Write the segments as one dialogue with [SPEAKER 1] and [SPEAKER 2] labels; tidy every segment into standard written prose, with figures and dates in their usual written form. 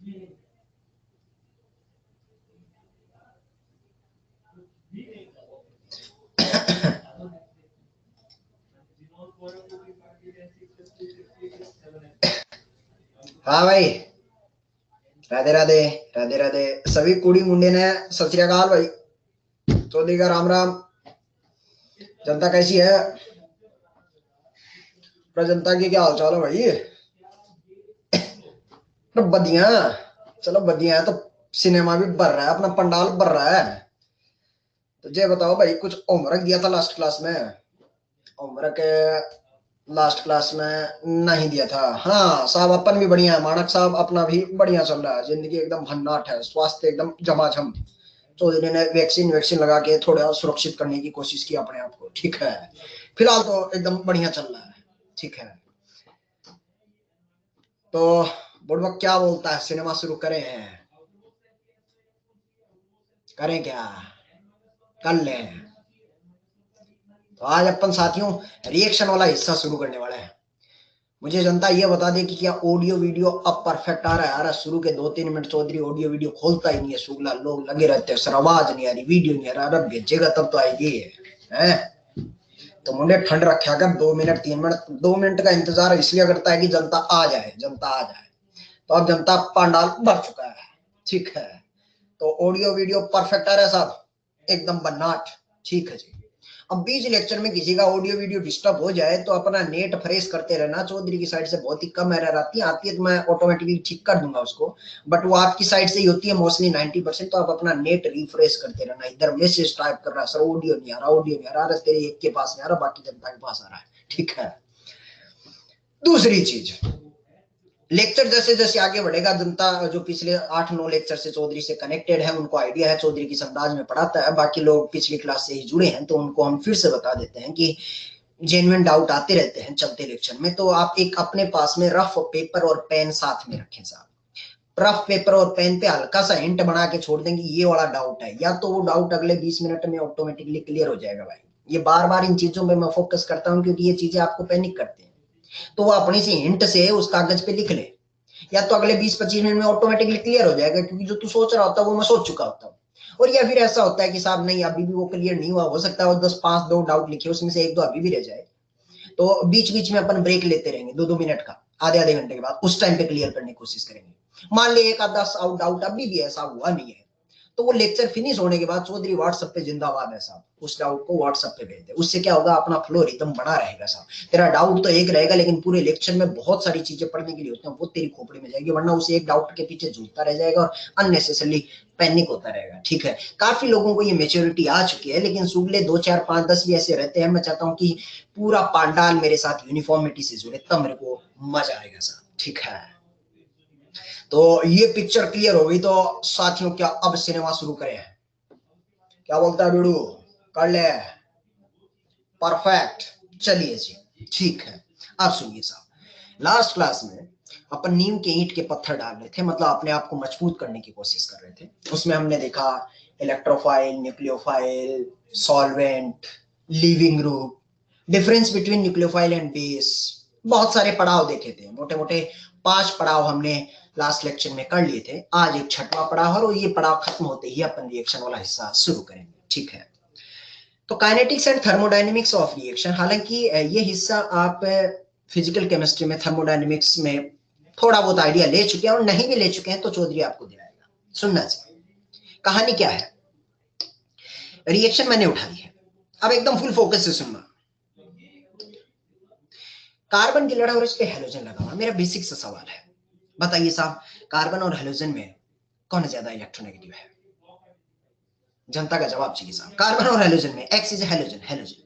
[SPEAKER 1] हाँ भाई, राधे राधे। राधे राधे सभी कुड़ी मुंडे ने। सत श्री अकाल भाई, चौधरी का राम राम। जनता कैसी है? जनता की क्या हाल चाल है भाई? तो बदिया, चलो बदिया है तो सिनेमा भी बढ़ रहा है, अपना पंडाल बढ़ रहा है। तो ये बताओ भाई, कुछ होमवर्क दिया था लास्ट क्लास में? होमवर्क लास्ट क्लास में नहीं दिया था। हाँ साहब, अपन भी बढ़िया है, मानक साहब अपना भी बढ़िया चल रहा है, जिंदगी एकदम भन्नाट है, स्वास्थ्य एकदम झमाझम। चौधरी ने वैक्सीन वैक्सीन लगा के थोड़ा सुरक्षित करने की कोशिश की अपने आप को, ठीक है। फिलहाल तो एकदम बढ़िया चल रहा है, ठीक है। तो बुड़बक क्या बोलता है, सिनेमा शुरू करें हैं? करें क्या? कर लें। तो आज अपन साथियों रिएक्शन वाला हिस्सा शुरू करने वाले हैं। मुझे जनता ये बता दे कि क्या ऑडियो वीडियो अब परफेक्ट आ रहा है? आ रहा है। शुरू के 2-3 मिनट चौधरी ऑडियो वीडियो खोलता ही नहीं है, सुगला लोग लगे रहते हैं, सर आवाज नहीं आ रही, वीडियो नहीं आ रहा। अरे भेजेगा तब तो आएगी है। तो मुझे ठंड रखा कर 2 मिनट 3 मिनट, 2 मिनट का इंतजार इसलिए करता है कि जनता आ जाए, जनता आ जाए। तो अब जनता पंडाल भर चुका है, ठीक है। तो ऑडियो वीडियो परफेक्ट आ रहा है साहब, एकदम बनाट, ठीक है जी। अब बीच लेक्चर में किसी का ऑडियो वीडियो डिस्टर्ब हो जाए तो अपना नेट फ्रेश करते रहना। चौधरी की साइड से बहुत ही कम एरर आती है तो मैं ऑटोमेटिकली ठीक कर दूंगा उसको, बट वो आपकी साइड से ही होती है मोस्टली 90%। तो आप अपना नेट रिफ्रेश करते रहना। इधर मैसेज टाइप कर रहा है, सर ऑडियो नहीं आ रहा, ऑडियो नहीं आ रहा, तेरे एक के पास नहीं आ रहा, बाकी जनता के पास आ रहा है, ठीक है। दूसरी चीज, लेक्चर जैसे जैसे आगे बढ़ेगा, जनता जो पिछले 8-9 लेक्चर से चौधरी से कनेक्टेड है उनको आइडिया है चौधरी किस अंदाज में पढ़ाता है। बाकी लोग पिछली क्लास से ही जुड़े हैं तो उनको हम फिर से बता देते हैं कि जेन्युइन डाउट आते रहते हैं चलते लेक्चर में। तो आप एक अपने पास में रफ पेपर और पेन साथ में रखें साहब। रफ पेपर और पेन पे हल्का सा हिंट बना के छोड़ देंगे, ये वाला डाउट है, या तो वो डाउट अगले 20 मिनट में ऑटोमेटिकली क्लियर हो जाएगा भाई। ये बार बार इन चीजों पे मैं फोकस करता हूँ क्योंकि ये चीजें आपको पैनिक करते हैं। तो वो अपनी सी हिंट से उस कागज पे लिख ले, या तो अगले 20-25 मिनट में ऑटोमेटिकली क्लियर हो जाएगा, क्योंकि जो तू सोच रहा होता है वो मैं सोच चुका होता हूँ। और या फिर ऐसा होता है कि साहब नहीं अभी भी वो क्लियर नहीं हुआ, हो सकता है 10-5 डाउट लिखे उसमें से 1-2 अभी भी रह जाए। तो बीच बीच में अपन ब्रेक लेते रहेंगे 2-2 मिनट का, आधे आधे घंटे के बाद उस टाइम पे क्लियर करने की कोशिश करेंगे। मान लिया एक आधा डाउट अभी भी ऐसा हुआ नहीं है, तो वो लेक्चर फिनिश होने के बाद चौधरी व्हाट्सएप पे जिंदाबाद है साहब, उस डाउट को व्हाट्सएप पे भेज दे। उससे क्या होगा, अपना फ्लो रिदम बना रहेगा साहब। तेरा डाउट तो एक रहेगा लेकिन पूरे लेक्चर में बहुत सारी चीजें पढ़ने के लिए होती हैं, वो तेरी खोपड़ी में जाएगी, वरना उसे एक डाउट के पीछे झूलता रह जाएगा और अननेसेसरली पैनिक होता रहेगा, ठीक है। काफी लोगों को ये मेच्योरिटी आ चुकी है, लेकिन सुगले 2-4-5-10 भी ऐसे रहते हैं। मैं चाहता हूँ कि पूरा पांडाल मेरे साथ यूनिफॉर्मिटी से जुड़े, तब मेरे को मजा आएगा साहब, ठीक है। तो ये पिक्चर क्लियर हो गई तो साथियों क्या अब सिनेमा शुरू करें? क्या बोलता है बिड़ू? कर ले। परफेक्ट, चलिए जी, ठीक है। अब सुनिए साहब, लास्ट क्लास में अपन नींव के ईंट के पत्थर डाल रहे थे, मतलब अपने आप को मजबूत करने की कोशिश कर रहे थे। उसमें हमने देखा electrophile, nucleophile, solvent, leaving group, difference between nucleophile and base. बहुत सारे पड़ाव देखे थे, मोटे मोटे 5 पड़ाव हमने लास्ट लेक्चर में कर लिए थे। आज एक 6वां पड़ाव और ये पड़ाव खत्म होते ही अपन रिएक्शन वाला हिस्सा शुरू करेंगे, ठीक है। तो kinetics and thermodynamics of reaction, हालांकि ये हिस्सा आप फिजिकल केमिस्ट्री में थर्मोडायनेमिक्स में थोड़ा बहुत आइडिया ले चुके हैं, और नहीं भी ले चुके हैं तो चौधरी आपको दिलाएगा। सुनना चाहिए। कहानी क्या है, रिएक्शन मैंने उठाई है, अब एकदम फुल फोकस से सुनना। कार्बन की लड़ा और इस पे हेलोजन लगा हुआ। मेरा बेसिक सा सवाल है, बताइए साहब, कार्बन और हेलोजन में कौन ज्यादा इलेक्ट्रोनेगेटिव है? जनता का जवाब चाहिए साहब। कार्बन और हेलोजन में, एक्स इज हेलोजन, हेलोजन।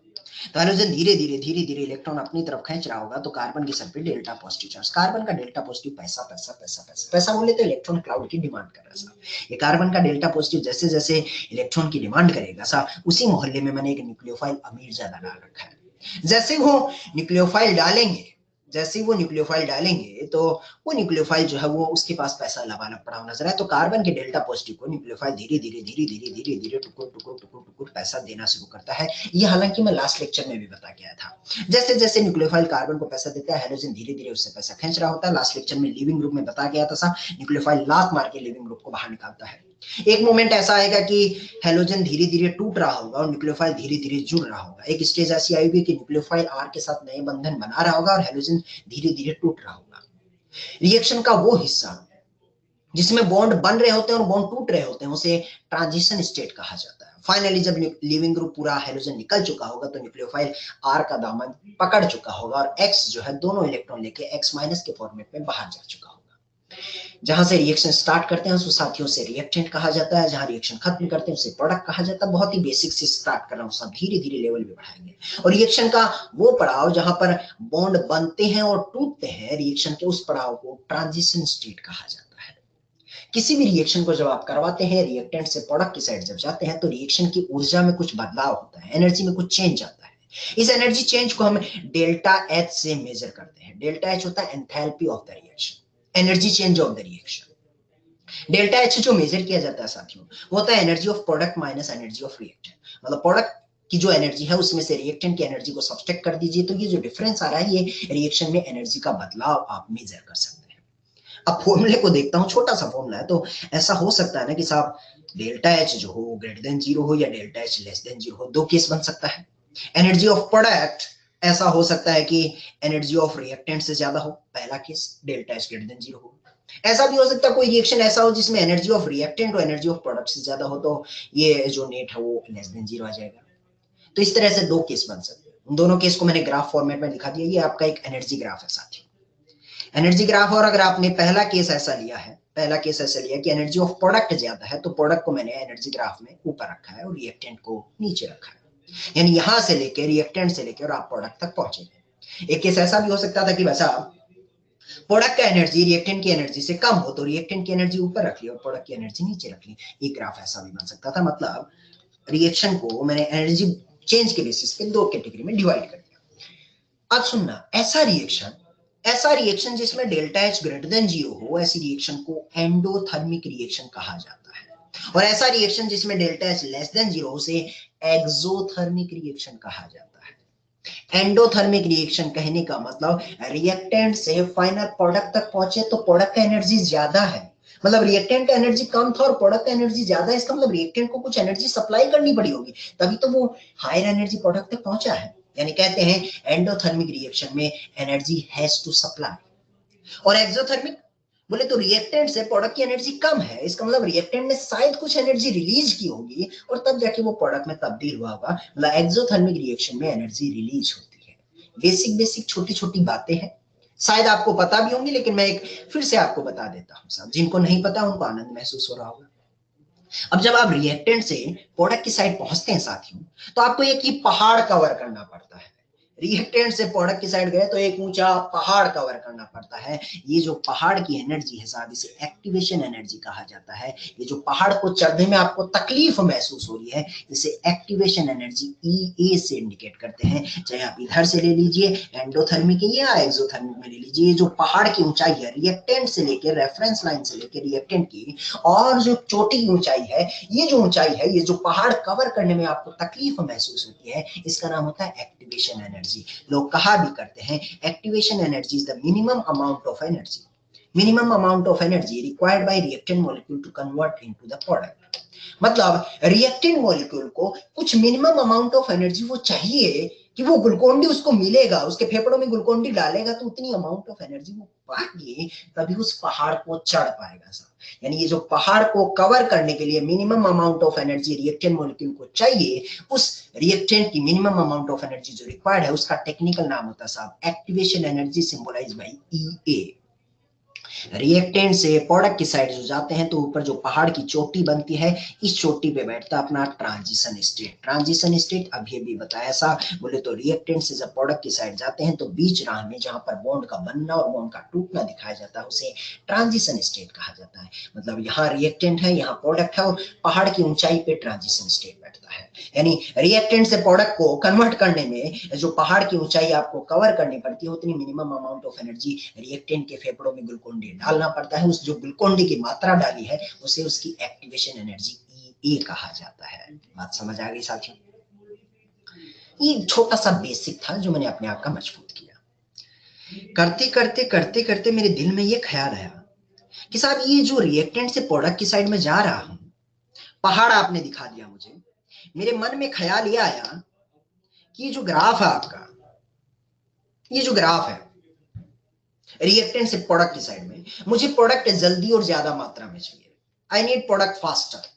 [SPEAKER 1] तो हेलोजन धीरे धीरे इलेक्ट्रॉन अपनी तरफ खींच रहा होगा, तो कार्बन की सर पे डेल्टा पॉजिटिव चार्ज। कार्बन का डेल्टा पॉजिटिव पैसा पैसा पैसा पैसा पैसा बोले तो इलेक्ट्रॉन क्लाउड की डिमांड कर रहा है साहब। ये कार्बन का डेल्टा पॉजिटिव जैसे जैसे इलेक्ट्रॉन की डिमांड करेगा साहब, उसी मोहल्ले में मैंने एक न्यूक्लियोफाइल अमीर ज्यादा डाल रखा है। जैसे वो न्यूक्लियोफाइल डालेंगे जैसे ही वो न्यूक्लियोफाइल डालेंगे तो वो न्यूक्लियोफाइल जो है वो उसके पास पैसा लबालब पड़ा हुआ नजर आए, तो कार्बन के डेल्टा पॉजिटिव को न्यूक्लियोफाइल धीरे धीरे धीरे धीरे धीरे धीरे टुकुर टुकुर टुकुर टुकुर पैसा देना शुरू करता है। ये हालांकि मैं लास्ट लेक्चर में भी बता गया था। जैसे जैसे न्यूक्लियोफाइल कार्बन को पैसा देता है, हाइड्रोजन धीरे धीरे उससे पैसा खींच रहा होता है। लास्ट लेक्चर में लिविंग ग्रुप में बता गया था, न्यूक्लियोफाइल लात मार के लिविंग ग्रुप को बाहर निकालता है। एक मोमेंट ऐसा आएगा कि हेलोजन धीरे धीरे टूट रहा होगा और न्यूक्लियोफाइल धीरे धीरे जुड़ रहा होगा। एक स्टेज ऐसी आएगी कि न्यूक्लियोफाइल आर के साथ नए बंधन बना रहा होगा और हेलोजन धीरे धीरे टूट रहा होगा। रिएक्शन का वो हिस्सा जिसमें बॉन्ड बन रहे होते हैं और बॉन्ड टूट रहे होते हैं उसे ट्रांजिशन स्टेट कहा जाता है। फाइनली जब लिविंग ग्रुप पूरा हेलोजन निकल चुका होगा तो न्यूक्लियोफाइल आर का दामन पकड़ चुका होगा और एक्स जो है दोनों इलेक्ट्रॉन लेके एक्स माइनस के फॉर्मेट में बाहर जा चुका होगा। जहां से रिएक्शन स्टार्ट करते हैं उसको साथियों से रिएक्टेंट कहा जाता है, जहां रिएक्शन खत्म करते हैं उसे प्रोडक्ट कहा जाता है। बहुत ही बेसिक से स्टार्ट कर रहा हूं, सब धीरे धीरे लेवल में बढ़ाएंगे। और रिएक्शन का वो पड़ाव जहां पर बॉन्ड बनते हैं और टूटते हैं, रिएक्शन के उस पड़ाव को ट्रांजिशन स्टेट कहा जाता है। किसी भी रिएक्शन को जब आप करवाते हैं रिएक्टेंट से प्रोडक्ट की साइड जब जाते हैं तो रिएक्शन की ऊर्जा में कुछ बदलाव होता है, एनर्जी में कुछ चेंज आता है। इस एनर्जी चेंज को हम डेल्टा एच से मेजर करते हैं। डेल्टा एच होता है enthalpy of the reaction, energy change of the reaction. Delta H जो मेजर किया जाता है साथियों वो होता है energy of product minus energy of reactant. मतलब प्रोडक्ट की जो एनर्जी है उसमें से रिएक्टेंट की एनर्जी को सब्सट्रैक्ट कर दीजिए तो ये जो डिफरेंस आ रहा है ये रिएक्शन में एनर्जी का बदलाव आप मेजर कर सकते हैं। अब फॉर्मूले को देखता हूं, छोटा सा फॉर्मूला है तो ऐसा हो सकता है ना कि साहब डेल्टा एच जो हो ग्रेटर देन जीरो हो या delta H less than zero हो, दो केस बन सकता है। एनर्जी ऑफ प्रोडक्ट ऐसा हो सकता है कि एनर्जी ऑफ रिएक्टेंट से ज्यादा हो, पहला case delta H greater than zero हो। ऐसा भी हो सकता है कोई रिएक्शन ऐसा हो जिसमें एनर्जी ऑफ रिएक्टेंट और एनर्जी ऑफ प्रोडक्ट से ज्यादा हो, तो ये जो नेट है वो लेस देन जीरो आ जाएगा। तो इस तरह से दो केस बन सकते हैं। उन दोनों केस को मैंने ग्राफ फॉर्मेट में दिखा दिया। ये आपका एक एनर्जी ग्राफ है साथियों, एनर्जी ग्राफ। और अगर आपने पहला केस ऐसा लिया है, पहला केस ऐसा लिया कि एनर्जी ऑफ प्रोडक्ट ज्यादा है तो प्रोडक्ट को मैंने एनर्जी ग्राफ में ऊपर रखा है और रिएक्टेंट को नीचे रखा है। यानी यहां से लेकर रिएक्टेंट से लेकर आप प्रोडक्ट तक पहुंचे। एक केस ऐसा भी हो सकता था कि वैसा प्रोडक्ट का एनर्जी रिएक्टेंट की एनर्जी से कम हो तो रिएक्टेंट की एनर्जी ऊपर रख ली और प्रोडक्ट की एनर्जी नीचे रख ली। एक ग्राफ ऐसा भी बन सकता था। मतलब रिएक्शन को मैंने एनर्जी चेंज के बेसिस पे दो कैटेगरी में डिवाइड कर दिया। अब सुनना, ऐसा रिएक्शन जिसमें delta H greater than zero हो, ऐसी रिएक्शन को एंडोथर्मिक रिएक्शन कहा जाता है। और ऐसा रिएक्शन जिसमें delta H less than zero हो से एक्सोथर्मिक रिएक्शन कहा जाता है। एंडोथर्मिक रिएक्शन कहने का मतलब रिएक्टेंट से फाइनल प्रोडक्ट तक पहुंचे तो प्रोडक्ट का एनर्जी ज्यादा है, मतलब रिएक्टेंट का एनर्जी कम था और प्रोडक्ट का एनर्जी ज्यादा है। इसका मतलब रिएक्टेंट को कुछ एनर्जी सप्लाई करनी पड़ी होगी तभी तो वो हायर एनर्जी प्रोडक्ट तक पहुंचा है। यानी कहते हैं एंडोथर्मिक रिएक्शन में एनर्जी हैज टू सप्लाई। और एक्सोथर्मिक बोले तो रिएक्टेंट से प्रोडक्ट की एनर्जी कम है, इसका मतलब रिएक्टेंट ने शायद कुछ एनर्जी रिलीज की होगी और तब जाके वो प्रोडक्ट में तब्दील हुआ होगा। मतलब एक्सोथर्मिक रिएक्शन में एनर्जी रिलीज होती है। बेसिक बेसिक छोटी छोटी बातें हैं, शायद आपको पता भी होंगी लेकिन मैं एक फिर से आपको बता देता हूं साहब, जिनको नहीं पता उनको आनंद महसूस हो रहा होगा। अब जब आप रिएक्टेंट से प्रोडक्ट की साइड पहुंचते हैं साथियों तो आपको एक ही पहाड़ कवर करना पड़ता है। रिएक्टेंट से प्रोडक्ट की साइड गए तो एक ऊंचा पहाड़ कवर करना पड़ता है। ये जो पहाड़ की एनर्जी है साहब इसे एक्टिवेशन एनर्जी कहा जाता है। ये जो पहाड़ को चढ़ने में आपको तकलीफ महसूस हो रही है इसे एक्टिवेशन एनर्जी EA से इंडिकेट करते हैं। चाहे आप इधर से ले लीजिए एंडोथर्मिक या एक्सोथर्मिक में ले लीजिए। जो पहाड़ की ऊंचाई है रिएक्टेंट से लेकर रेफरेंस लाइन से लेकर रिएक्टेंट की और जो चोटी की ऊंचाई है, ये जो ऊंचाई है, ये जो पहाड़ कवर करने में आपको तकलीफ महसूस होती है इसका नाम होता है एक्टिवेशन एनर्जी। लोग कहा भी करते हैं activation energy is the minimum amount of energy, minimum amount of energy required by reactant molecule to convert into the product. मतलब रिएक्टेंट मॉलिक्यूल को कुछ मिनिमम अमाउंट ऑफ एनर्जी वो चाहिए कि वो ग्लूकोन डी उसको मिलेगा, उसके फेफड़ों में ग्लूकोन डी डालेगा तो उतनी अमाउंट ऑफ एनर्जी वो पाएगी तभी उस पहाड़ को चढ़ पाएगा साहब। यानी ये जो पहाड़ को कवर करने के लिए minimum amount of energy reactant molecule को चाहिए, उस रिएक्टेंट की मिनिमम अमाउंट ऑफ एनर्जी जो रिक्वायर्ड है उसका टेक्निकल नाम होता है साहब activation energy, symbolize by EA। Reactant से प्रोडक्ट की साइड जो जाते हैं तो ऊपर जो पहाड़ की चोटी बनती है, इस चोटी पे बैठता अपना ट्रांजिशन स्टेट। ट्रांजिशन स्टेट अभी भी बताया सा, बोले तो रिएक्टेंट से जब प्रोडक्ट की साइड जाते हैं तो बीच राह में जहां पर बॉन्ड का बनना और बॉन्ड का टूटना दिखाया जाता है उसे ट्रांजिशन स्टेट कहा जाता है। मतलब यहाँ रिएक्टेंट है, यहाँ प्रोडक्ट है और पहाड़ की ऊंचाई पे ट्रांजिशन स्टेट बैठता है। यानी रिएक्टेंट से प्रोडक्ट को कन्वर्ट करने में जो पहाड़ की ऊंचाई आपको कवर करनी पड़ती है उतनी minimum amount of energy reactant के फेफड़ों में ग्लूकोन डी डालना पड़ता है। उस जो ग्लूकोन डी की मात्रा डाली है उसे उसकी एक्टिवेशन एनर्जी ई कहा जाता है। बात समझ आ गई साथियों? ये छोटा सा बेसिक था जो मैंने अपने आप का मजबूत किया। करते करते करते करते मेरे दिल में ये ख्याल आया कि साहब ये जो रिएक्टेंट से प्रोडक्ट की साइड में जा रहा हूं, पहाड़ आपने दिखा दिया मुझे, मेरे मन में ख्याल ये आया कि ये जो ग्राफ है आपका, ये जो ग्राफ है रिएक्टेंट से प्रोडक्ट की साइड में, मुझे प्रोडक्ट जल्दी और ज्यादा मात्रा में चाहिए। I need product faster.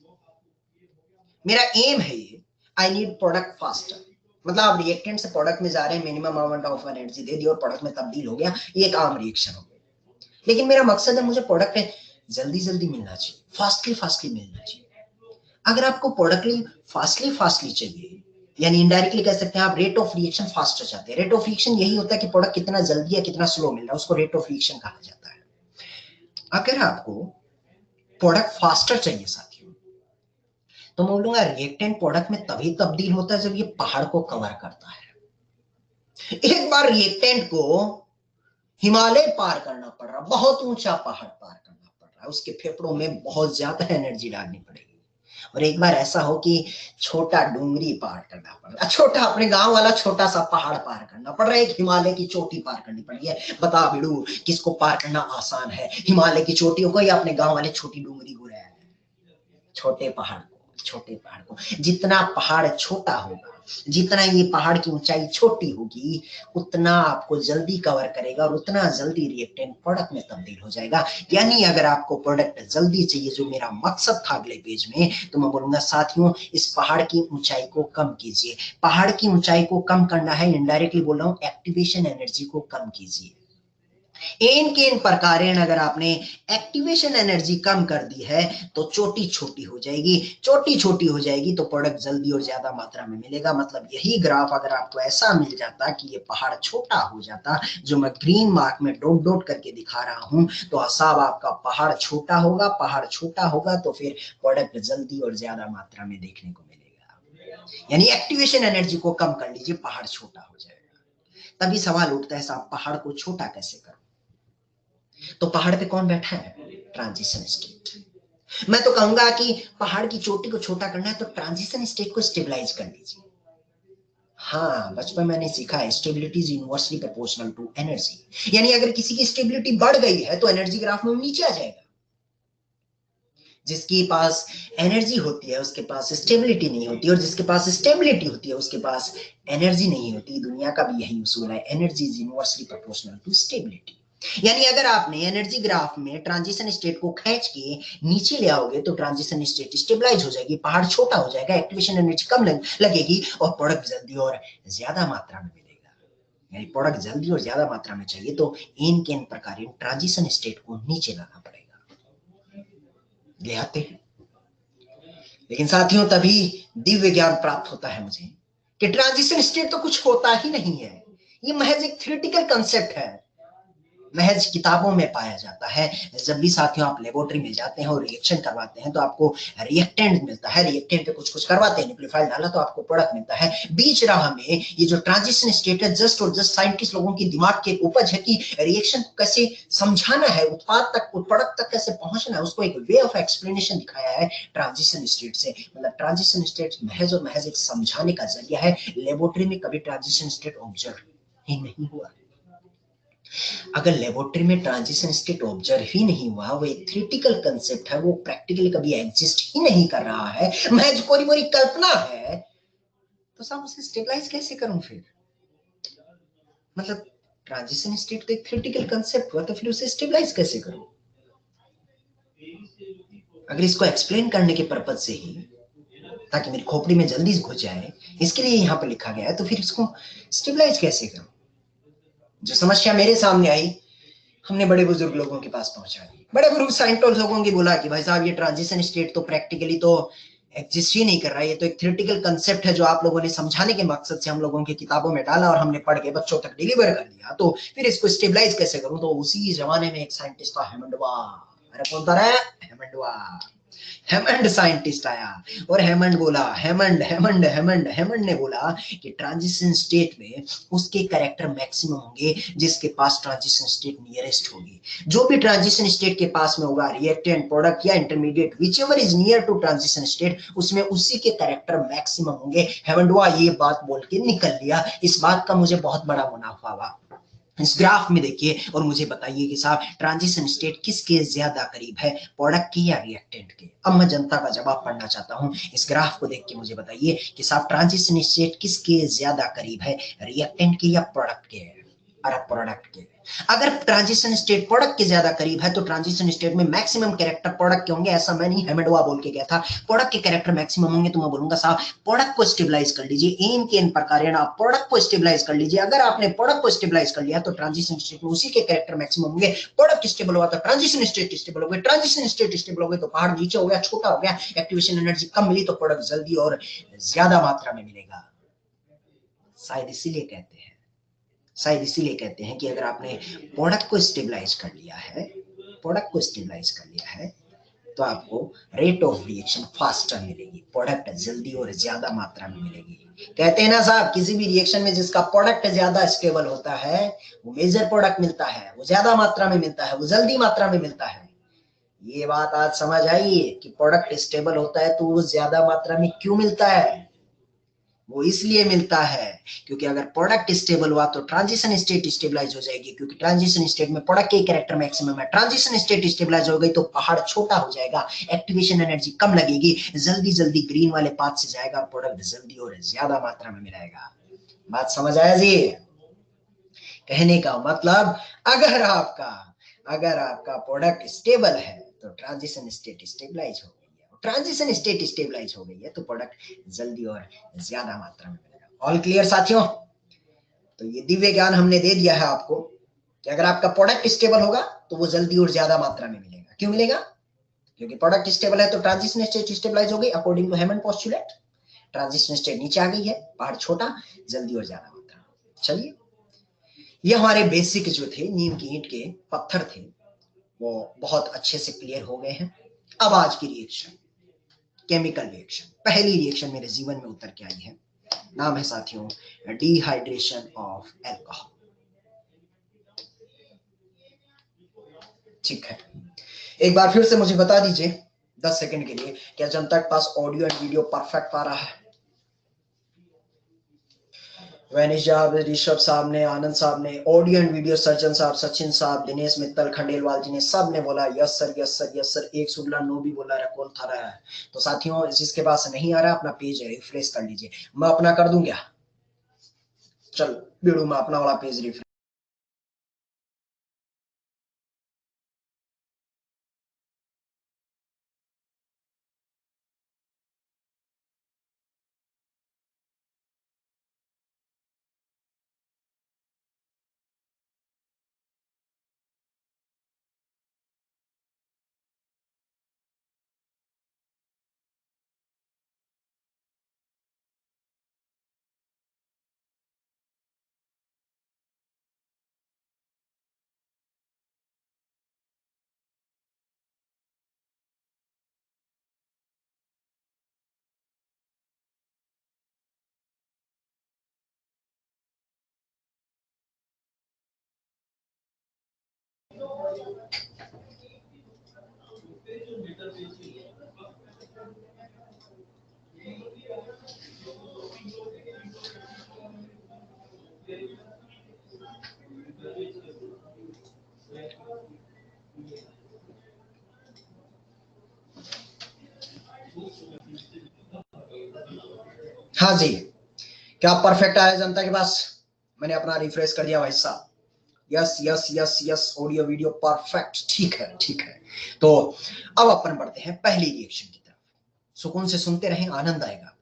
[SPEAKER 1] मेरा एम है ये, आई नीड प्रोडक्ट फास्टर। मतलब आप रिएक्टेंट से प्रोडक्ट में जा रहे हैं, मिनिमम अमाउंट ऑफ एनर्जी दे दी और प्रोडक्ट में तब्दील हो गया, ये एक आम रिएक्शन हो गया। लेकिन मेरा मकसद है मुझे प्रोडक्ट जल्दी जल्दी मिलना चाहिए, फास्टली फास्टली मिलना चाहिए। अगर आपको प्रोडक्ट फास्टली फास्टली चाहिए, यानी इनडायरेक्टली कह सकते हैं आप रेट ऑफ रिएक्शन फास्टर चाहते हैं। रेट ऑफ रिएक्शन यही होता है कि प्रोडक्ट कितना जल्दी या कितना स्लो मिल रहा है, उसको रेट ऑफ रिएक्शन कहा जाता है। अगर आपको प्रोडक्ट फास्टर चाहिए साथियों, तो मैं बोलूंगा रिएक्टेंट प्रोडक्ट में तभी तब्दील होता है जब ये पहाड़ को कवर करता है। एक बार रिएक्टेंट को हिमालय पार करना पड़ रहा, बहुत ऊंचा पहाड़ पार करना पड़ रहा है, उसके फेफड़ों में बहुत ज्यादा एनर्जी डालनी पड़ेगी। और एक बार ऐसा हो कि छोटा डूंगरी पार करना पड़ रहा, छोटा अपने गांव वाला छोटा सा पहाड़ पार करना पड़ रहा है, एक हिमालय की चोटी पार करनी पड़ रही है। बता बिड़ू किसको पार करना आसान है, हिमालय की चोटियों को या अपने गांव वाले छोटी डूंगरी को? छोटे पहाड़ को। छोटे पहाड़ को जितना पहाड़ छोटा होगा, जितना ये पहाड़ की ऊंचाई छोटी होगी, उतना आपको जल्दी कवर करेगा और उतना जल्दी रिएक्टेंट प्रोडक्ट में तब्दील हो जाएगा। यानी अगर आपको प्रोडक्ट जल्दी चाहिए, जो मेरा मकसद था अगले पेज में, तो मैं बोलूंगा साथियों इस पहाड़ की ऊंचाई को कम कीजिए। पहाड़ की ऊंचाई को कम करना है, इनडायरेक्टली बोल रहा हूं, एक्टिवेशन एनर्जी को कम कीजिए। इन के इन प्रकारेण अगर आपने एक्टिवेशन एनर्जी कम कर दी है तो चोटी छोटी हो जाएगी, चोटी छोटी हो जाएगी तो प्रोडक्ट जल्दी और ज्यादा मात्रा में मिलेगा। मतलब यही ग्राफ अगर आपको ऐसा मिल जाता कि ये पहाड़ छोटा हो जाता, जो मैं ग्रीन मार्क में डॉट डॉट करके दिखा रहा हूं, तो साहब आपका पहाड़ छोटा होगा, पहाड़ छोटा होगा तो फिर प्रोडक्ट जल्दी और ज्यादा मात्रा में देखने को मिलेगा। यानी एक्टिवेशन एनर्जी को कम कर लीजिए, पहाड़ छोटा हो जाएगा। तभी सवाल उठता है साहब पहाड़ को छोटा कैसे करूं? तो पहाड़ पे कौन बैठा है? Transition state. मैं तो कहूंगा कि पहाड़ की चोटी को छोटा करना है तो ट्रांजिशन स्टेट को स्टेबलाइज कर लीजिए। हाँ, बचपन में मैंने सीखा है stability is inversely proportional to energy. यानी अगर किसी की स्टेबिलिटी बढ़ गई है तो एनर्जी ग्राफ में नीचे आ जाएगा। जिसके पास एनर्जी होती है उसके पास स्टेबिलिटी नहीं होती, और जिसके पास स्टेबिलिटी होती है उसके पास एनर्जी नहीं होती। दुनिया का भी यही उसूल है, energy is inversely proportional to stability. यानी अगर आपने एनर्जी ग्राफ में ट्रांजिशन स्टेट को खींच के नीचे ले आओगे तो ट्रांजिशन स्टेट स्टेबलाइज हो जाएगी, पहाड़ छोटा हो जाएगा, एक्टिवेशन एनर्जी कम लगेगी और प्रोडक्ट जल्दी और ज्यादा मात्रा में मिलेगा। यानी प्रोडक्ट जल्दी और ज्यादा मात्रा में चाहिए तो इन के इन प्रकार ट्रांजिशन स्टेट को नीचे लाना पड़ेगा। ले आते हैं। लेकिन साथियों तभी दिव्य ज्ञान प्राप्त होता है मुझे कि ट्रांजिशन स्टेट तो कुछ होता ही नहीं है, ये महज एक थ्योरेटिकल कंसेप्ट है, महज किताबों में पाया जाता है। जब भी साथियों आप लेबोरेटरी में जाते हैं और रिएक्शन करवाते हैं तो आपको रिएक्टेंट मिलता है, रिएक्टेंट पे कुछ कुछ करवाते हैं, न्यूक्लियोफाइल डाला तो आपको प्रोडक्ट मिलता है। बीच राह में ये जो ट्रांजिशन स्टेट है जस्ट और जस्ट साइंटिस्ट लोगों की दिमाग के उपज है कि रिएक्शन कैसे समझाना है, उत्पाद तक, प्रोडक्ट तक कैसे पहुंचना है, उसको एक वे ऑफ एक्सप्लेनेशन दिखाया है ट्रांजिशन स्टेट से। मतलब ट्रांजिशन स्टेट महज और महज एक समझाने का जरिया है। लेबोरेटरी में कभी ट्रांजिशन स्टेट ऑब्जर्व ही नहीं हुआ। अगर लेबोरेटरी में ट्रांजिशन स्टेट ऑब्जर्व ही नहीं हुआ, वो एक थ्योरेटिकल कंसेप्ट है, वो प्रैक्टिकली कभी एग्जिस्ट ही नहीं कर रहा है, महज कोई मोरी कल्पना है, तो साहब उसे स्टेबलाइज कैसे करूं फिर? मतलब ट्रांजिशन स्टेट तो एक थ्योरेटिकल कंसेप्ट हुआ, तो फिर उसे स्टेबलाइज कैसे करूं? अगर इसको एक्सप्लेन करने के पर्पज से ही, ताकि मेरी खोपड़ी में जल्दी घुस जाए, इसके लिए यहाँ पर लिखा गया है, तो फिर इसको स्टेबलाइज कैसे करूं? जो समस्या मेरे सामने आई हमने बड़े बुजुर्ग लोगों के पास पहुंचा दी। बड़े बुजुर्ग साइंटिस्ट लोगों की बोला कि भाई साहब ये ट्रांजिशन स्टेट तो प्रैक्टिकली तो एग्जिस्ट ही नहीं कर रहा है, ये तो एक थ्योरेटिकल कंसेप्ट है जो आप लोगों ने समझाने के मकसद से हम लोगों की किताबों में डाला और हमने पढ़ के बच्चों तक डिलीवर कर दिया, तो फिर इसको स्टेबलाइज कैसे करूं। तो उसी जमाने में एक साइंटिस्ट था हेमंडवा। अरे कौन था रे? हेमंडवा। हेमंड साइंटिस्ट आया और हेमंड बोला, हेमंड ने बोला कि ट्रांजिशन स्टेट में उसके कैरेक्टर मैक्सिमम होंगे जिसके पास ट्रांजिशन स्टेट नियरेस्ट होगी। जो भी ट्रांजिशन स्टेट के पास में होगा, रिएक्टेंट, प्रोडक्ट या intermediate, whichever is near to transition state, उसमें उसी के कैरेक्टर मैक्सिमम होंगे। हेमंडवा ये बात बोल के निकल लिया। इस बात का मुझे बहुत बड़ा मुनाफा हुआ। इस ग्राफ में देखिए और मुझे बताइए कि साहब ट्रांजिशन स्टेट किसके ज्यादा करीब है, प्रोडक्ट की या रिएक्टेंट के। अब मैं जनता का जवाब पढ़ना चाहता हूं। इस ग्राफ को देख के मुझे बताइए कि साहब ट्रांजिशन स्टेट किसके ज्यादा करीब है, रिएक्टेंट के या प्रोडक्ट के। और प्रोडक्ट के। अगर ट्रांजिशन स्टेट प्रोडक्ट के ज्यादा करीब है तो ट्रांजिशन स्टेट में मैक्सिमम कैरेक्टर प्रोडक्ट के होंगे। ऐसा मैं नहीं, हेमंडवा बोल के गया था प्रोडक्ट के कैरेक्टर मैक्सिमम होंगे। तो मैं बोलूंगा साहब प्रोडक्ट को स्टेबलाइज कर लीजिए, एन के एन प्रकार है ना, प्रोडक्ट को स्टेबलाइज कर लीजिए। अगर आपने प्रोडक्ट को स्टेबलाइज कर लिया तो ट्रांजिशन स्टेट में उसी के कैरेक्टर मैक्सिमम होंगे। प्रोडक्ट स्टेबल हुआ तो ट्रांजिशन स्टेट स्टेबल हो गए, ट्रांजिशन स्टेट स्टेबल हो गए तो पहाड़ नीचे हो गया, छोटा हो गया, एक्टिवेशन एनर्जी कम मिली तो प्रोडक्ट जल्दी और ज्यादा मात्रा में मिलेगा। शायद इसीलिए कहते हैं, शायद इसीलिए कहते हैं कि अगर आपने प्रोडक्ट को स्टेबलाइज कर लिया है, प्रोडक्ट को स्टेबलाइज कर लिया है तो आपको रेट ऑफ रिएक्शन फास्टर मिलेगी, प्रोडक्ट जल्दी और ज्यादा मात्रा में मिलेगी। कहते हैं ना साहब किसी भी रिएक्शन में जिसका प्रोडक्ट ज्यादा स्टेबल होता है वो मेजर प्रोडक्ट मिलता है, वो ज्यादा मात्रा में मिलता है, वो जल्दी मात्रा में मिलता है। ये बात आज समझ आई कि प्रोडक्ट स्टेबल होता है तो वो ज्यादा मात्रा में क्यों मिलता है। वो इसलिए मिलता है क्योंकि अगर प्रोडक्ट स्टेबल हुआ तो ट्रांजिशन स्टेट स्टेबलाइज हो जाएगी, क्योंकि ट्रांजिशन स्टेट में प्रोडक्ट के कैरेक्टर मैक्सिमम है। ट्रांजिशन स्टेट स्टेबलाइज हो गई तो पहाड़ छोटा हो जाएगा, एक्टिवेशन एनर्जी कम लगेगी, जल्दी जल्दी ग्रीन वाले पाथ से जाएगा, प्रोडक्ट जल्दी और ज्यादा मात्रा में मिलेगा। बात समझ आया जी? कहने का मतलब अगर आपका प्रोडक्ट स्टेबल है तो ट्रांजिशन स्टेट स्टेबलाइज हो गई है, ट्रांजिशन स्टेट स्टेबलाइज हो गई है तो प्रोडक्ट जल्दी और ज्यादा मात्रा में मिलेगा। ऑल क्लियर साथियों? तो ये दिव्य ज्ञान हमने दे दिया है आपको कि अगर आपका प्रोडक्ट स्टेबल होगा तो वो जल्दी और ज्यादा मात्रा में मिलेगा। क्यों मिलेगा? क्योंकि प्रोडक्ट स्टेबल है तो ट्रांजिशन स्टेट स्टेबलाइज हो गई according to Hammond postulate. Transition state नीचे आ गई है, पहाड़ छोटा, जल्दी और ज्यादा मात्रा। चलिए, ये हमारे बेसिक जो थे नीम की ईंट के पत्थर थे वो बहुत अच्छे से क्लियर हो गए हैं। अब आज की रिएक्शन, केमिकल रिएक्शन, पहली रिएक्शन मेरे जीवन में उतर के आई है। नाम है साथियों डिहाइड्रेशन ऑफ एल्कोहल। ठीक है, एक बार फिर से मुझे बता दीजिए 10 सेकंड के लिए, क्या जनता के पास ऑडियो एंड वीडियो परफेक्ट आ रहा है? वैनिश साहब, ऋषभ साहब ने, आनंद साहब ने, ऑडियो एंड वीडियो, सर्जन साहब, सचिन साहब, दिनेश मित्तल, खंडेलवाल जी ने, सब ने बोला yes sir yes sir yes sir. एक सुडला नो भी बोला रहा, कौन था रहा है। तो साथियों जिसके पास नहीं आ रहा अपना पेज रिफ्रेश कर लीजिए। मैं अपना कर दूं क्या? चल बीड़ू में अपना वाला पेज रिफ्रेश। हाँ जी, क्या परफेक्ट आया जनता के पास? मैंने अपना रिफ्रेश कर दिया भाई साहब। Yes yes yes yes, audio video perfect. ठीक है ठीक है। तो अब अपन बढ़ते हैं पहली रिएक्शन की तरफ। सुकून से सुनते रहें, आनंद आएगा।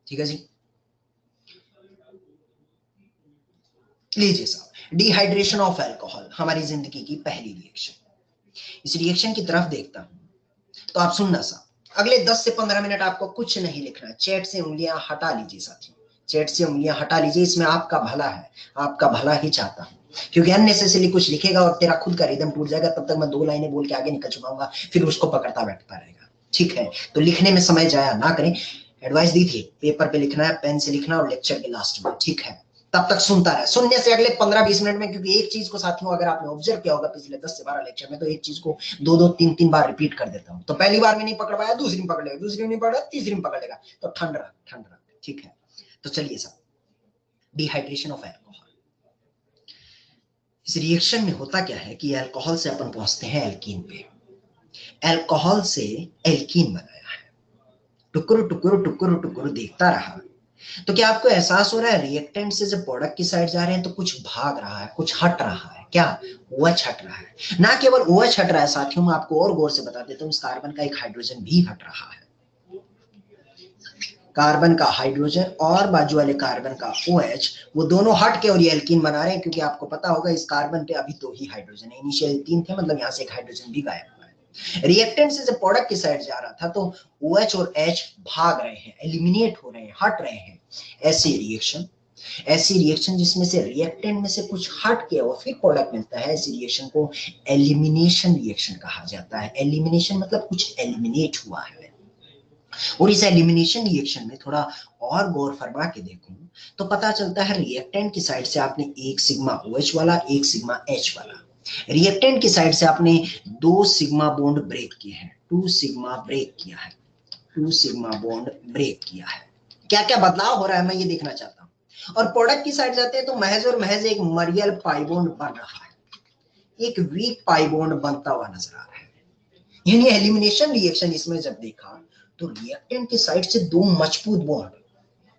[SPEAKER 1] ठीक है जी, लीजिए साहब, डिहाइड्रेशन ऑफ अल्कोहल हमारी जिंदगी की पहली रिएक्शन। इस रिएक्शन की तरफ देखता हूं तो आप सुनना सा, अगले 10 से 15 मिनट आपको कुछ नहीं लिखना है, चैट से उंगलियां हटा लीजिए साथियों, चैट से उंगलियां हटा लीजिए, इसमें आपका भला है, आपका भला ही चाहता हूं, क्योंकि अननेसेसरी कुछ लिखेगा और तेरा खुद का रिदम टूट जाएगा, तब तक मैं 2 लाइनें बोल के आगे निकल चुकाऊंगा, फिर उसको पकड़ता बैठता रहेगा। ठीक है, तो लिखने में समय जाया ना करें, एडवाइस दी थी पेपर पे लिखना है, पेन से लिखना और लेक्चर के लास्ट में। ठीक है, तब तक सुनता रहे, सुनने से अगले 15-20 मिनट में, क्योंकि एक चीज को साथियों अगर आपने ऑब्जर्व किया होगा पिछले 10 से 12 लेक्चर में, तो एक चीज को 2-2 3-3 बार रिपीट कर देता हूं। तो पहली बार में नहीं पकड़ पाया, दूसरी में पकड़ लेगा, दूसरी में नहीं पकड़ा, तीसरी में पकड़ लेगा, तो ठंड रहा। ठीक है, तो चलिए साहब, डिहाइड्रेशन ऑफ अल्कोहल। इस रिएक्शन में होता क्या है कि अल्कोहल से अपन पहुंचते हैं एल्कीन पे, अल्कोहल से एल्कीन बनाया है, टुकुर टुकुर टुकुर टुकुर देखता रहा, तो क्या आपको एहसास हो रहा है रिएक्टेंट से जब प्रोडक्ट की साइड जा रहे हैं तो कुछ भाग रहा है, कुछ हट रहा है, क्या OH हट रहा है। ना केवल OH हट रहा है साथियों, मैं आपको और गौर से बता देता हूं, इस कार्बन का एक हाइड्रोजन भी हट रहा है, कार्बन का हाइड्रोजन और बाजू वाले कार्बन का OH, वो दोनों हट के और ये एल्कीन बना रहे हैं, क्योंकि आपको पता होगा इस कार्बन पे अभी 2 ही हाइड्रोजन है, इनिशियल 3 थे, मतलब यहाँ से एक हाइड्रोजन भी गायब हुआ है। रिएक्टेंट से जब प्रोडक्ट की साइड जा रहा था तो OH और H भाग रहे हैं, एलिमिनेट हो रहे हैं, हट रहे हैं। ऐसी रिएक्शन जिसमें से रिएक्टेंट में से कुछ हट के और फिर प्रोडक्ट मिलता है, ऐसी रिएक्शन को एलिमिनेशन रिएक्शन कहा जाता है। एलिमिनेशन मतलब कुछ एलिमिनेट हुआ है। और इस एलिमिनेशन रिएक्शन में थोड़ा और गौर फरमा के देखूं तो पता चलता है रिएक्टेंट की साइड से आपने एक सिग्मा OH वाला, एक सिग्मा H वाला, रिएक्टेंट की साइड से आपने 2 सिग्मा बॉन्ड ब्रेक किए हैं, 2 सिग्मा ब्रेक किया है, 2 सिग्मा बॉन्ड ब्रेक किया है। क्या क्या बदलाव हो रहा है मैं ये देखना चाहता हूं। और प्रोडक्ट की साइड जाते हैं तो महज और महज एक मरियल पाई बॉन्ड बन रहा है, एक वीक पाई बॉन्ड बनता हुआ नजर आ रहा है। यानी एलिमिनेशन रिएक्शन इसमें जब देखा तो रिएक्टेंट की साइड से 2 मजबूत बॉन्ड,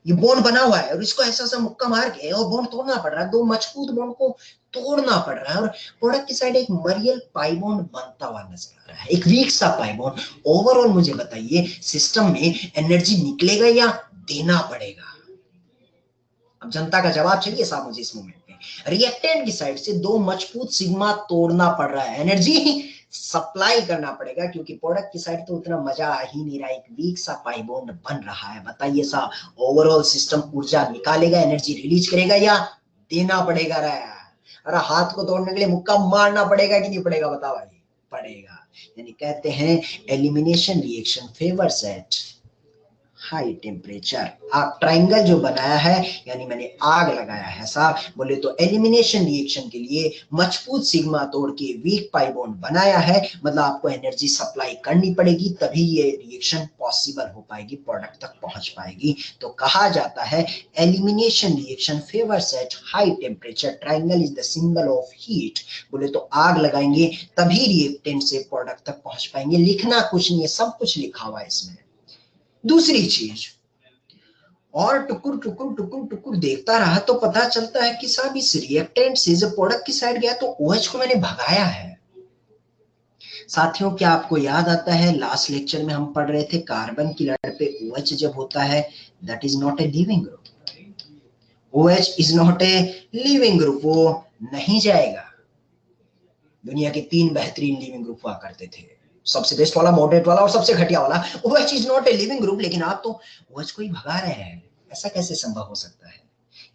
[SPEAKER 1] ये बॉन्ड बना हुआ है और इसको ऐसा सा मुक्का मार के और बॉन्ड तोड़ना पड़ रहा है, 2 मजबूत बॉन्ड को तोड़ना पड़ रहा है, और प्रोडक्ट की साइड एक मरियल पाई बॉन्ड बनता हुआ नजर आ रहा है, एक वीक सा पाई बॉन्ड। ओवरऑल मुझे बताइए सिस्टम में एनर्जी निकलेगा या देना पड़ेगा? अब जनता का जवाब चाहिए साहब मुझे इस मोमेंट पे। रिएक्टेंट की साइड से 2 मजबूत सिग्मा तोड़ना पड़ रहा है, एनर्जी सप्लाई करना पड़ेगा, क्योंकि प्रोडक्ट की साइड तो उतना मजा आ ही नहीं रहा, एक वीक सा पाई बॉन्ड बन रहा है। बताइए साहब ओवरऑल सिस्टम ऊर्जा निकालेगा, एनर्जी रिलीज करेगा या देना पड़ेगा? अरे हाथ को तोड़ने के लिए मुक्का मारना पड़ेगा कि नहीं पड़ेगा? बताओ भाई, पड़ेगा। यानी कहते हैं elimination reaction favours at high temperature. आप ट्राइंगल जो बनाया है यानी मैंने आग लगाया है साहब, बोले तो एलिमिनेशन रिएक्शन के लिए मजबूत सिग्मा तोड़ के वीक पाई बॉन्ड बनाया है, मतलब आपको एनर्जी सप्लाई करनी पड़ेगी तभी ये रिएक्शन पॉसिबल हो पाएगी, प्रोडक्ट तक पहुंच पाएगी। तो कहा जाता है elimination reaction favours at high temperature, triangle is the symbol of heat. बोले तो आग लगाएंगे तभी रिएक्टेंट से प्रोडक्ट तक पहुंच पाएंगे। लिखना कुछ नहीं है, सब कुछ लिखा हुआ है इसमें। दूसरी चीज, और टुकुर टुकुर टुकुर टुकुर देखता रहा तो पता चलता है कि साहब इस रिएक्टेंट से जब प्रोडक्ट की साइड गया तो OH को मैंने भगाया है। साथियों क्या आपको याद आता है लास्ट लेक्चर में हम पढ़ रहे थे कार्बन की लड़ पे OH जब होता है that is not a leaving group. OH is not a leaving group, वो नहीं जाएगा। दुनिया के 3 बेहतरीन लिविंग ग्रुप हुआ करते थे, सबसे बेस्ट वाला, मॉडरेट वाला और सबसे घटिया वाला। OH is not a leaving group, लेकिन आप तो OH को ही भगा रहे हैं, ऐसा कैसे संभव हो सकता है?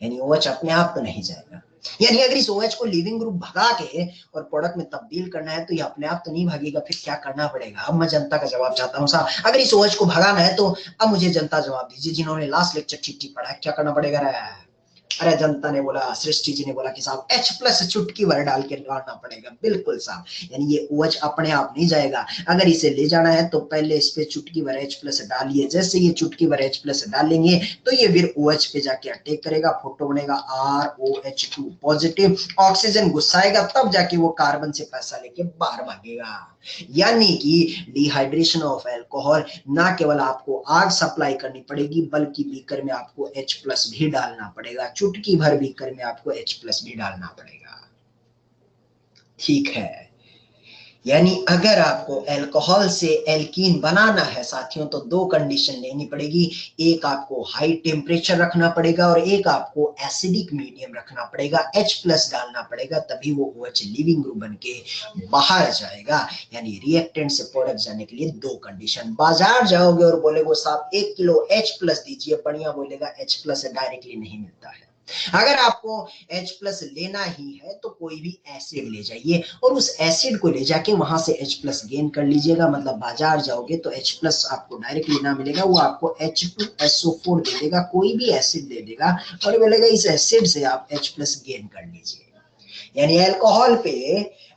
[SPEAKER 1] यानी OH अपने आप तो नहीं जाएगा। यानी अगर इस OH को लिविंग ग्रुप भगा के और प्रोडक्ट में तब्दील करना है तो ये अपने आप तो नहीं भागेगा, फिर क्या करना पड़ेगा? अब मैं जनता का जवाब चाहता हूँ साहब, अगर इस OH को भगाना है तो अब मुझे जनता जवाब दीजिए, जिन्होंने लास्ट लेक्चर ठीक ठीक पढ़ा, क्या करना पड़ेगा? अरे जनता ने बोला, सृष्टि जी ने बोला कि साहब H+ चुटकी भर डाल के डालना पड़ेगा। बिल्कुल साहब, यानी ये OH अपने आप नहीं जाएगा, अगर इसे ले जाना है तो पहले इस पे चुटकी भर H+ डालिए, जैसे ये चुटकी भर H+ डालेंगे तो ये फिर OH पे जाके अटैक करेगा, फोटो बनेगा ROH2 पॉजिटिव, ऑक्सीजन गुस्साएगा, तब जाके वो कार्बन से पैसा लेके बाहर भागेगा। यानी कि डिहाइड्रेशन ऑफ अल्कोहल, ना केवल आपको आग सप्लाई करनी पड़ेगी बल्कि बीकर में आपको H+ भी डालना पड़ेगा, चुटकी भर बीकर में आपको H+ भी डालना पड़ेगा। ठीक है, यानी अगर आपको अल्कोहल से एल्कीन बनाना है साथियों, तो दो कंडीशन लेनी पड़ेगी। एक आपको हाई टेम्परेचर रखना पड़ेगा और एक आपको एसिडिक मीडियम रखना पड़ेगा, H+ डालना पड़ेगा, तभी वो OH लिविंग ग्रुप बन के बाहर जाएगा। यानी रिएक्टेंट से प्रोडक्ट जाने के लिए दो कंडीशन। बाजार जाओगे और बोलेगो साहब 1 किलो H+ दीजिए, बढ़िया बोलेगा H+ डायरेक्टली नहीं मिलता है। अगर आपको H+ लेना ही है तो कोई भी एसिड ले जाइए और उस एसिड को ले जाके वहां से H+ गेन कर लीजिएगा। मतलब बाजार जाओगे तो H+ आपको डायरेक्टली ना मिलेगा, वो आपको H2SO4 दे देगा, कोई भी एसिड दे देगा और बोलेगा इस एसिड से आप H+ गेन कर लीजिए। यानी अल्कोहल पे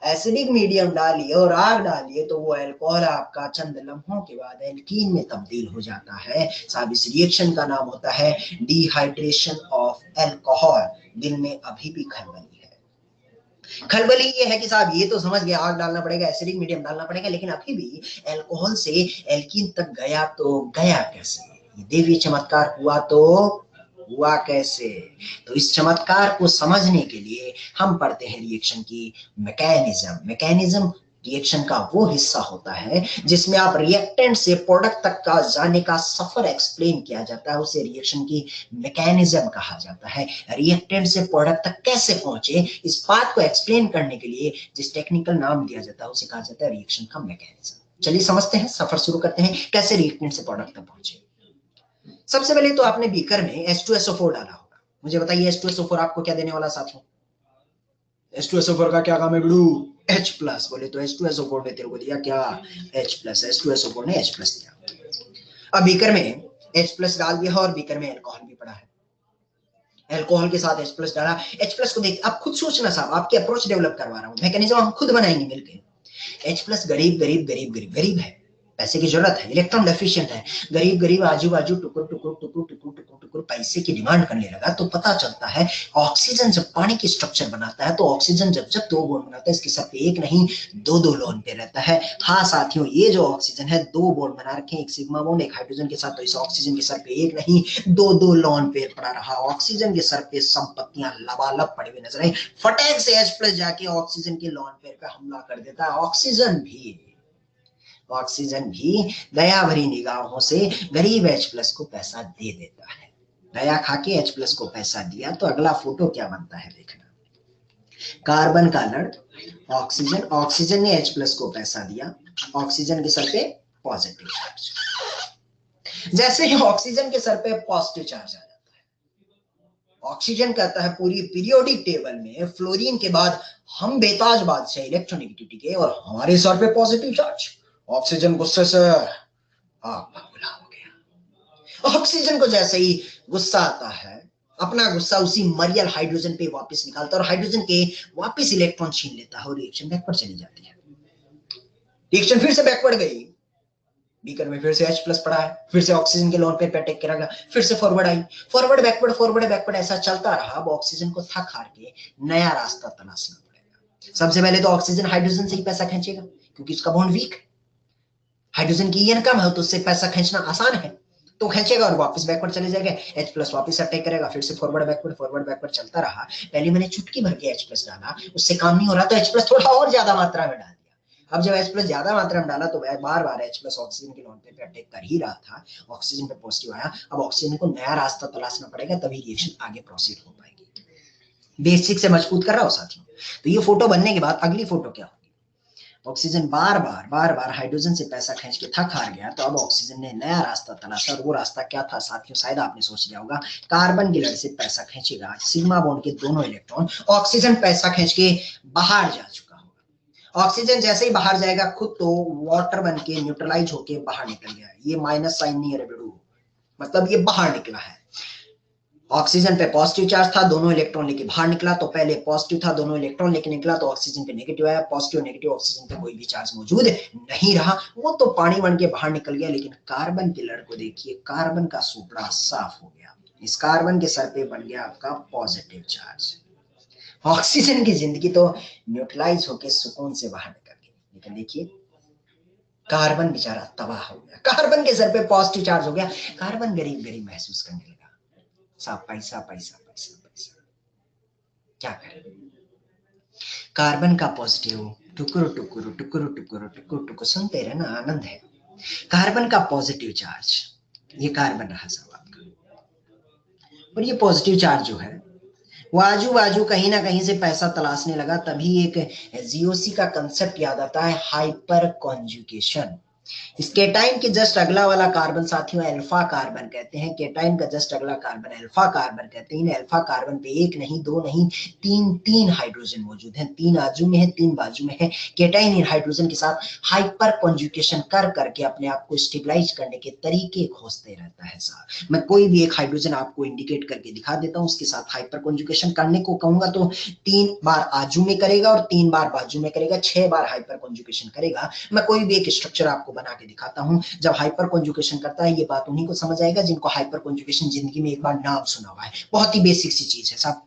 [SPEAKER 1] एसिडिक मीडियम डालिए और आग डालिए तो वो अल्कोहल आपका चंद लम्हों के बाद एल्कीन में तब्दील हो जाता है। साहब इस रिएक्शन का नाम होता है डिहाइड्रेशन ऑफ अल्कोहल। दिल में अभी भी खलबली है। खलबली ये है कि साहब ये तो समझ गया आग डालना पड़ेगा, एसिडिक मीडियम डालना पड़ेगा, लेकिन अभी भी अल्कोहल से एल्कीन तक गया तो गया कैसे? देवी चमत्कार हुआ कैसे? तो इस चमत्कार को समझने के लिए हम पढ़ते हैं रिएक्शन की मैकेनिज्म। रिएक्शन का वो हिस्सा होता है जिसमें आप रिएक्टेंट से प्रोडक्ट तक का जाने का सफर एक्सप्लेन किया जाता है, उसे रिएक्शन की मैकेनिज्म कहा जाता है। रिएक्टेंट से प्रोडक्ट तक कैसे पहुंचे, इस बात को एक्सप्लेन करने के लिए जिस टेक्निकल नाम दिया जाता है उसे कहा जाता है रिएक्शन का मैकेनिज्म। चलिए समझते हैं, सफर शुरू करते हैं कैसे रिएक्टेंट से प्रोडक्ट तक पहुंचे। सबसे पहले तो आपने बीकर में H2SO4 डाला होगा। मुझे बताइए H2SO4 आपको क्या देने वाला साथियों? H2SO4 का क्या काम है बिड़ू? H+। बोले तो H2SO4 ने तेरे को दिया क्या? H+। H2SO4 ने H+ दिया। अब बीकर में H+ डाल दिया और बीकर में अल्कोहल भी पड़ा है। अल्कोहल के साथ H+ डाला। H+ को देख, आप खुद सोचना साहब, आपकी अप्रोच डेवलप करवा रहा हूं, मैकेनिज्म हम खुद बनाएंगे मिलकर। H+ गरीब है, पैसे की जरूरत है, इलेक्ट्रॉन डेफिशिएंट है, गरीब आजू बाजू टुकुर पैसे की डिमांड करने लगा। तो पता चलता है ऑक्सीजन जब पानी की स्ट्रक्चर बनाता है तो ऑक्सीजन जब जब दो बॉन्ड बनाता है, इसके सर पे एक नहीं दो लोन पे रहता है। हाँ साथियों, ये जो ऑक्सीजन है दो बॉन्ड बना रखे, एक सिग्मा बॉन्ड एक हाइड्रोजन के साथ, तो इस ऑक्सीजन के सर पे एक नहीं दो लोन पेयर पड़ा रहा। ऑक्सीजन के सर पे संपत्तियां लबालब पड़े हुए नजर आई। फटेक से H+ जाके ऑक्सीजन के लॉन पेयर पे हमला कर देता है। ऑक्सीजन भी दया भरी निगाहों से गरीब H+ को पैसा दे देता है। दया खाके H+ को पैसा दिया तो अगला फोटो क्या बनता है देखना। कार्बन का लड़ ऑक्सीजन ने H+ को पैसा दिया, ऑक्सीजन के सर पे पॉजिटिव चार्ज। जैसे ही ऑक्सीजन के सर पे पॉजिटिव चार्ज आ जाता है, ऑक्सीजन कहता है पूरी पीरियोडिक टेबल में फ्लोरीन के बाद हम बेताज बादशाह इलेक्ट्रोनेगेटिविटी के और हमारे सर पे पॉजिटिव चार्ज। ऑक्सीजन गुस्से से आग बबूला हो गया। ऑक्सीजन को जैसे ही गुस्सा आता है, अपना गुस्सा उसी मरियल हाइड्रोजन पे वापस निकालता है और हाइड्रोजन के वापस इलेक्ट्रॉन छीन लेता है और रिएक्शन बैकवर्ड चली जाती है। रिएक्शन फिर से बैकवर्ड गई, बीकर में फिर से H+ पड़ा है, फिर से ऑक्सीजन के लोन पे अटैक करेगा, फिर से फॉरवर्ड आई, फॉरवर्ड बैकवर्ड ऐसा चलता रहा। अब ऑक्सीजन को थक हार के नया रास्ता तलाशना पड़ेगा। सबसे पहले तो ऑक्सीजन हाइड्रोजन से ही पैसा खींचेगा क्योंकि उसका बॉन्ड वीक है, हाइड्रोजन की ईएन कम है तो उससे पैसा खींचना आसान है, तो खींचेगा और वापस बैकवर्ड चले जाएगा। H+ वापस अटैक करेगा, फिर से फॉरवर्ड बैकवर्ड चलता रहा। पहले मैंने चुटकी भर के H+ डाला, उससे काम नहीं हो रहा तो H+ थोड़ा और ज्यादा मात्रा में डाल दिया। अब जब H+ ज्यादा मात्रा में डाला तो बार H+ ऑक्सीजन के लॉन पे अटैक कर ही रहा था, ऑक्सीजन पे पॉजिटिव आया। अब ऑक्सीजन को नया रास्ता तलाशना पड़ेगा, तभी रिएक्शन आगे प्रोसीड हो पाएगी। बेसिक से मजबूत कर रहा हो साथियों। तो ये फोटो बनने के बाद अगली फोटो क्या होगी? ऑक्सीजन बार बार हाइड्रोजन से पैसा खींच के थक हार गया, तो अब ऑक्सीजन ने नया रास्ता तलाशा और वो रास्ता क्या था साथियों? शायद आपने सोच लिया होगा, कार्बन की लड़ से पैसा खींचेगा, सिग्मा बॉन्ड के दोनों इलेक्ट्रॉन। ऑक्सीजन पैसा खींच के बाहर जा चुका होगा। ऑक्सीजन जैसे ही बाहर जाएगा खुद तो वाटर बन के न्यूट्रलाइज होके बाहर निकल गया। ये माइनस साइन नहीं है बेड़ू, मतलब ये बाहर निकला है। ऑक्सीजन पे पॉजिटिव चार्ज था, दोनों इलेक्ट्रॉन लेके बाहर निकला, तो पहले पॉजिटिव था, दोनों इलेक्ट्रॉन लेके निकला तो ऑक्सीजन पे नेगेटिव आया। पॉजिटिव नेगेटिव ऑक्सीजन पे कोई भी चार्ज मौजूद नहीं रहा, वो तो पानी बन के बाहर निकल गया। लेकिन कार्बन की लड़ को देखिए, कार्बन का सूपड़ा साफ हो गया, इस कार्बन के सर पे बन गया आपका पॉजिटिव चार्ज। ऑक्सीजन की जिंदगी तो न्यूट्रलाइज होकर सुकून से बाहर निकल गई, लेकिन देखिए कार्बन बेचारा तबाह हो गया। कार्बन के सर पे पॉजिटिव चार्ज हो गया, कार्बन गरीब महसूस करने लगा। साहब पैसा क्या करें? कार्बन का पॉजिटिव टुकुर टुकुर टुकुर टुकुर टुकुर टुकुर सुनते रहना, आनंद है। कार्बन का पॉजिटिव चार्ज, ये कार्बन रहा साहब आपका, और ये पॉजिटिव चार्ज जो है वो आजू बाजू कहीं ना कहीं से पैसा तलाशने लगा, तभी एक जीओसी का कंसेप्ट याद आता है, हाइपर कॉन्जुगेशन। इस केटाइन के जस्ट अगला वाला कार्बन साथियों अल्फा कार्बन कहते हैं। केटाइन का जस्ट अगला कार्बन अल्फा कार्बन कहते हैं। इन अल्फा कार्बन पे एक नहीं, दो नहीं, तीन तीन हाइड्रोजन मौजूद हैं। तीन आजू में है, तीन बाजू में है। केटाइन इन हाइड्रोजन के साथ हाइपर कॉन्जुगेशन कर करके अपने आप को स्टेबलाइज करने के तरीके खोजते रहता है साहब। मैं कोई भी एक हाइड्रोजन आपको इंडिकेट करके दिखा देता हूं, उसके साथ हाइपर कॉन्जुगेशन करने को कहूंगा तो 3 बार आजू में करेगा और 3 बार बाजू में करेगा, 6 बार हाइपर कॉन्जुगेशन करेगा। मैं कोई भी एक स्ट्रक्चर आपको बना के दिखाता हूं, जब हाइपर कॉन्जुगेशन करता है, ये बात उन्हीं को समझ आएगा जिनको हाइपर कॉन्जुगेशन जिंदगी में एक बार नाम सुना हुआ है। बहुत ही बेसिक सी चीज है साहब।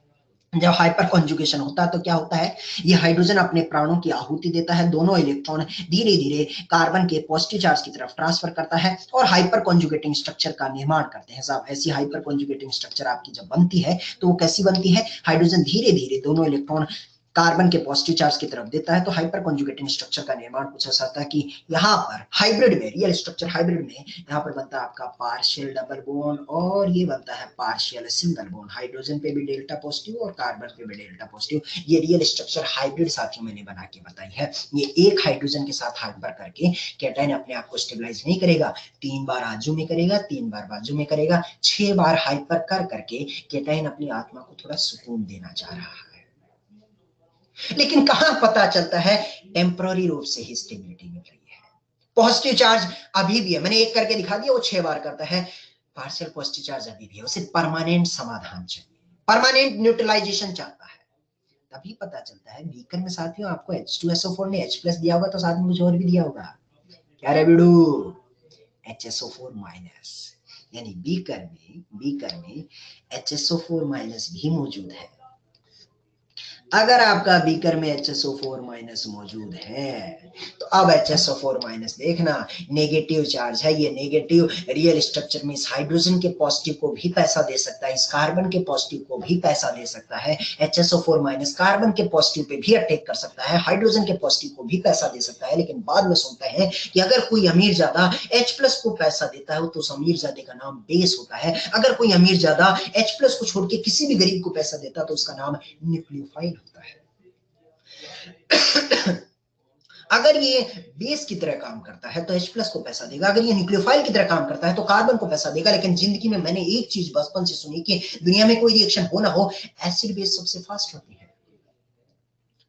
[SPEAKER 1] जब हाइपर कॉन्जुगेशन होता है तो क्या होता है, ये हाइड्रोजन अपने प्राणों की आहुति देता है, दोनों इलेक्ट्रॉन धीरे धीरे कार्बन के पॉजिटिव चार्ज की तरफ ट्रांसफर करता है और हाइपर कॉन्जुगेटिंग स्ट्रक्चर का निर्माण करते हैं साहब। ऐसी हाइपर कॉन्जुगेटिंग स्ट्रक्चर आपकी जब बनती है तो वो कैसी बनती है, हाइड्रोजन धीरे धीरे दोनों इलेक्ट्रॉन कार्बन के पॉजिटिव चार्ज की तरफ देता है, तो हाइपर कॉन्जुगेटिंग स्ट्रक्चर का निर्माण कुछ ऐसा था कि यहाँ पर हाइब्रिड में, रियल स्ट्रक्चर हाइब्रिड में, यहाँ पर बनता है आपका पार्शियल डबल बॉन्ड और ये बनता है पार्शियल सिंगल बॉन्ड। हाइड्रोजन पे भी डेल्टा पॉजिटिव और कार्बन पे भी डेल्टा पॉजिटिव। ये रियल स्ट्रक्चर हाइब्रिड साथियों मैंने बना के बताई है। ये एक हाइड्रोजन के साथ हाइपर करके कैटायन अपने आप को स्टेबलाइज नहीं करेगा, 3 बार आजू में करेगा, 3 बार बाजू में करेगा, 6 बार हाइपर कर करके कैटायन अपनी आत्मा को थोड़ा सुकून देना चाह रहा है। लेकिन कहां पता चलता है, टेम्पररी रूप से ही स्टेबिलिटी मिल रही है। पॉजिटिव चार्ज अभी भी है, मैंने एक करके दिखा दिया, वो 6 बार करता है। पार्शियल पॉजिटिव चार्ज अभी भी है, उसे परमानेंट समाधान चाहिए, परमानेंट न्यूट्रलाइजेशन चाहता है। तभी पता चलता है बीकर में साथियों आपको H2SO4 ने H+ दिया होगा तो साथ में कुछ और भी दिया होगा। क्या रे बिडू, HSO4- यानी बीकर में HSO4- भी मौजूद है। अगर आपका बीकर में HSO4- मौजूद है तो अब HSO4- देखना नेगेटिव चार्ज है, ये नेगेटिव रियल स्ट्रक्चर में इस हाइड्रोजन के पॉजिटिव को भी पैसा दे सकता है, इस कार्बन के पॉजिटिव को भी पैसा दे सकता है। HSO4- कार्बन के पॉजिटिव पे भी अटैक कर सकता है, हाइड्रोजन के पॉजिटिव को भी पैसा दे सकता है। लेकिन बाद में सुनते हैं कि अगर कोई अमीर ज्यादा H+ को पैसा देता है तो उस अमीर ज्यादा का नाम बेस होता है। अगर कोई अमीर ज्यादा H+ को छोड़ के किसी भी गरीब को पैसा देता है तो उसका नाम न्यूक्लियोफाइल होता है। अगर ये बेस की तरह काम करता है तो H+ को पैसा देगा, अगर ये न्यूक्लियोफाइल की तरह काम करता है तो कार्बन को पैसा देगा। लेकिन जिंदगी में मैंने एक चीज बचपन से सुनी कि दुनिया में कोई रिएक्शन हो ना हो, एसिड बेस सबसे फास्ट होती है।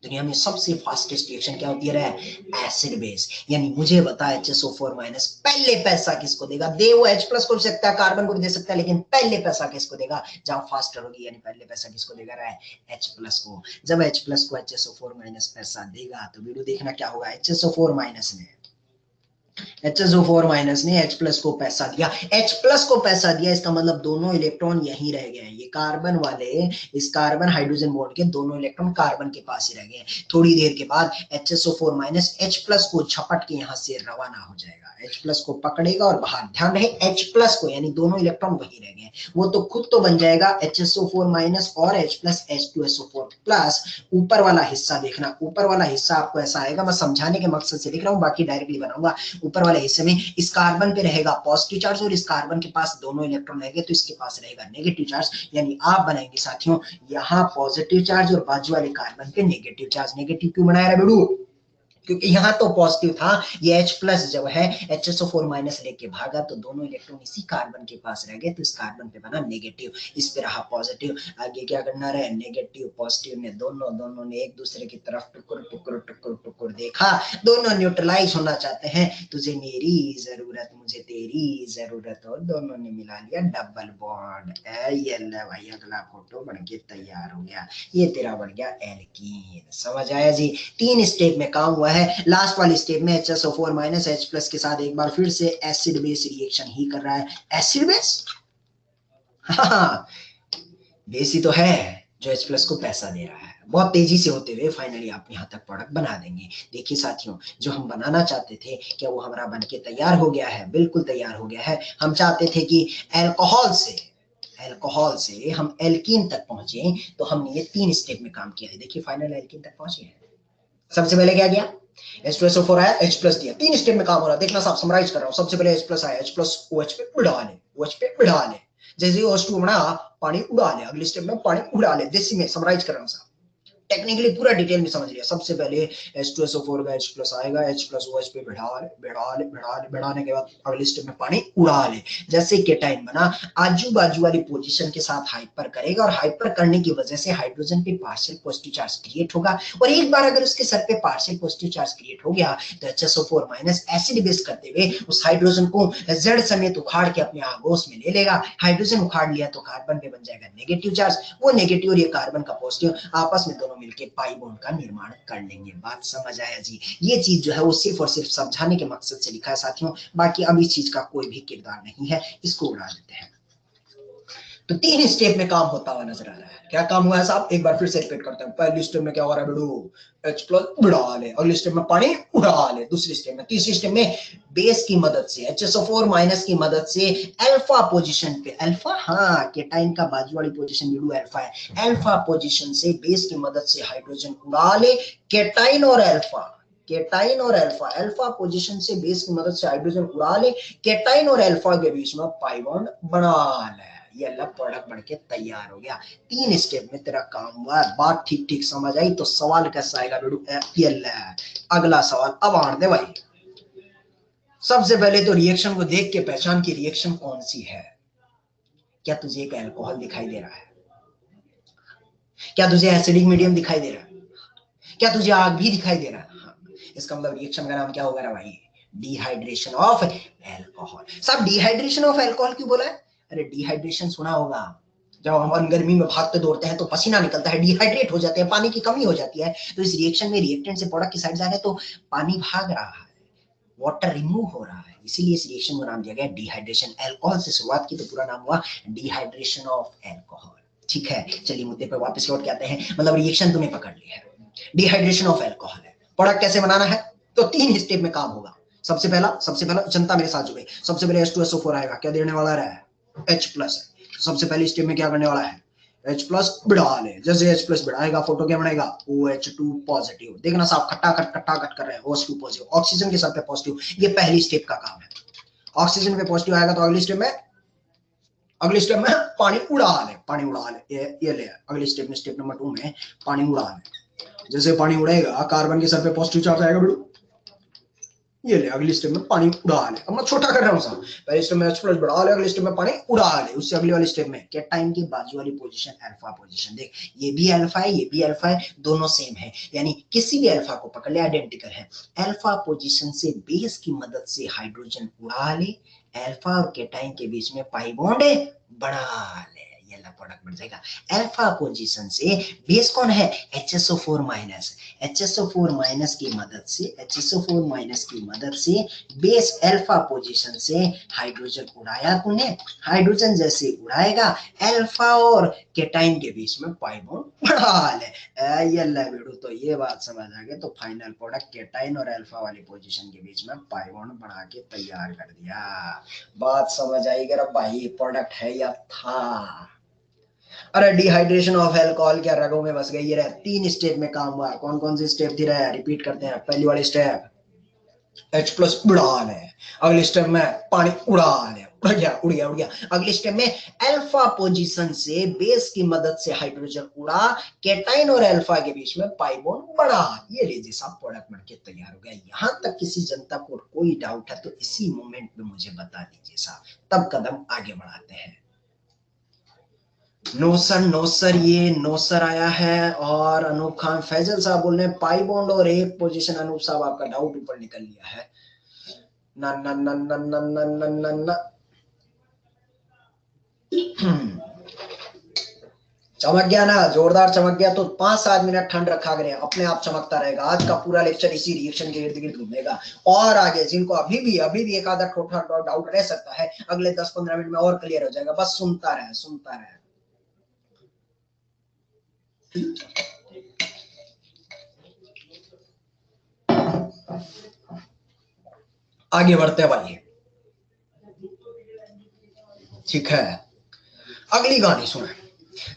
[SPEAKER 1] दुनिया में सबसे फास्टेस्ट रिएक्शन क्या होती है, एसिड बेस। यानी मुझे बता HSO4- पहले पैसा किसको देगा, दे वो H+ को भी सकता है, कार्बन को भी दे सकता है, लेकिन पहले पैसा किसको देगा, जहां फास्टर होगी, यानी पहले पैसा किसको देगा रहा है, H+ को। जब H+ को HSO4- पैसा देगा तो वीडियो देखना क्या होगा, HSO4- ने HSO4- ने H+ को पैसा दिया, H+ को पैसा दिया, इसका मतलब दोनों इलेक्ट्रॉन यहीं रह गए हैं। ये कार्बन वाले इस कार्बन हाइड्रोजन बॉन्ड के दोनों इलेक्ट्रॉन कार्बन के पास ही रह गए। थोड़ी देर के बाद HSO4- H+ को झपट के यहां से रवाना हो जाएगा, H+ को पकड़ेगा और बाहर, ध्यान रहे H+ को, यानी दोनों इलेक्ट्रॉन वहीं रह गए, वो तो खुद तो बन जाएगा HSO4- और H+ H2SO4+। ऊपर वाला हिस्सा देखना, ऊपर वाला हिस्सा आपको ऐसा आएगा, मैं समझाने के मकसद से लिख रहा हूं, बाकी डायरेक्टली बनाऊंगा। ऊपर वाले हिस्से में इस कार्बन पे रहेगा पॉजिटिव चार्ज और इस कार्बन के पास दोनों इलेक्ट्रॉन रहेंगे तो इसके पास रहेगा नेगेटिव चार्ज। यानी आप बनाएंगे साथियों यहाँ पॉजिटिव चार्ज और बाजू वाले कार्बन पे नेगेटिव चार्ज। नेगेटिव क्यों बनाया बेडू, क्योंकि यहाँ तो पॉजिटिव था, ये H+ जब है HSO4- लेके भागा तो दोनों इलेक्ट्रॉन इसी कार्बन के पास रह गए, तो इस कार्बन पे बना नेगेटिव, इस पे रहा पॉजिटिव। आगे क्या करना रहे, नेगेटिव पॉजिटिव ने दोनों ने एक दूसरे की तरफ टुकुर टुकुर टुकुर टुकुर देखा, दोनों न्यूट्रलाइज होना चाहते हैं, तुझे मेरी जरूरत मुझे तेरी जरूरत, और दोनों ने मिला लिया डबल बॉन्ड। ये ले भाई अगला फोटो बन के तैयार हो गया, ये तेरा बन गया एल्कीन। समझ आया जी, 3 स्टेप में काम हुआ है। लास्ट वाली स्टेप में HSO4- H+ के साथ एक बार फिर से एसिड बेस रिएक्शन ही कर रहा है। एसिड बेस, हाँ बेस ही तो है जो H+ को पैसा दे रहा है। बहुत तेजी से होते हुए फाइनली आप यहाँ तक प्रोडक्ट बना देंगे। देखिए साथियों, जो हम बनाना चाहते थे क्या वो हमारा बनके तैयार हो गया है, बिल्कुल तैयार हो गया है। हम चाहते थे कि अल्कोहल से हम एल्कीन तक पहुंचे, तो हमने ये 3 स्टेप में काम किया है। देखिए फाइनल एल्कीन तक पहुंचे हैं। सबसे पहले क्या किया, H2SO4 आया, H प्लस दिया, 3 स्टेप में काम हो रहा है। देखना साहब समराइज कर रहा हूं। सबसे पहले H प्लस आया, H प्लस OH पे उड़ा ले, OH पे उड़ा ले, जैसे OH2 बना पानी उड़ा ले, अगले स्टेप में पानी उड़ा ले। देसी में समराइज कर रहा हूं साहब, टेक्निकली पूरा डिटेल में समझ लिया। सबसे पहले H2SO4 का H प्लस आएगा, H प्लस OH पे बढ़ाने के बाद अगले स्टेप में पानी उड़ा ले, जैसे केटाइन बना आजू बाजू वाली पोजीशन के साथ हाइपर करेगा, और हाइपर करने की वजह से हाइड्रोजन पे पार्शियल पॉजिटिव चार्ज क्रिएट होगा, और एक बार अगर उसके सर पे पार्शियल पॉजिटिव चार्ज क्रिएट हो गया तो HSO4 माइनस एसिड बेस करते हुए उस हाइड्रोजन को Z समेत उखाड़ के अपने आगोश में ले लेगा। हाइड्रोजन उखाड़ लिया तो कार्बन पे बन जाएगा नेगेटिव चार्ज, वो नेगेटिव और ये कार्बन का पॉजिटिव आपस में दोनों मिलके पाई बॉन्ड का निर्माण कर लेंगे। बात समझ आया जी? ये चीज जो है वो सिर्फ और सिर्फ समझाने के मकसद से लिखा है साथियों, बाकी अब इस चीज का कोई भी किरदार नहीं है, इसको उड़ा देते हैं। तो 3 स्टेप में काम होता हुआ नजर आ रहा है। क्या काम हुआ है साहब, एक बार फिर से रिपीट करते हैं। पहली स्टेप में क्या हो रहा है बेडू, H प्लस उड़ा ले, अगले स्टेप में पानी उड़ा ले, दूसरी स्टेप में, तीसरी स्टेप में बेस की मदद से HSO4 माइनस की मदद से अल्फा पोजीशन पे, अल्फा हाँ केटाइन का बाजू वाली पोजीशन बेडू अल्फा है, अल्फा पोजीशन से बेस की मदद से हाइड्रोजन उड़ा ले, केटाइन और अल्फा, केटाइन और अल्फा, अल्फा पोजीशन से बेस की मदद से हाइड्रोजन उड़ा ले, केटाइन और अल्फा के बीच में पाई बॉन्ड बना ले, ये अलग प्रोडक्ट बन के तैयार हो गया। 3 स्टेप में तेरा काम हुआ है। बात ठीक ठीक समझ आई तो सवाल कैसा आएगा बेडू, अगला सवाल अब आने दे भाई। सबसे पहले तो रिएक्शन को देख के पहचान की रिएक्शन कौन सी है। क्या तुझे एक अल्कोहल दिखाई दे रहा है, क्या तुझे एसिडिक मीडियम दिखाई दे रहा है, क्या तुझे आग भी दिखाई दे रहा है? हाँ। इसका मतलब रिएक्शन का नाम क्या होगा भाई, डिहाइड्रेशन ऑफ अल्कोहल। साहब डिहाइड्रेशन ऑफ अल्कोहल क्यों बोला है? अरे डिहाइड्रेशन सुना होगा, जब हम गर्मी में भागते दौड़ते हैं तो पसीना निकलता है, डिहाइड्रेट हो जाते हैं, पानी की कमी हो जाती है, तो इस रिएक्शन में रिएक्टेंट से प्रोडक्ट की साइड जा रहे हैं तो पानी भाग रहा है, वाटर रिमूव हो रहा है, इसीलिए इस रिएक्शन को नाम दिया गया डिहाइड्रेशन। अल्कोहल से शुरुआत की तो पूरा नाम हुआ डिहाइड्रेशन ऑफ अल्कोहल। ठीक है, चलिए मुद्दे पर वापस लौट के आते हैं। मतलब रिएक्शन तूने पकड़ ली है, डिहाइड्रेशन ऑफ अल्कोहल है, प्रोडक्ट कैसे बनाना है, तो 3 स्टेप में काम होगा। सबसे पहला जनता मेरे साथ जुड़े, सबसे पहले H2SO4 आएगा, क्या देने वाला है, H प्लस है। सबसे पहले स्टेप में क्या करने वाला है, H प्लस बढ़ा ले, जैसे H प्लस बढ़ाएगा फोटो क्या बनेगा, OH2 पॉजिटिव। देखना साहब खट्टा खट कर रहे हैं, OH2 पॉजिटिव, ऑक्सीजन के साथ पे पॉजिटिव, ये पहली स्टेप का काम है। ऑक्सीजन पे पॉजिटिव आएगा तो अगली स्टेप में पानी उड़ा ले, ये ले अगली स्टेप में, स्टेप नंबर 2 में पानी उड़ा ले, जैसे पानी उड़ेगा कार्बन के सर पे पॉजिटिव चार्ज आएगा बेटू, ये ले अगली स्टेप में पानी उड़ा ले। अब मैं छोटा कर रहा हूँ साहब, पहले स्टेप में H प्लस बढ़ा ले, अगली स्टेप में पानी उड़ा ले, उससे अगली वाली स्टेप में केटाइन की बाजू वाली पोजीशन अल्फा पोजीशन, देख ये भी अल्फा है ये भी अल्फा है, दोनों सेम है, यानी किसी भी अल्फा को पकड़ ले आइडेंटिकल है। अल्फा पोजीशन से बेस की मदद से हाइड्रोजन उड़ा ले, अल्फा और केटाइन के बीच में पाई बॉन्ड बना ले, ये वाला प्रोडक्ट बन जाएगा। अल्फा पोजीशन से बेस कौन है, HSO4 माइनस, HSO4 माइनस की मदद से बेस अल्फा पोजीशन से हाइड्रोजन उड़ाया तूने, हाइड्रोजन जैसे उड़ाएगा अल्फा और केटाइन के बीच में पाई बॉन्ड बढ़ा ले, ये ले बेटू, तो ये बात समझ आ गई। तो फाइनल प्रोडक्ट केटाइन और अल्फा वाली पोजीशन के बीच में पाई बॉन्ड बना के तैयार कर दिया। बात समझ आई अगर भाई, प्रोडक्ट है या था। अरे डिहाइड्रेशन ऑफ अल्कोहल क्या रगों में बस गई, ये रहा 3 स्टेप में काम हुआ। कौन कौन सी स्टेप थी रहा, रिपीट करते हैं। पहली वाली स्टेप H प्लस उड़ा ले, अगले स्टेप में पानी उड़ा ले, उड़ गया। अगले स्टेप में अल्फा पोजीशन से बेस की मदद से हाइड्रोजन उड़ा, केटाइन और अल्फा के बीच में पाई बॉन्ड बना, ये लीजिए सब प्रोडक्ट बनके तैयार हो गया। यहां तक किसी जनता को कोई डाउट है तो इसी मोमेंट में मुझे बता दीजिए साहब, तब कदम आगे बढ़ाते हैं। नो सर ये नो सर आया है, और अनूप खान फैजल साहब बोल रहे हैं पाई बॉन्ड और एक पोजीशन। अनूप साहब आपका डाउट ऊपर निकल लिया है। ना ना ना ना ना ना ना ना ना चमक गया ना, जोरदार चमक गया। तो 5-7 मिनट ठंड रखा करें, अपने आप चमकता रहेगा। आज का पूरा लेक्चर इसी रिएक्शन के इर्द गिर्द घूमेगा। और आगे जिनको अभी भी एक आधा छोटा डाउट रह सकता है, अगले 10-15 मिनट में और क्लियर हो जाएगा। बस सुनता रहे। आगे बढ़ते हैं भाई, ठीक है। अगली कहानी सुना।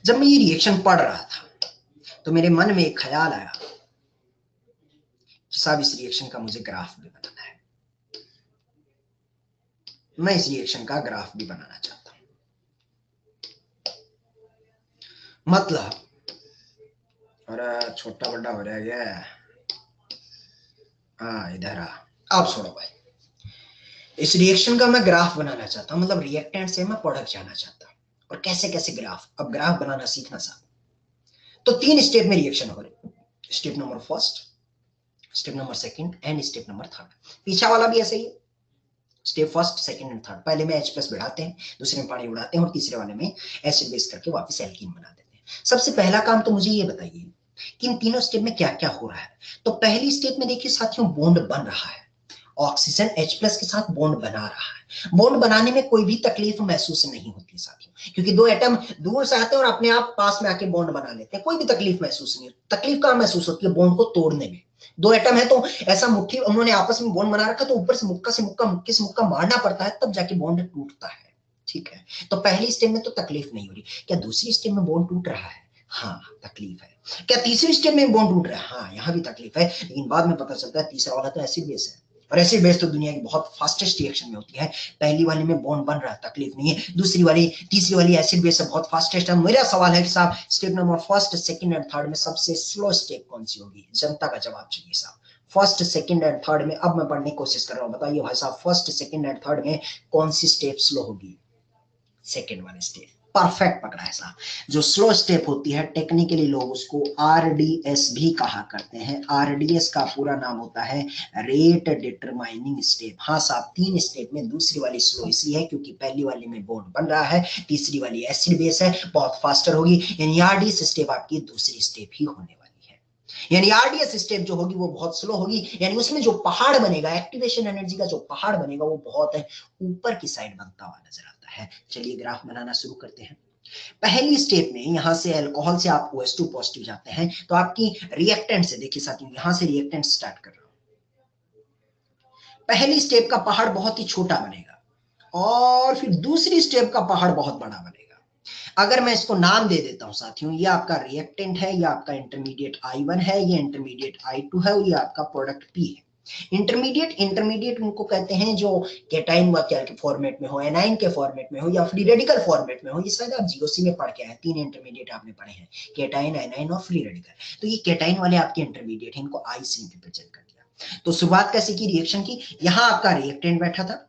[SPEAKER 1] जब मैं ये रिएक्शन पढ़ रहा था तो मेरे मन में एक ख्याल आया, साहब इस रिएक्शन का मुझे ग्राफ भी बनाना है, मैं इस रिएक्शन का ग्राफ भी बनाना चाहता हूं। मतलब अरे छोटा बड़ा हो रहा है, हाँ इधर आ, अब छोड़ो भाई, इस रिएक्शन का मैं ग्राफ बनाना चाहता हूं, मतलब रिएक्टेंट से मैं प्रोडक्ट जाना चाहता हूं, और कैसे कैसे ग्राफ, अब ग्राफ बनाना सीखना साहब। तो 3 स्टेप में रिएक्शन हो रही, step number first, step number second and step number third. पीछा वाला भी ऐसे ही, step first second and third. पहले में H+ बढ़ाते हैं, दूसरे में पानी उड़ाते हैं, और तीसरे वाले में एसिड बेस करके वापस एल्कीन बना देते हैं। सबसे पहला काम तो मुझे ये बताइए कि इन तीनों स्टेप में क्या क्या हो रहा है। तो पहली स्टेप में देखिए साथियों, बॉन्ड बन रहा है, ऑक्सीजन H+ के साथ बॉन्ड बना रहा है। बॉन्ड बनाने में कोई भी तकलीफ महसूस नहीं होती साथियों, क्योंकि 2 एटम दूर से आते हैं और अपने आप पास में आके बॉन्ड बना लेते हैं, कोई भी तकलीफ महसूस नहीं होती। तकलीफ कहां महसूस होती है? बॉन्ड को तोड़ने में। 2 एटम है तो ऐसा मुट्ठी उन्होंने आपस में बॉन्ड बना रखा, तो ऊपर से मुक्के से मुक्का मारना पड़ता है, तब जाके बॉन्ड टूटता है। ठीक है, तो पहली स्टेप में तो तकलीफ नहीं हो रही। क्या दूसरी स्टेप में बॉन्ड टूट रहा है? हाँ तकलीफ है। क्या तीसरी स्टेप में बॉन्ड टूट रहा है? हाँ यहाँ भी तकलीफ है, लेकिन बाद में पता चलता है तीसरा वाला तो एसिड बेस है, और एसिड बेस तो दुनिया की बहुत फास्टेस्ट रिएक्शन में होती है। पहली वाली में बॉन्ड बन रहा है, तकलीफ नहीं है। तीसरी वाली एसिड बेस बहुत फास्टेस्ट है। मेरा सवाल है कि साहब step number first second and third में सबसे स्लो स्टेप कौन सी होगी? जनता का जवाब चाहिए साहब। फर्स्ट सेकंड एंड थर्ड में अब मैं पढ़ने की कोशिश कर रहा हूं, बताइए भाई साहब फर्स्ट सेकंड एंड थर्ड में कौन सी स्टेप स्लो होगी? सेकंड वाली स्टेप। परफेक्ट पकड़ा है साहब। जो स्लो स्टेप होती है टेक्निकली लोग उसको आरडीएस भी कहा करते हैं। आरडीएस का पूरा नाम होता है रेट डिटरमाइनिंग स्टेप। हाँ साहब 3 स्टेप में दूसरी वाली स्लो इसलिए है क्योंकि पहली वाली में बॉन्ड बन रहा है, तीसरी वाली एसिड बेस है, बहुत फास्टर होगी, यानी आरडीएस स्टेप आपकी दूसरी स्टेप ही होने वाली है। यानी आरडीएस स्टेप जो होगी वो बहुत स्लो होगी, यानी उसमें जो पहाड़ बनेगा, एक्टिवेशन एनर्जी का जो पहाड़ बनेगा वो बहुत है ऊपर की साइड बनता हुआ नजर आता है। चलिए ग्राफ बनाना शुरू करते हैं। पहली स्टेप में यहां से अल्कोहल से आप OH2 पॉजिटिव जाते हैं, तो आपकी रिएक्टेंट से देखिए साथियों, यहां से रिएक्टेंट स्टार्ट कर रहा हूं। पहली स्टेप का पहाड़ बहुत ही छोटा बनेगा, और फिर दूसरी स्टेप का पहाड़ बहुत बड़ा बनेगा। अगर मैं इसको नाम दे देता हूं साथियों, ये आपका रिएक्टेंट है, ये आपका इंटरमीडिएट I1 है, ये इंटरमीडिएट I2 है, और ये आपका प्रोडक्ट P है। इंटरमीडिएट उनको कहते हैं जो केटाइन व क्या के फॉर्मेट में हो, एनाइन के फॉर्मेट में हो, या फ्री रेडिकल फॉर्मेट में हो। ये शायद आप जीओसी में पढ़ के आए, 3 इंटरमीडिएट आपने पढ़े हैं, केटाइन, एनाइन और फ्री रेडिकल। तो ये केटाइन वाले आपके इंटरमीडिएट हैं, इनको आई से रिप्रेजेंट कर दिया। तो शुरुआत कैसे की रिएक्शन की? यहाँ आपका रिएक्टेंट बैठा था,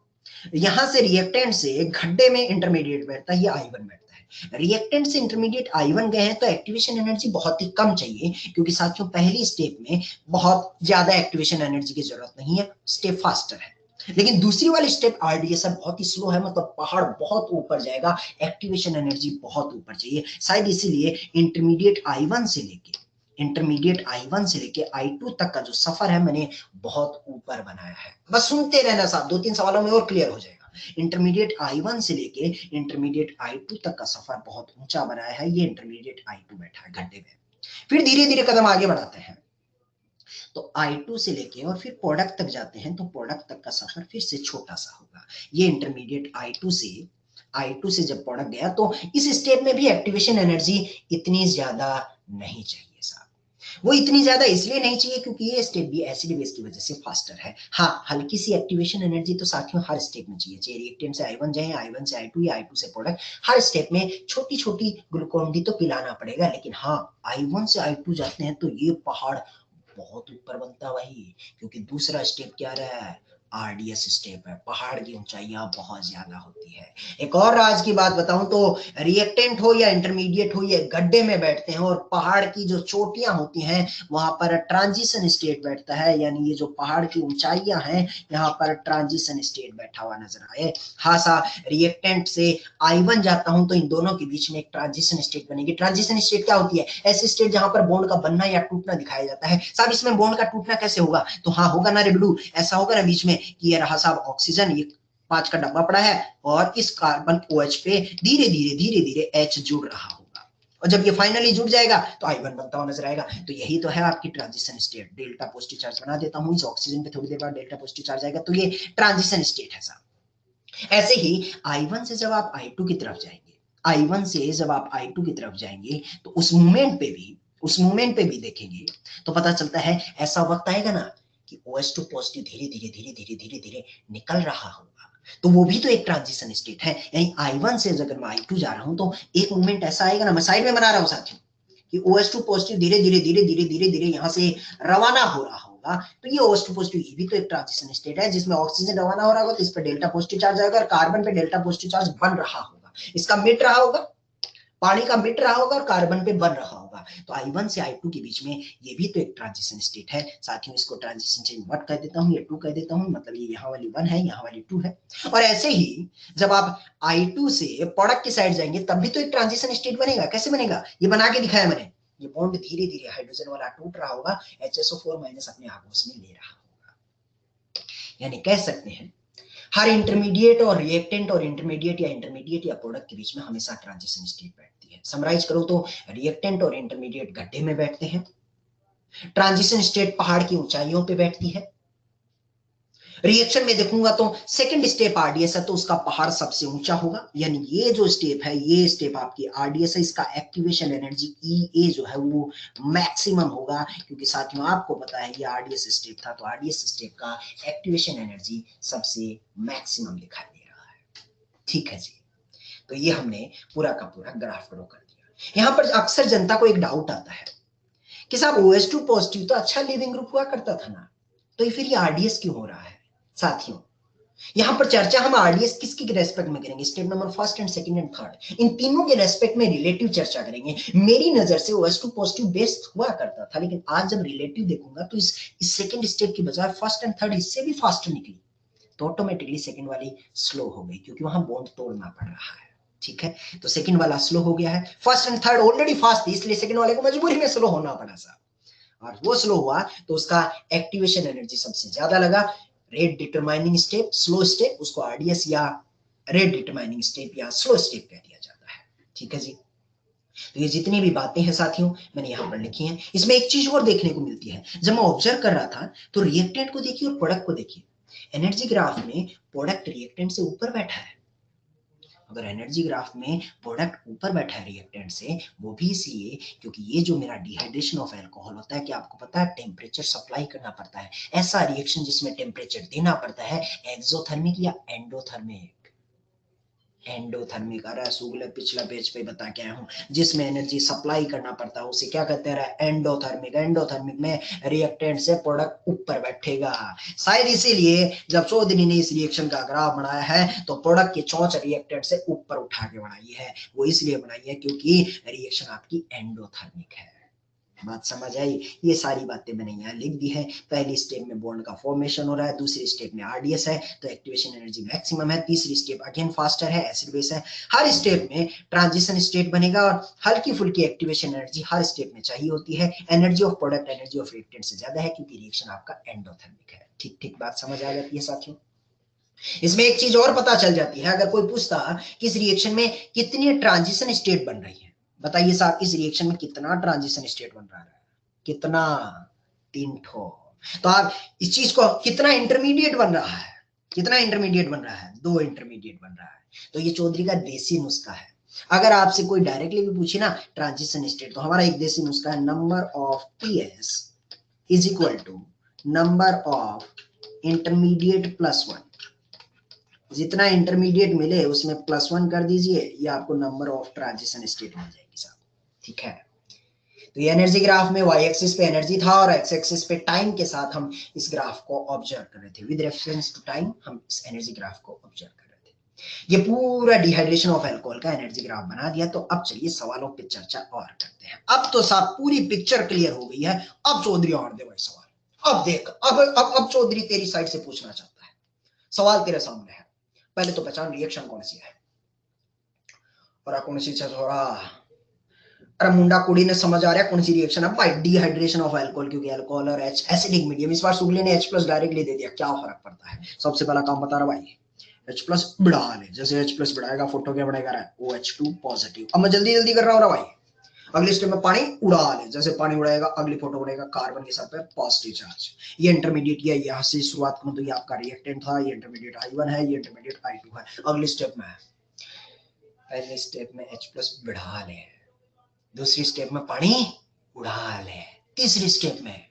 [SPEAKER 1] यहां से रिएक्टेंट से गड्ढे में इंटरमीडिएट बैठता है, ये I1 बैठता है। रिएक्टेंट से इंटरमीडिएट I1 गए हैं तो एक्टिवेशन एनर्जी बहुत ही कम चाहिए, क्योंकि साथियों पहली स्टेप में बहुत ज्यादा एक्टिवेशन एनर्जी की जरूरत नहीं है, स्टेप फास्टर है। लेकिन दूसरी वाली स्टेप आरडीएस है, बहुत ही स्लो है, मतलब पहाड़ बहुत ऊपर जाएगा, एक्टिवेशन एनर्जी बहुत ऊपर चाहिए। शायद इसीलिए इंटरमीडिएट I1 से लेके I2 तक का जो सफर है मैंने बहुत ऊपर बनाया है। बस सुनते रहना साहब, 2-3 सवालों में और क्लियर हो जाएगा। इंटरमीडिएट I1 से लेके इंटरमीडिएट I2 तक का सफर बहुत ऊंचा बनाया है, ये इंटरमीडिएट I2 बैठा है गड्ढे में। फिर धीरे धीरे कदम आगे बढ़ाते हैं, तो I2 से लेके और फिर प्रोडक्ट तक जाते हैं, तो प्रोडक्ट तक का सफर फिर से छोटा सा होगा। ये इंटरमीडिएट I2 से जब प्रोडक्ट गया, तो इस स्टेप में भी एक्टिवेशन एनर्जी इतनी ज्यादा नहीं चाहिए साहब। वो इतनी ज्यादा इसलिए नहीं चाहिए क्योंकि ये स्टेप भी एसिड बेस की वजह से फास्टर है। हाँ हल्की सी एक्टिवेशन एनर्जी तो साथियों हर स्टेप में चाहिए, चाहे रिएक्टेंट से I1 जाए, I1 से I2 या I2 से प्रोडक्ट, हर स्टेप में छोटी छोटी ग्लूकोन डी तो पिलाना पड़ेगा। लेकिन हाँ I1 से I2 जाते हैं तो ये पहाड़ बहुत ऊपर बनता है भाई, क्योंकि दूसरा स्टेप क्या रहा है? आरडीएस स्टेप है, पहाड़ की ऊंचाइयां बहुत ज्यादा होती है। एक और राज की बात बताऊं तो रिएक्टेंट हो या इंटरमीडिएट हो, ये गड्ढे में बैठते हैं, और पहाड़ की जो चोटियां होती हैं वहां पर ट्रांजिशन स्टेट बैठता है, यानी ये जो पहाड़ की ऊंचाइयां हैं यहाँ पर ट्रांजिशन स्टेट बैठा हुआ नजर आए। हाँ सा रिएक्टेंट से I1 जाता हूं तो इन दोनों के बीच में एक ट्रांजिशन स्टेट बनेगी। ट्रांजिशन स्टेट क्या होती है? ऐसी स्टेट जहां पर बॉन्ड का बनना या टूटना दिखाया जाता है। साहब इसमें बॉन्ड का टूटना कैसे होगा? तो हाँ होगा ना रे बिल्लू, ऐसा होगा ना बीच में कि ये रहा साहब ऑक्सीजन, ये 5 का डब्बा पड़ा है, और इस कार्बन OH पे धीरे धीरे H जुड़ रहा होगा, और जब ये फाइनली जुड़ जाएगा तो I1 बनता हुआ नजर आएगा। तो यही तो है आपकी transition state. Delta positive charge बना देता हूं, इस ऑक्सीजन पे थोड़ी देर बाद डेल्टा पॉजिटिव चार्ज आएगा, तो ये ट्रांजिशन स्टेट है साहब। ऐसे ही I1 से जब आप I2 की तरफ जाएंगे, तो उस मूवमेंट पे भी देखेंगे तो पता चलता है ऐसा वक्त आएगा ना कि OH2 पॉजिटिव धीरे धीरे धीरे धीरे धीरे धीरे निकल रहा होगा, तो वो भी तो एक ट्रांजिशन स्टेट है। यानी I1 से अगर मैं I2 जा रहा हूं तो एक मोमेंट ऐसा आएगा ना, मैं साइड में बना रहा हूं साथियों, कि OH2 पॉजिटिव धीरे धीरे धीरे धीरे धीरे धीरे यहां से रवाना हो रहा होगा, तो ये OH2 पॉजिटिव ये भी तो एक ट्रांजिशन स्टेट है, जिसमें ऑक्सीजन रवाना हो रहा होगा तो इस पर डेल्टा पॉजिटिव चार्ज आएगा और कार्बन पे डेल्टा पॉजिटिव चार्ज बन रहा होगा, इसका मिट रहा होगा, पानी का मिट रहा होगा और कार्बन पे बन रहा होगा। तो I1 से I2 के बीच में ये भी तो एक ट्रांजिशन स्टेट है साथियों। इसको ट्रांजिशन चेन 1 कह देता हूं या 2 कह देता हूं, मतलब ये यहाँ वाली 1 है, यहाँ वाली 2 है। और ऐसे ही जब आप I2 से प्रोडक्ट की साइड जाएंगे तब भी तो एक ट्रांजिशन स्टेट बनेगा। कैसे बनेगा, ये बना के दिखाया मैंने। ये बॉन्ड धीरे धीरे हाइड्रोजन वाला टूट रहा होगा, HSO4 माइनस अपने आप उसमें ले रहा होगा। यानी कह सकते हैं हर इंटरमीडिएट और रिएक्टेंट और इंटरमीडिएट या इंटरमीडिएट या प्रोडक्ट के बीच में हमेशा ट्रांजिशन स्टेट बैठती है। समराइज करो तो रिएक्टेंट और इंटरमीडिएट गड्ढे में बैठते हैं, ट्रांजिशन स्टेट पहाड़ की ऊंचाइयों पे बैठती है। रिएक्शन में देखूंगा तो सेकंड स्टेप आरडीएस है तो उसका पहाड़ सबसे ऊंचा होगा, यानी ये जो स्टेप है, ये स्टेप आपकी आरडीएस है, इसका एक्टिवेशन एनर्जी ईए जो है वो मैक्सिमम होगा, क्योंकि साथियों आपको पता है ये आरडीएस स्टेप था, तो आरडीएस स्टेप का एक्टिवेशन एनर्जी सबसे मैक्सिमम दिखाई दे रहा है। ठीक है जी, तो ये हमने पूरा का पूरा ग्राफ ड्रॉ कर दिया। यहां पर अक्सर जनता को एक डाउट आता है कि साहब OH2 पॉजिटिव तो अच्छा लिविंग ग्रुप हुआ करता था ना, तो फिर ये आरडीएस क्यों हो रहा है। साथियों यहां पर चर्चा हम आरडीएस किसकी रेस्पेक्ट में करेंगे, step number first and second and third, इन तीनों के रेस्पेक्ट में रिलेटिव चर्चा करेंगे। मेरी नजर से OH2 पॉजिटिव बेस्ट हुआ करता था, लेकिन आज जब रिलेटिव देखूंगा तो इस सेकंड स्टेप की बजाय फर्स्ट एंड थर्ड इससे भी फास्टर निकली, तो ऑटोमेटिकली सेकंड वाली स्लो हो गई, क्योंकि वहां बॉन्ड तोड़ना पड़ रहा है। ठीक है, तो सेकंड वाला स्लो हो गया है, first and third already fast थी, इसलिए सेकंड वाले को मजबूरी में स्लो होना पड़ा सा, और वो स्लो हुआ तो उसका एक्टिवेशन एनर्जी सबसे ज्यादा लगा। Rate determining step, slow step, उसको आरडीएस या रेट डिटरमाइनिंग स्टेप या स्लो स्टेप कह दिया जाता है। ठीक है जी, तो ये जितनी भी बातें हैं साथियों मैंने यहाँ पर लिखी हैं। इसमें एक चीज और देखने को मिलती है, जब मैं ऑब्जर्व कर रहा था तो रिएक्टेंट को देखिए और प्रोडक्ट को देखिए। एनर्जी ग्राफ में प्रोडक्ट रिएक्टेंट से ऊपर बैठा है, अगर एनर्जी ग्राफ में प्रोडक्ट ऊपर बैठा है रिएक्टेंट से, वो भी इसलिए क्योंकि ये जो मेरा डिहाइड्रेशन ऑफ अल्कोहल होता है, कि आपको पता है टेम्परेचर सप्लाई करना पड़ता है, ऐसा रिएक्शन जिसमें टेम्परेचर देना पड़ता है एक्सोथर्मिक या एंडोथर्मिक। एंडोथर्मिक, अरे सूगले पिछला पेज पे बता के आया हूं, जिसमें एनर्जी सप्लाई करना पड़ता है उसे क्या कहते हैं, एंडोथर्मिक। एंडोथर्मिक में रिएक्टेंट से प्रोडक्ट ऊपर बैठेगा। शायद इसीलिए जब चौधरी ने इस रिएक्शन का ग्राफ बनाया है तो प्रोडक्ट की चोंच रिएक्टेंट से ऊपर उठा के बनाई है, वो इसलिए बनाई है क्योंकि रिएक्शन आपकी एंडोथर्मिक है। बात समझ आई। ये सारी बातें मैंने यहाँ लिख दी है। पहली स्टेप में बॉन्ड का फॉर्मेशन हो रहा है, दूसरी स्टेप में आरडीएस है तो एक्टिवेशन एनर्जी मैक्सिमम है, तीसरी स्टेप अगेन फास्टर है, एसिड बेस है। हर स्टेप में ट्रांजिशन स्टेट बनेगा और हल्की फुल्की एक्टिवेशन एनर्जी हर स्टेप में चाहिए होती है। Energy of product energy of reactant से ज्यादा है क्योंकि रिएक्शन आपका एंडोथर्मिक है। ठीक ठीक बात समझ आ जाती है साथियों। इसमें एक चीज और पता चल जाती है, अगर कोई पूछता कि इस रिएक्शन में कितनी ट्रांजिशन स्टेट बन रही है, बताइए साहब इस रिएक्शन में कितना ट्रांजिशन स्टेट बन रहा है, कितना, 3 ठो। तो आप इस चीज को, कितना इंटरमीडिएट बन रहा है, कितना इंटरमीडिएट बन रहा है, 2 इंटरमीडिएट बन रहा है। तो ये चौधरी का देसी नुस्खा है। अगर आपसे कोई डायरेक्टली भी पूछे ना ट्रांजिशन स्टेट, तो हमारा एक देसी नुस्खा है, number of TS is equal to number of intermediate plus 1। जितना इंटरमीडिएट मिले उसमें +1 कर दीजिए, ये आपको नंबर ऑफ ट्रांजिशन स्टेट मिल जाएगी साहब। ठीक है, तो ये एनर्जी ग्राफ में वाई एक्सिस पे एनर्जी था और एक्स एक्सिस पे टाइम के साथ हम इस ग्राफ को ऑब्जर्व कर रहे थे। विद रेफरेंस टू टाइम हम इस एनर्जी ग्राफ को ऑब्जर्व कर रहे थे। ये पूरा डिहाइड्रेशन ऑफ अल्कोहल का एनर्जी ग्राफ बना दिया। तो अब चलिए सवालों पे चर्चा और करते हैं। अब तो साहब पूरी पिक्चर क्लियर हो गई है। अब चौधरी और दे भाई सवाल। अब देख, अब चौधरी तेरी साइड से पूछना चाहता है, सवाल तेरे सामने है। पहले तो पहचान रिएक्शन कौन सी है और कौन सी चीज हो रहा। अरे मुंडा कुड़ी ने समझ आ रहा है कौन सी रिएक्शन है भाई, डिहाइड्रेशन ऑफ अल्कोहल, क्योंकि अल्कोहल और एच एसिडिक मीडियम। इस बार सुगले ने H+ डायरेक्टली दे दिया, क्या फर्क पड़ता है। सबसे पहला काम बता रहा भाई, H+ बढ़ा ले, जैसे H+ बढ़ाएगा फोटो क्या बढ़ेगा, OH2 पॉजिटिव। अब मैं जल्दी जल्दी कर रहा हूँ भाई। अगली स्टेप में पानी उड़ा ले, जैसे पानी उड़ाएगा अगली फोटो उड़ेगा कार्बन के साथ पे पॉजिटिव चार्ज। ये इंटरमीडिएट किया, यहाँ से शुरुआत करूं तो ये आपका रिएक्टेंट था, ये इंटरमीडिएट I1 है, ये इंटरमीडिएट I2 है। अगली स्टेप में, पहले स्टेप में H+ बढ़ा ले, दूसरी स्टेप में पानी उड़ा ले, तीसरी स्टेप में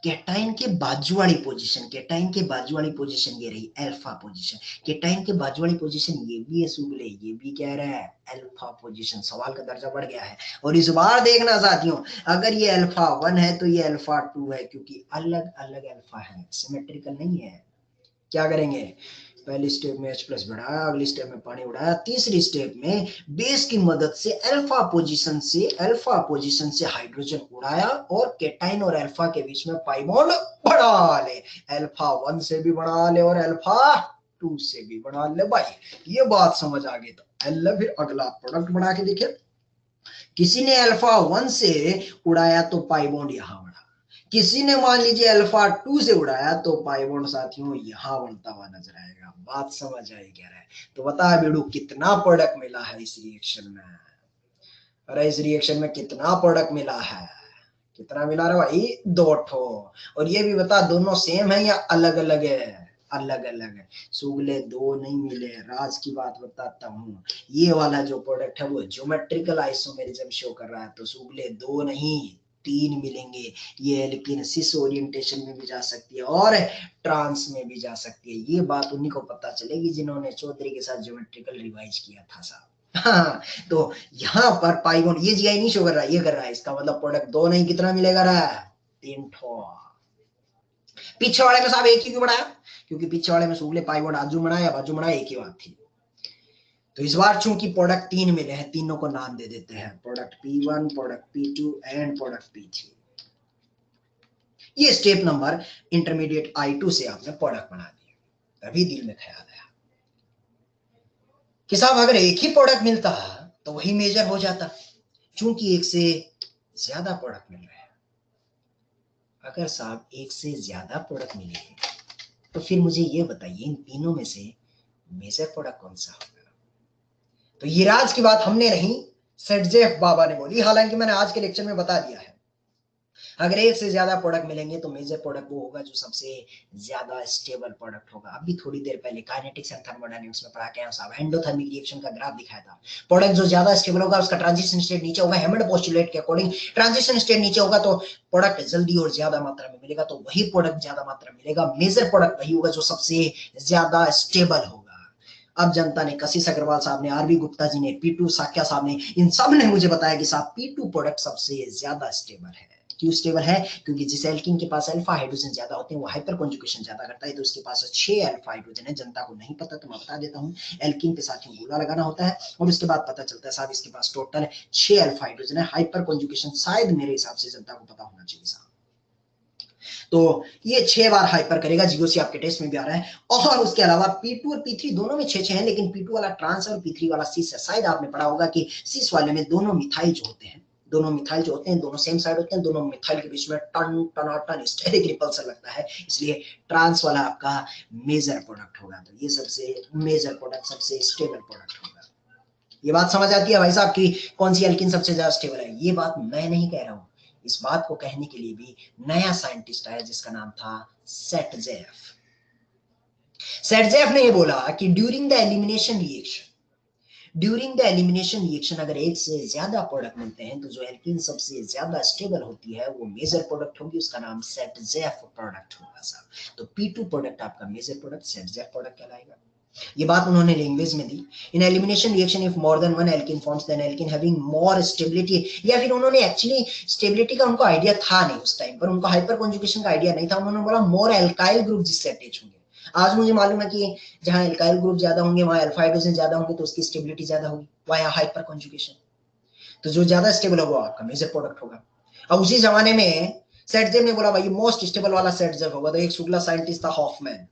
[SPEAKER 1] कैटाइन के बाजू वाली पोजीशन, कैटाइन के बाजू वाली पोजीशन ये रही अल्फा पोजीशन। कैटाइन के बाजू वाली पोजीशन ये भी है सुगले, ये भी कह रहा है अल्फा पोजीशन। सवाल का दर्जा बढ़ गया है। और इस बार देखना साथियों, अगर ये अल्फा 1 है तो ये अल्फा 2 है, क्योंकि अलग अलग अल्फा है, सिमेट्रिकल नहीं है। क्या करेंगे, पहली स्टेप में H प्लस बढ़ाया, अगली स्टेप में पानी उड़ाया, तीसरी स्टेप में बेस की मदद से अल्फा पोजीशन से हाइड्रोजन उड़ाया और कैटाइन और अल्फा के बीच में पाई बॉन्ड बढ़ा ले। अल्फा 1 से भी बढ़ा ले और अल्फा 2 से भी बढ़ा ले। भाई ये बात समझ आ गई तो अल्लाह, फिर अगला प्रोडक्ट बना के देखिए। किसी ने अल्फा 1 से उड़ाया तो पाई बॉन्ड यहां बढ़ा, किसी ने मान लीजिए अल्फा 2 से उड़ाया तो पाई बॉन्ड साथियों यहां बनता हुआ नजर आएगा। बात समझ आई क्या है? तो बता बेड़ू कितना प्रोडक्ट मिला है इस रिएक्शन में? अरे इस रिएक्शन में कितना प्रोडक्ट मिला है? कितना मिला रहा भाई? 2 ठो। और ये भी बता दोनों सेम है या अलग अलग है? अलग अलग है। सुगले 2 नहीं मिले। राज की बात बताता हूँ, ये वाला जो प्रोडक्ट है वो ज्योमेट्रिकल आइसोमेरिज्म शो कर रहा है, तो सुगले 2 नहीं 3 मिलेंगे। ये एल्कीन सिस ओरिएंटेशन में भी जा सकती है और ट्रांस में भी जा सकती है। ये बात उन्हीं को पता चलेगी जिन्होंने चौधरी के साथ ज्योमेट्रिकल रिवाइज किया था साहब। हाँ, तो यहाँ पर पाई बॉन्ड ये जीआई नहीं शो कर रहा है, ये कर रहा है। इसका मतलब प्रोडक्ट 2 नहीं कितना मिलेगा रहा? 3 ठो। पीछे वाले में साहब एक ही क्यों बनाया? क्योंकि पीछे वाले में सुगले पाई बॉन्ड आजू बनाया बाजू बनाया, एक ही बात थी। तो इस बार चूंकि प्रोडक्ट 3 मिले हैं, तीनों को नाम दे देते हैं, product P1, product P2 and product P3। ये स्टेप नंबर इंटरमीडिएट I2 से आपने प्रोडक्ट बना दिया। तभी दिल में ख्याल आया कि साहब अगर एक ही प्रोडक्ट मिलता तो वही मेजर हो जाता। चूंकि एक से ज्यादा प्रोडक्ट मिल रहे हैं, अगर साहब एक से ज्यादा प्रोडक्ट मिले तो फिर मुझे ये बताइए इन तीनों में से मेजर प्रोडक्ट कौन सा होगा? तो ये राज की बात हमने नहीं, सेटजेफ बाबा ने बोली। हालांकि मैंने आज के लेक्चर में बता दिया है, अगर एक से ज्यादा प्रोडक्ट मिलेंगे तो मेजर प्रोडक्ट वो होगा जो सबसे ज्यादा स्टेबल प्रोडक्ट होगा। अभी थोड़ी देर पहले काइनेटिक्स एंड थर्मोडायनामिक्स में पढ़ा के आया साहब, एंडोथर्मिक रिएक्शन का ग्राफ दिखाया था। प्रोडक्ट जो ज्यादा स्टेबल होगा उसका ट्रांजिशन स्टेट नीचे होगा। हैमंड पोस्टुलेट के अकॉर्डिंग ट्रांजिशन स्टेट नीचे होगा तो प्रोडक्ट जल्दी और ज्यादा मात्रा में मिलेगा, तो वही प्रोडक्ट ज्यादा मात्रा में मिलेगा। मेजर प्रोडक्ट वही होगा जो सबसे ज्यादा स्टेबल होगा। अब जनता ने, कशिश अग्रवाल साहब ने, आरबी गुप्ता जी ने, P2 साक्या साहब ने, इन सब ने मुझे बताया कि साहब P2 प्रोडक्ट सबसे ज्यादा स्टेबल है। क्यों स्टेबल है? क्योंकि जिस एल्कीन के पास अल्फा हाइड्रोजन ज्यादा होते हैं वो हाइपर कॉन्जुगेशन ज्यादा करता है, तो उसके पास 6 अल्फा हाइड्रोजन है। जनता को नहीं पता तो मैं बता देता हूँ, एल्कीन के साथ ही गोला लगाना होता है और उसके बाद पता चलता है साहब इसके पास टोटल 6 अल्फा हाइड्रोजन है। हाइपर कॉन्जुगेशन शायद मेरे हिसाब से जनता को पता होना चाहिए साहब। तो ये 6 बार हाइपर करेगा, जीओसी आपके टेस्ट में भी आ रहा है। और उसके अलावा P2 और P3 दोनों में 6 है, लेकिन P2 वाला ट्रांस और P3 वाला सिस है। शायद आपने पढ़ा होगा कि सिस वाले में दोनों मिथाइल जो होते हैं, दोनों सेम साइड होते हैं, दोनों मिथाइल के बीच में टन टनाटन स्टेरिक रिपल्सन लगता है, इसलिए ट्रांस वाला आपका मेजर प्रोडक्ट होगा। तो ये सबसे मेजर प्रोडक्ट, सबसे स्टेबल प्रोडक्ट होगा। ये बात समझ आती है भाई साहब की कौन सी एल्कीन सबसे ज्यादा स्टेबल है? ये बात मैं नहीं कह रहा हूं, इस बात को कहने के लिए भी नया साइंटिस्ट आया जिसका नाम था सेटजेफ। सेटजेफ ने ये बोला कि ड्यूरिंग द एलिमिनेशन रिएक्शन अगर एक से ज्यादा प्रोडक्ट मिलते हैं तो जो एल्कीन सबसे ज्यादा स्टेबल होती है वो मेजर प्रोडक्ट होगी, उसका नाम सेटजेफ प्रोडक्ट होगा साहब। तो P2 प्रोडक्ट आपका मेजर प्रोडक्ट सेटजेफ प्रोडक्ट कहलाएगा। ये बात उन्होंने लैंग्वेज में दी। इन elimination reaction if more than one alkene forms then alkene having more stability, या फिर उन्होंने एक्चुअली स्टेबिलिटी का उनको आइडिया था नहीं उस टाइम पर, उनको हाइपर कॉन्जुगेशन का आइडिया नहीं था। उन्होंने बोला मोर एल्काइल ग्रुप जिससे अटैच होंगे। आज मुझे मालूम है कि जहां एल्काइल ग्रुप ज्यादा होंगे वहां अल्फा हाइड्रोजन ज्यादा होंगे तो उसकी स्टेबिलिटी ज्यादा होगी, वाया हाइपर कॉन्जुगेशन। तो जो ज्यादा स्टेबल होगा आपका मेजर प्रोडक्ट होगा। अब उसी जमाने में सेटजेफ ने बोला भाई मोस्ट स्टेबल वाला सेटजेफ होगा। तो एक शुक्ला साइंटिस्ट था हॉफमैन,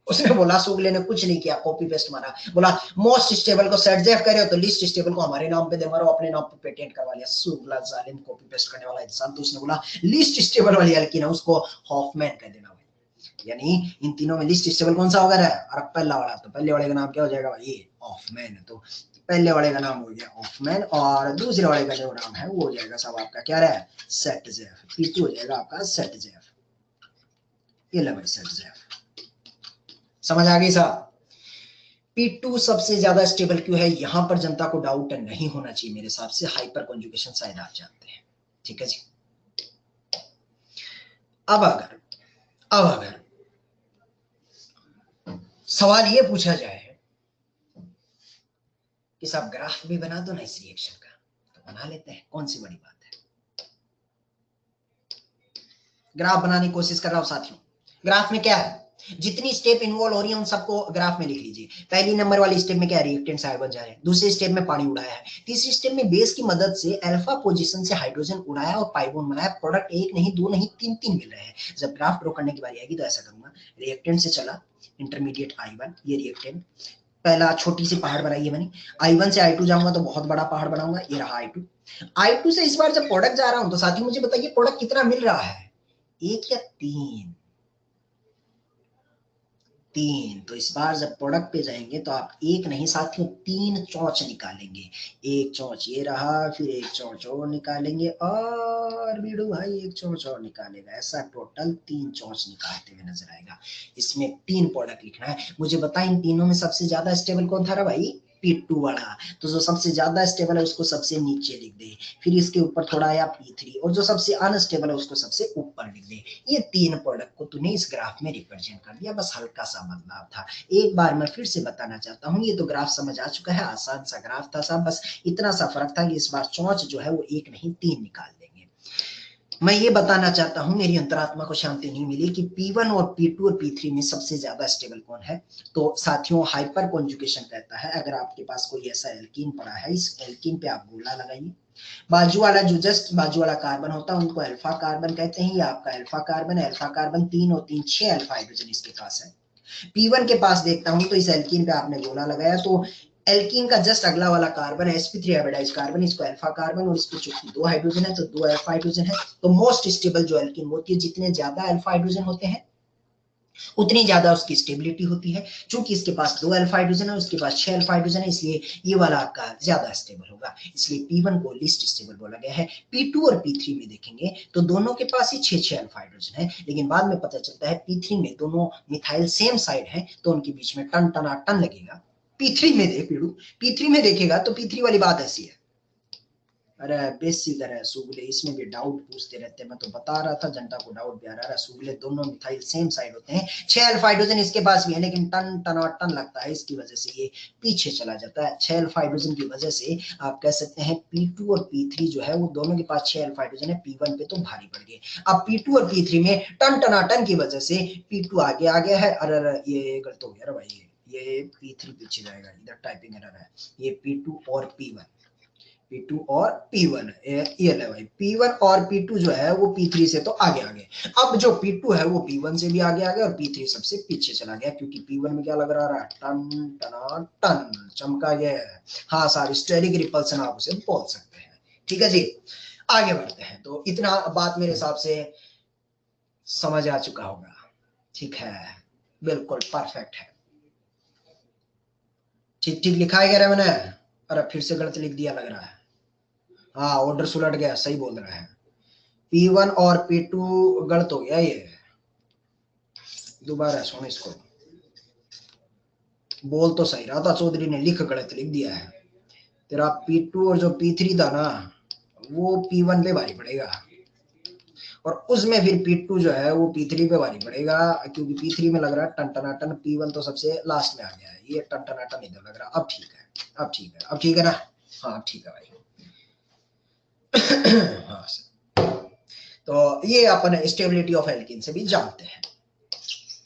[SPEAKER 1] उसने बोला, सुगले ने कुछ नहीं किया, कॉपी पेस्ट मारा, बोला मोस्ट स्टेबल को सेटजेफ करे तो लिस्ट स्टेबल को हमारे नाम पे दे, मारो अपने नाम पे पेटेंट करवा लिया। सुगला जालिम कॉपी पेस्ट करने वाला इंसान। तो उसने बोला लिस्ट स्टेबल वाली एल्कीन है उसको हॉफमैन कह देना भाई। यानी इन तीनों में लिस्ट स्टेबल कौन सा होगा? और पहला वाला, तो पहले वाले का नाम क्या हो जाएगा भाई? हॉफमैन। तो पहले वाले का नाम हो गया हॉफमैन और दूसरे वाले का जो नाम है वो हो जाएगा साहब आपका क्या रहा है? सेटजेफ। P2 हो जाएगा आपका सेटजेफ। ये ले भाई सेटजेफ। समझ आ गई साहब? P2 सबसे ज्यादा स्टेबल क्यों है? यहां पर जनता को डाउट नहीं होना चाहिए मेरे हिसाब से, हाइपर कॉन्जुगेशन शायद आप जानते हैं। ठीक है जी। अब अगर सवाल ये पूछा जाए कि साहब ग्राफ भी बना दो ना इस रिएक्शन का, तो बना लेते हैं, कौन सी बड़ी बात है। ग्राफ बनाने की कोशिश कर रहा हूं साथियों। ग्राफ में क्या है, जितनी स्टेप इन्वॉल्व हो रही है उन सबको ग्राफ में लिख लीजिए। पहली नंबर वाली स्टेप में क्या है, रिएक्टेंट्स आए बन जा रहे हैं। दूसरे स्टेप में पानी उड़ाया है। तीसरी स्टेप में बेस की मदद से अल्फा पोजीशन से हाइड्रोजन उड़ाया और पाइबोन बनाया। प्रोडक्ट एक नहीं, दो नहीं, तीन तीन मिल रहे हैं। जब ग्राफ ड्रॉ करने की बारी आएगी तो ऐसा करूंगा, रिएक्टेंट से चला इंटरमीडिएट I1, ये रिएक्टेंट पहला छोटी सी पहाड़ बनाई है मैंने। I1 से I2 जाऊंगा तो बहुत बड़ा पहाड़ बनाऊंगा, ये रहा I2। I2 से इस बार जब प्रोडक्ट जा रहा हूं तो साथियों मुझे बताइए प्रोडक्ट कितना मिल रहा है, एक या तीन? तीन। तो इस बार जब प्रोडक्ट पे जाएंगे तो आप एक नहीं साथियों तीन चौच निकालेंगे। एक चौच ये रहा, फिर एक चौच और निकालेंगे, और बीड़ू भाई एक चौच और निकालेगा। ऐसा टोटल तीन चौच निकालते हुए नजर आएगा। इसमें तीन प्रोडक्ट लिखना है। मुझे बताएं इन तीनों में सबसे ज्यादा स्टेबल कौन था भाई, P2 वाला। तो जो सबसे ज्यादा स्टेबल है उसको सबसे नीचे लिख दे, फिर इसके ऊपर थोड़ा आया P3, और जो सबसे अनस्टेबल है उसको सबसे ऊपर लिख दे। ये तीन प्रोडक्ट को तूने इस ग्राफ में रिप्रेजेंट कर दिया, बस हल्का सा बदलाव था। एक बार मैं फिर से बताना चाहता हूँ, ये तो ग्राफ समझ आ चुका है, आसान सा ग्राफ था साहब, बस इतना सा फर्क था कि इस बार चौच जो है वो एक नहीं तीन निकाल देंगे। मैं ये बताना चाहता हूं, मेरी अंतरात्मा को शांति नहीं मिली कि P1 और P2 और P3 में सबसे ज्यादा स्टेबल कौन है। तो साथियों हाइपर कॉन्जुगेशन कहता है, अगर आपके पास कोई ऐसा एल्कीन पड़ा है, इस एल्कीन पे आप गोला लगाइए। बाजू वाला जो जस्ट बाजू वाला कार्बन होता है उनको अल्फा कार्बन कहते हैं। ये आपका अल्फा कार्बन है। अल्फा कार्बन 3 और 3 6 अल्फा हाइड्रोजन इसके पास है। P1 के पास देखता हूं तो इस एल्कीन पे आपने गोला लगाया, तो एल्कीन का जस्ट अगला वाला कार्बन है sp3 हाइब्रिडाइज कार्बन, इसको अल्फा कार्बन, और इसको चूंकि दो हाइड्रोजन है तो दो अल्फा हाइड्रोजन है। तो मोस्ट स्टेबल जो एल्कीन होती है, जितने ज्यादा अल्फा हाइड्रोजन होते हैं उतनी ज्यादा उसकी स्टेबिलिटी होती है। चूंकि इसके पास दो अल्फा हाइड्रोजन है, उसके पास 6 अल्फा हाइड्रोजन है, इसलिए ये वाला आपका ज्यादा स्टेबल होगा, इसलिए P1 को लिस्ट स्टेबल बोला गया है। P2 और P3 में देखेंगे तो दोनों के पास ही 6 अल्फा हाइड्रोजन है, लेकिन बाद में पता चलता है P3 में दोनों मिथाइल सेम साइड है तो उनके बीच में टन टना टन लगेगा। P3 में देख P3 में देखेगा तो P3 वाली बात ऐसी है। अरे बेसिक है सुगले, इसमें भी डाउट पूछते रहते हैं। मैं तो बता रहा था जनता को डाउट भी आ रहा है। सुगले दोनों मिथाइल सेम साइड होते हैं, 6 अल्फा हाइड्रोजन इसके पास भी है, लेकिन टन टना टन लगता है, इसकी वजह से ये पीछे चला जाता है। 6 अल्फा हाइड्रोजन की वजह से आप कह सकते हैं P2 और P3 जो है वो दोनों के पास 6 अल्फा हाइड्रोजन है, P1 पे तो भारी पड़ गए। अब P2 और P3 में टन टनाटन की वजह से P2 आगे आ गया है। अरे ये गलत हो गया भाई, ये P3 पीछे जाएगा, इधर टाइपिंग एरर है। ये P2 और P1, P2 और P1 ये ले भाई, P1 और P2 जो है वो P3 से तो आगे आगे। अब जो P2 है वो P1 से भी आगे आगे और P3 सबसे पीछे चला गया, क्योंकि P1 में क्या लग रहा है, टन टना टन चमका गया है। हाँ सर, स्टेरिक रिपल्सन आप उसे बोल सकते हैं। ठीक है जी, आगे बढ़ते हैं। तो इतना बात मेरे हिसाब से समझ आ चुका होगा। ठीक है, बिल्कुल परफेक्ट है। ठीक ठीक लिखा है क्या मैंने? अरे फिर से गलत लिख दिया लग रहा है। हाँ ऑर्डर सुलट गया, सही बोल रहा है। P1 और P2 गलत हो गया, ये दोबारा सुन इसको। बोल तो सही रहा था चौधरी ने, लिख गलत लिख दिया है। तेरा P2 और जो P3 था ना वो P1 पे भारी पड़ेगा, और उसमें फिर P2 जो है वो P3 पे भारी पड़ेगा, क्योंकि P3 में लग रहा है टन P1 तो सबसे लास्ट में आ गया है, ये टन इधर लग रहा है। अब ठीक है, अब ठीक है, अब ठीक है ना? हाँ ठीक है भाई। हाँ तो ये अपन स्टेबिलिटी ऑफ एल्कीन से भी जानते हैं।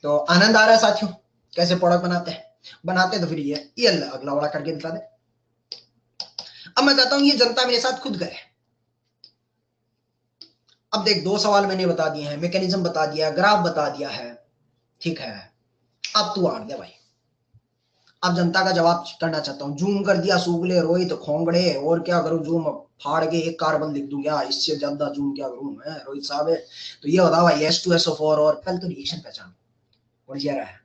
[SPEAKER 1] तो आनंद आ रहा है साथियों कैसे प्रोडक्ट बनाते हैं? बनाते तो फिर ये अगला वाला करके दिखा दे। अब मैं चाहता हूं ये जनता मेरे साथ खुद करे। अब देख, दो सवाल मैंने बता दिए हैं, मैकेनिज्म बता दिया, ग्राफ बता दिया है, ठीक है। अब तू आड़ दे भाई। अब जनता का जवाब करना चाहता हूं। जूम कर दिया सुगले रोहित खोंगड़े, और क्या करूं, जूम फाड़ के एक कार्बन लिख दूं क्या? इससे ज्यादा जूम क्या करूं मैं रोहित साहब? तो ये बताओ भाई H2SO4, और पहले तो रिएक्शन पहचान कौन सी आ रहा है,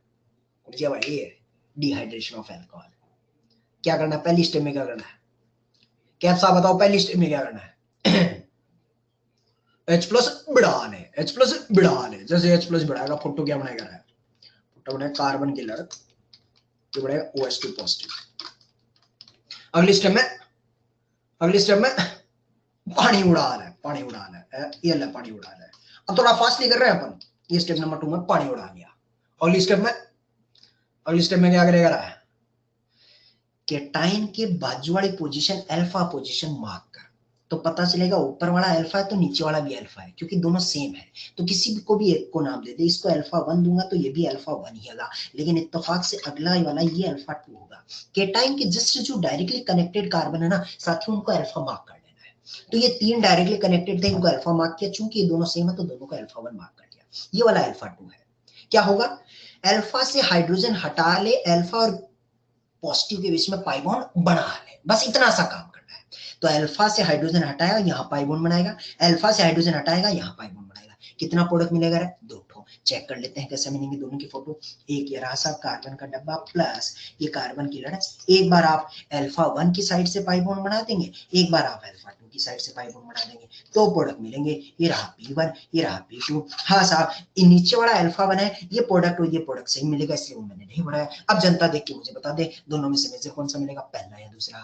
[SPEAKER 1] कौन सी भाई? ये डिहाइड्रेशन ऑफ अल्कोहल। क्या करना है पहली स्टेप में, क्या करना है? क्या साहब बताओ पहली स्टेप में क्या करना है? H प्लस बढ़ाने, H प्लस बढ़ाने, जैसे H प्लस बढ़ाएगा फोटो क्या बनाएगा? फोटो बनाएगा कार्बन की लड़क, जो बढ़ेगा OH2 पॉजिटिव। अगली स्टेप में, अगली स्टेप में पानी उड़ा रहा है, पानी उड़ा रहा है, ये ले पानी उड़ा रहा है। अब थोड़ा फास्टली कर रहे हैं अपन। ये स्टेप नंबर 2 में पानी उड़ा लिया। अगली स्टेप में क्या करेगा रहा है, केटाइन के बाजू वाली पोजीशन अल्फा पोजीशन मार्क कर, तो पता चलेगा ऊपर वाला अल्फा है तो नीचे वाला भी अल्फा है, क्योंकि दोनों सेम है। तो किसी को भी एक को नाम दे दे, इसको अल्फा 1 दूंगा तो ये भी अल्फा 1 ही होगा, लेकिन इत्तेफाक से अगला वाला ये अल्फा 2 होगा। केटाइन के जस्ट जो डायरेक्टली कनेक्टेड कार्बन है ना साथियों, उनको अल्फा मार्क कर लेना है। तो ये 3 डायरेक्टली कनेक्टेड थे, इनको अल्फा मार्क किया, चूंकि ये दोनों सेम है तो दोनों को अल्फा 1 मार्क कर दिया। ये वाला अल्फा 2 है। क्या होगा, अल्फा से हाइड्रोजन हटा ले, अल्फा और पॉजिटिव के बीच में पाई बॉन्ड बना ले, बस इतना सा काम करना है। तो अल्फा से हाइड्रोजन हटाएगा, यहाँ पाई बॉन्ड बनाएगा, अल्फा से हाइड्रोजन हटाएगा, यहाँ पाई बॉन्ड बनाएगा। कितना प्रोडक्ट मिलेगा रे, 2 ठो। चेक कर लेते हैं कैसे मिलेंगे दोनों की फोटो। एक ये रहा सा कार्बन का डब्बा प्लस ये कार्बन की लड़। एक बार आप अल्फा 1 की साइड से पाई बॉन्ड बना देंगे, एक बार आप अल्फा 2 की साइड से पाई बॉन्ड बना देंगे, तो प्रोडक्ट मिलेंगे। ये रहा P1, ये रहा P2। हाँ साहब, नीचे वाला अल्फा 1 है, ये प्रोडक्ट और ये प्रोडक्ट सही मिलेगा, इसलिए वो मैंने नहीं बढ़ाया। अब जनता देख के मुझे बता दे, दोनों में से मेजर कौन सा मिलेगा, पहला या दूसरा?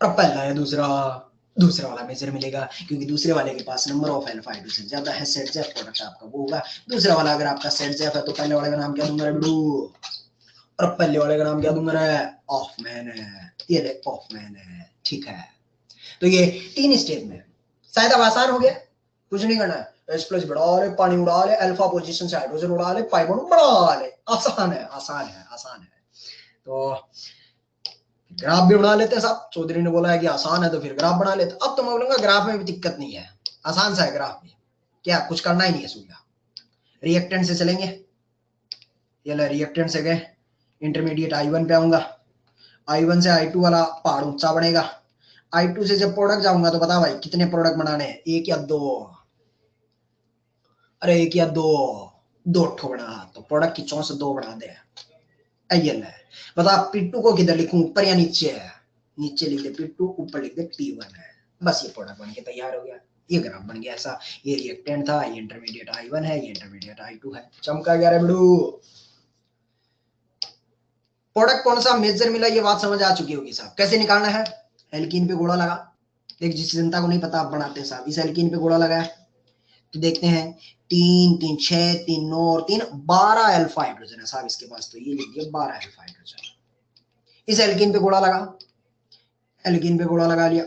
[SPEAKER 1] और पहला या दूसरा? दूसरा वाला मेजर मिलेगा, क्योंकि दूसरे वाले के पास नंबर ऑफ अल्फा हाइड्रोजन ज्यादा है, सेट जेफ प्रोडक्ट आपका वो होगा। दूसरा वाला अगर आपका सेट जेफ है तो पहले वाले का नाम क्या दूंगा रे, और पहले वाले का नाम क्या दूंगा रे, ऑफमैन है। ये देख ऑफमैन है, ठीक है। तो ये 3 स्टेप में शायद अब आसान हो गया, कुछ नहीं करना है। एच प्लस बढ़ा ले, पानी उड़ा ले, अल्फा पोजीशन से हाइड्रोजन उड़ा ले, पाई बॉन्ड बढ़ा ले, आसान है, आसान है, आसान है। तो ग्राफ भी बना लेते हैं साहब, चौधरी ने बोला है कि आसान है तो फिर ग्राफ बना लेते। अब तो मैं बोलूंगा ग्राफ में भी दिक्कत नहीं है, आसान सा है ग्राफ भी, क्या कुछ करना ही नहीं है। सुविधा रिएक्टेंट से चलेंगे, ये ले रिएक्टेंट से गए, इंटरमीडिएट I1 पे आऊंगा, I1 से I2 वाला पहाड़ ऊंचा बढ़ेगा। I2 से जब प्रोडक्ट जाऊंगा तो बता भाई कितने प्रोडक्ट बनाने हैं, 1 या 2? अरे 1 या 2 ठो बना, तो प्रोडक्ट की 4 से 2 बना दे। बता P2 को किधर लिखूं, ऊपर या नीचे? नीचे लिख दे P2, ऊपर लिख दे P1 है, बस ये प्रोडक्ट बन के तैयार हो गया। ये ग्राफ बन गया ऐसा। ये रिएक्टेंट था, ये इंटरमीडिएट I1 है, ये इंटरमीडिएट I2 है। चमका गया रे बिड़ू। प्रोडक्ट कौन सा मेजर मिला, ये बात समझ आ चुकी होगी साहब। कैसे निकालना है, एल्कीन पे गोला लगा। देख जिस जनता को नहीं पता आप बनाते साहब, इस एल्कीन पे गोला लगा तो देखते हैं 3 3 6 3 9 और 3 12 अल्फा हाइड्रोजन है साहब इसके पास, तो ये लिख दिया 12 अल्फा हाइड्रोजन। इस एल्कीन पे गोला लगा, एल्कीन पे गोला लगा लिया।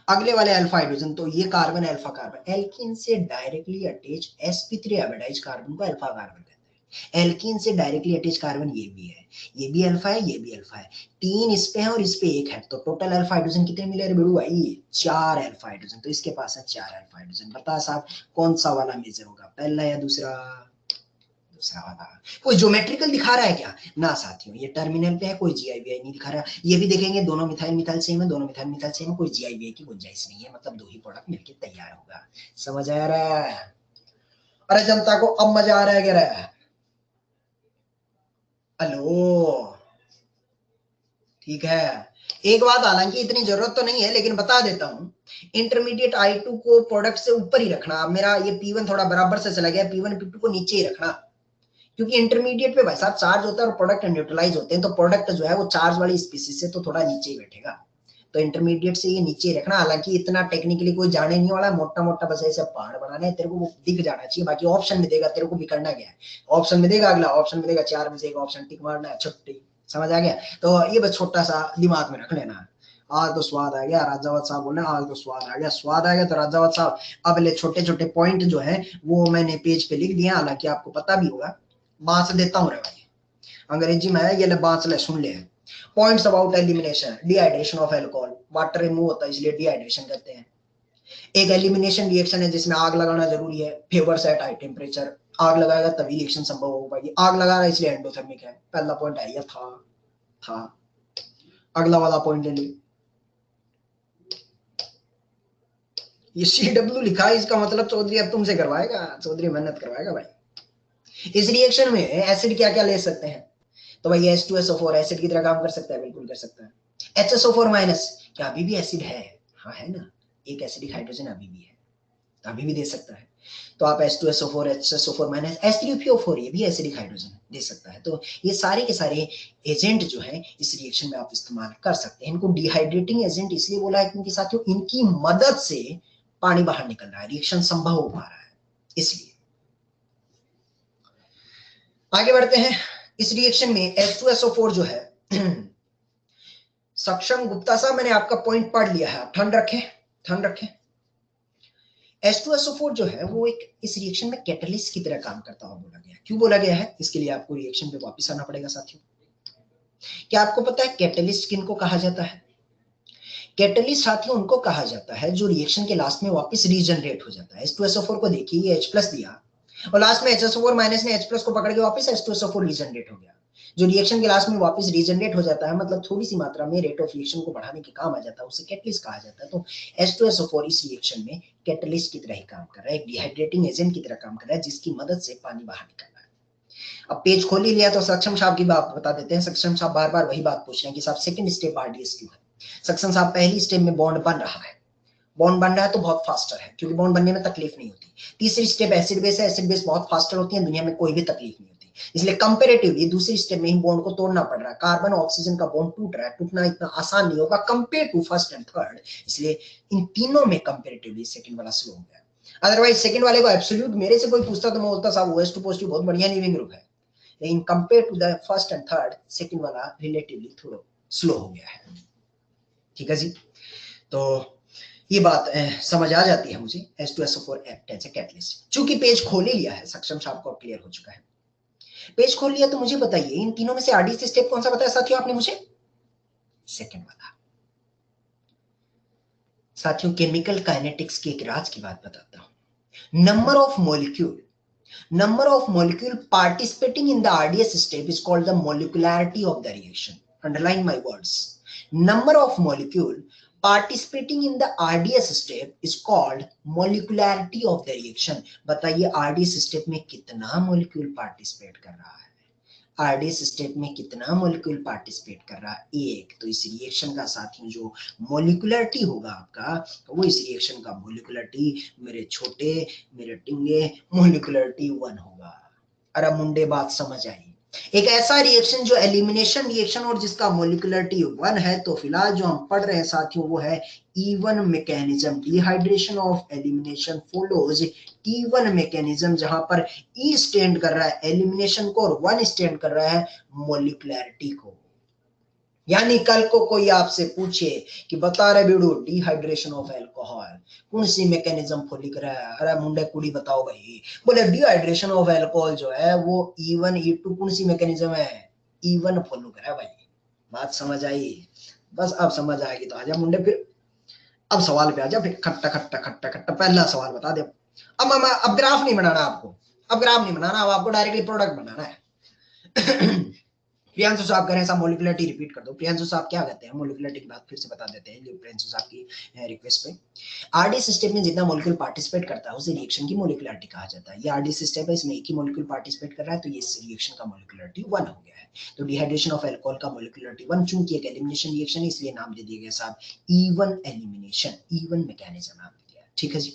[SPEAKER 1] अगले वाले अल्फा हाइड्रोजन, तो ये कार्बन अल्फा कार्बन, एल्कीन से डायरेक्टली अटैच sp3 एमिडाइज कार्बन को अल्फा कार्बन कहते हैं। एल्कीन से डायरेक्टली अटैच कार्बन ये भी है, ये भी अल्फा है, ये भी अल्फा है। 3 इस पे है और इस पे 1 है, तो टोटल अल्फा हाइड्रोजन कितने मिले रे बेड़ू भाई, 4 अल्फा हाइड्रोजन। तो इसके पास है 4 अल्फा हाइड्रोजन। बता साहब कौन सा वाला मेजर होगा, पहला या दूसरा? दूसरा वाला। कोई ज्योमेट्रिकल दिखा रहा है क्या? ना साथियों, ये टर्मिनल पे है, कोई GI-VI नहीं दिखा रहा। ये भी देखेंगे दोनों मिथाइल मिथाइल सेम है, दोनों मिथाइल मिथाइल सेम है, कोई GI-VI की गुंजाइश नहीं है, मतलब 2 ही प्रोडक्ट मिलके तैयार होगा। समझ आ रहा है? अरे जनता को अब मजा आ रहा है क्या रहा है? हेलो, ठीक है। एक बात हालांकि इतनी जरूरत तो नहीं है लेकिन बता देता हूं, इंटरमीडिएट I2 को प्रोडक्ट से ऊपर ही रखना। अब मेरा ये P1 थोड़ा बराबर से चला गया, P1 P2 को नीचे ही रखना, क्योंकि इंटरमीडिएट पे भाई साहब चार्ज होता है और प्रोडक्ट न्यूट्रलाइज होते हैं, तो प्रोडक्ट जो है वो चार्ज वाली स्पीसीज से तो थोड़ा नीचे ही बैठेगा, तो इंटरमीडिएट से ये नीचे ही रखना। हालांकि इतना टेक्निकली कोई जाने नहीं वाला, मोटा मोटा बस ऐसे पहाड़ बनाने, तेरे को वो दिख जाना चाहिए। बाकी ऑप्शन में देगा, तेरे को भी करना क्या है, ऑप्शन में देगा, अगला ऑप्शन में देगा 4 में से एक ऑप्शन टिक मारना है, छुट्टी। समझ आ गया? तो ये बस छोटा सा दिमाग में रख लेना। आज तो स्वाद आ गया, राजावत साहब बोल रहे हैं आज तो स्वाद आ गया, स्वाद आ गया। तो राजावत साहब अब ले छोटे छोटे पॉइंट जो है वो मैंने पेज पे लिख दिया, हालांकि आपको पता भी होगा। बांस देता हूँ रे भाई, अंग्रेजी में है, ये ले बांस ले, सुन ले। Points about elimination, dehydration of alcohol, water remove होता है इसलिए डिहाइड्रेशन कहते हैं। एक एलिमिनेशन रिएक्शन है जिसमें आग लगाना जरूरी है, फेवर्स एट हाई टेम्परेचर, आग लगाएगा तभी रिएक्शन संभव हो पाएगी, आग लगा रहा है इसलिए एंडोथर्मिक है। पहला पॉइंट है, ये था। अगला वाला पॉइंट ले ली, ये CW लिखा है, इसका मतलब चौधरी अब तुमसे करवाएगा, चौधरी मेहनत करवाएगा भाई। इस रिएक्शन में एसिड क्या क्या ले सकते हैं, तो भाई H2SO4 एसिड की तरह काम कर सकता है, बिल्कुल कर सकता है। HSO4 माइनस, क्या अभी भी एसिड है? हाँ है ना, एक एसिडिक हाइड्रोजन अभी भी है, तो अभी भी दे सकता है। तो आप H2SO4 HSO4 माइनस H3PO4, ये भी एसिडिक हाइड्रोजन दे सकता है। तो ये सारे के सारे एजेंट जो है इस रिएक्शन में आप इस्तेमाल कर सकते हैं। इनको डिहाइड्रेटिंग एजेंट इसलिए बोला है क्योंकि साथियों इनकी मदद से पानी बाहर निकल रहा है, रिएक्शन संभव हो पा रहा है। इसलिए आगे बढ़ते हैं। इस रिएक्शन में H2SO4 जो है सक्षम गुप्ता साहब, मैंने आपका पॉइंट पढ़ लिया है, आप ठंड रखें, ठंड रखें। H2SO4 जो है वो एक इस रिएक्शन में कैटलिस्ट की तरह काम करता हुआ बोला गया है। क्यों बोला गया है, इसके लिए आपको रिएक्शन पे वापस आना पड़ेगा साथियों। क्या आपको पता है कैटलिस्ट किनको कहा जाता है? कैटलिस्ट साथियों उनको कहा जाता है जो रिएक्शन के लास्ट में वापस रीजनरेट हो जाता है। H2SO4 को देखिए, ये H+ दिया और लास्ट में HSO4 माइनस ने H+ को पकड़ के वापस H2SO4 रीजनरेट हो गया। जो रिएक्शन के लास्ट में वापस रीजनरेट हो जाता है, मतलब थोड़ी सी मात्रा में रेट ऑफ रिएक्शन को बढ़ाने के काम आ जाता है, उसे कैटलिस्ट कहा जाता है। तो H2SO4 इस रिएक्शन में कैटलिस्ट की तरह ही काम कर रहा है, एक डिहाइड्रेटिंग एजेंट की तरह काम कर रहा है, जिसकी मदद से पानी बाहर निकल रहा है। अब पेज खोल ही लिया तो सक्षम साहब की बात बता देते हैं। सक्षम साहब बार बार वही बात पूछ रहे हैं कि साहब सेकंड स्टेप आरडीएस क्यों है। सक्षम साहब पहली स्टेप में बॉन्ड बन रहा है, बॉन्ड बन रहा है तो बहुत फास्टर है, क्योंकि बॉन्ड बनने में तकलीफ नहीं होती। तीसरी स्टेप एसिड बेस है, एसिड बेस बहुत फास्टर होती है, दुनिया में कोई भी तकलीफ नहीं होती, इसलिए कंपैरेटिवली दूसरी स्टेप में ही बॉन्ड को तोड़ना पड़ रहा है। कार्बन ऑक्सीजन का बॉन्ड टूट रहा है, टूटना इतना आसान नहीं होगा compare to first and third, इसलिए इन तीनों में कंपैरेटिवली सेकंड वाला स्लो हो गया। अदरवाइज सेकंड वाले को एब्सोल्यूट मेरे से कोई पूछता तो मैं बोलता साहब OH2 पॉजिटिव बहुत बढ़िया लीविंग ग्रुप है, लेकिन compare to the first and third second वाला रिलेटिवली थोड़ा स्लो हो गया है। ठीक है जी, तो ये बात समझ आ जाती है मुझे। H2SO4 act as a catalyst. चूंकि पेज खोल ही लिया है, सक्षम साहब को क्लियर हो चुका है, पेज खोल लिया, तो मुझे बताइए इन तीनों में से आरडीएस स्टेप कौन सा बताया साथियों आपने मुझे? सेकंड वाला। साथियों केमिकल काइनेटिक्स की एक राज की बात बताता हूं। Number of molecule participating in the RDS step is called the molecularity of the reaction. Underline my words. Number of molecule participating in the RDS step is called molecularity of the reaction. बताइए RDS step में कितना molecule participate कर रहा है? RDS step में कितना molecule participate कर रहा है? एक। तो इस रिएक्शन का साथियों जो मॉलिक्युलरिटी होगा आपका, तो वो इस रिएक्शन का मॉलिक्युलरिटी मेरे छोटे मेरे टिंगे मॉलिक्युलरिटी 1 होगा। अरे मुंडे बात समझ आई। एक ऐसा रिएक्शन जो एलिमिनेशन रिएक्शन और जिसका मॉलिक्युलरिटी 1 है, तो फिलहाल जो हम पढ़ रहे हैं साथियों वो है E1 mechanism. Dehydration of elimination follows T1 mechanism, जहां पर E स्टैंड कर रहा है एलिमिनेशन को और 1 स्टैंड कर रहा है मॉलिक्युलरिटी को। यानी कल को कोई आपसे पूछे कि बता रहे बेड़ू डिहाइड्रेशन ऑफ अल्कोहल कौन सी मैकेनिज्म फॉलो कर रहा है, अरे मुंडे कुड़ी बताओ भाई, बोले डिहाइड्रेशन ऑफ अल्कोहल जो है वो E1 E2 कौन सी मैकेनिज्म है? E1 फॉलो कर रहा है भाई। बात समझ आई? बस अब समझ आएगी तो आजा मुंडे, फिर अब सवाल पे आजा, फिर खट्टा खट्टा खट्टा खट्टा पहला सवाल बता दे। अब ग्राफ नहीं बनाना आपको, अब ग्राफ नहीं बनाना, अब आपको डायरेक्टली प्रोडक्ट बनाना है। प्रियांशु साहब कह रहे हैं साहब मॉलिक्युलरिटी रिपीट कर दो। प्रियांशु साहब क्या कहते हैं, मॉलिक्युलरिटी की बात फिर से बता देते हैं प्रियांशु साहब की रिक्वेस्ट पे। आरडीएस स्टेप में जितना मॉलिक्यूल पार्टिसिपेट करता है उसे रिएक्शन की मॉलिक्युलरिटी कहा जाता है। ये आरडीएस स्टेप है, इसमें एक ही मॉलिक्यूल पार्टिसिपेट कर रहा है, तो ये रिएक्शन का मॉलिक्युलरिटी 1 हो गया है। तो डिहाइड्रेशन ऑफ अल्कोहल का मॉलिक्युलरिटी 1, चूंकि एक एलिमिनेशन रिएक्शन है इसलिए नाम दे दिया गया साहब E1 एलिमिनेशन, E1 मैकेनिज्म नाम दिया। ठीक है जी,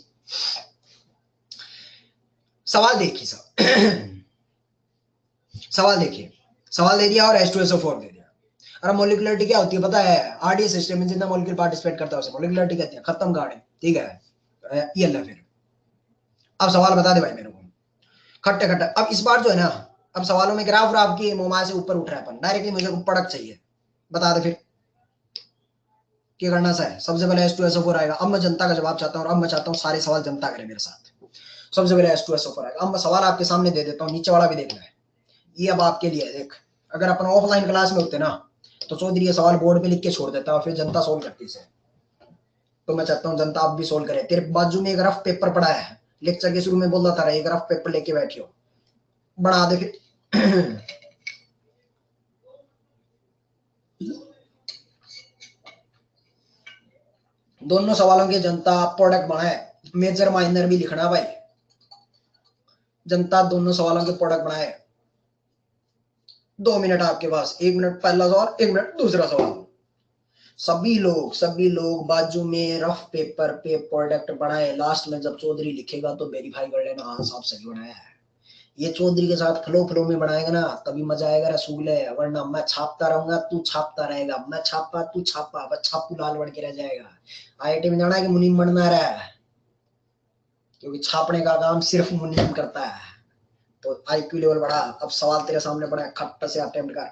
[SPEAKER 1] सवाल देखिए साहब। सवाल देखिए, सवाल दे दिया और H2SO4 दे दिया। अरे मॉलिक्युलरिटी क्या होती है पता है? आरडीएस सिस्टम में जितना मॉलिक्यूल पार्टिसिपेट करता है उसे मॉलिक्युलरिटी कहते हैं। खत्म कहानी। ठीक है, ये अल्लाह। फिर अब सवाल बता दे भाई मेरे को, खट्टे खट्टे। अब इस बार जो है ना, अब सवालों में ग्राफ व्राफ की मोमा से ऊपर उठ रहा है अपन, डायरेक्टली मुझे प्रोडक्ट चाहिए। बता दे फिर क्या करना सा है। सबसे पहले H2SO4 आएगा। अब मैं जनता का जवाब चाहता हूँ, और अब मैं चाहता हूँ सारे सवाल जनता करे मेरे साथ। सबसे पहले H2SO4 आएगा। अब मैं सवाल आपके सामने दे देता हूँ, नीचे वाला भी देखना है। ये अब आपके लिए है, देख। अगर अपन ऑफलाइन क्लास में होते ना तो चौधरी ये सवाल बोर्ड पे लिख के छोड़ देता और फिर जनता सोल्व करती इसे। तो मैं चाहता हूँ जनता आप भी सोल्व करे। तेरे बाजू में एक रफ पेपर पड़ा है, लेक्चर के शुरू में बोल रहा था एक रफ पेपर लेके बैठियो, बना दे फिर। दोनों सवालों के जनता प्रोडक्ट बनाए, मेजर माइनर भी लिखना भाई। जनता दोनों सवालों के प्रोडक्ट बनाए। 2 मिनट आपके पास, 1 मिनट पहला सवाल, 1 मिनट दूसरा सवाल। सभी लोग बाजू में रफ पेपर पे प्रोडक्ट बनाए। लास्ट में जब चौधरी लिखेगा तो वेरीफाई कर लेना, हाँ साहब सही बनाया है। ये चौधरी के साथ फ्लो में बनाएगा ना तभी मजा आएगा रसूले, वरना मैं छापता रहूंगा तू छापता रहेगा, मैं छापा तू छापा, बस छापू लाल बढ़ के रह जाएगा। आईआईटी में जाना है कि मुनीम बनना रहा है? क्योंकि छापने का काम सिर्फ मुनीम करता है। तो आईक्यू लेवल बढ़ा। अब सवाल तेरे सामने पड़ा है, खट्ट से अटेम्प्ट कर।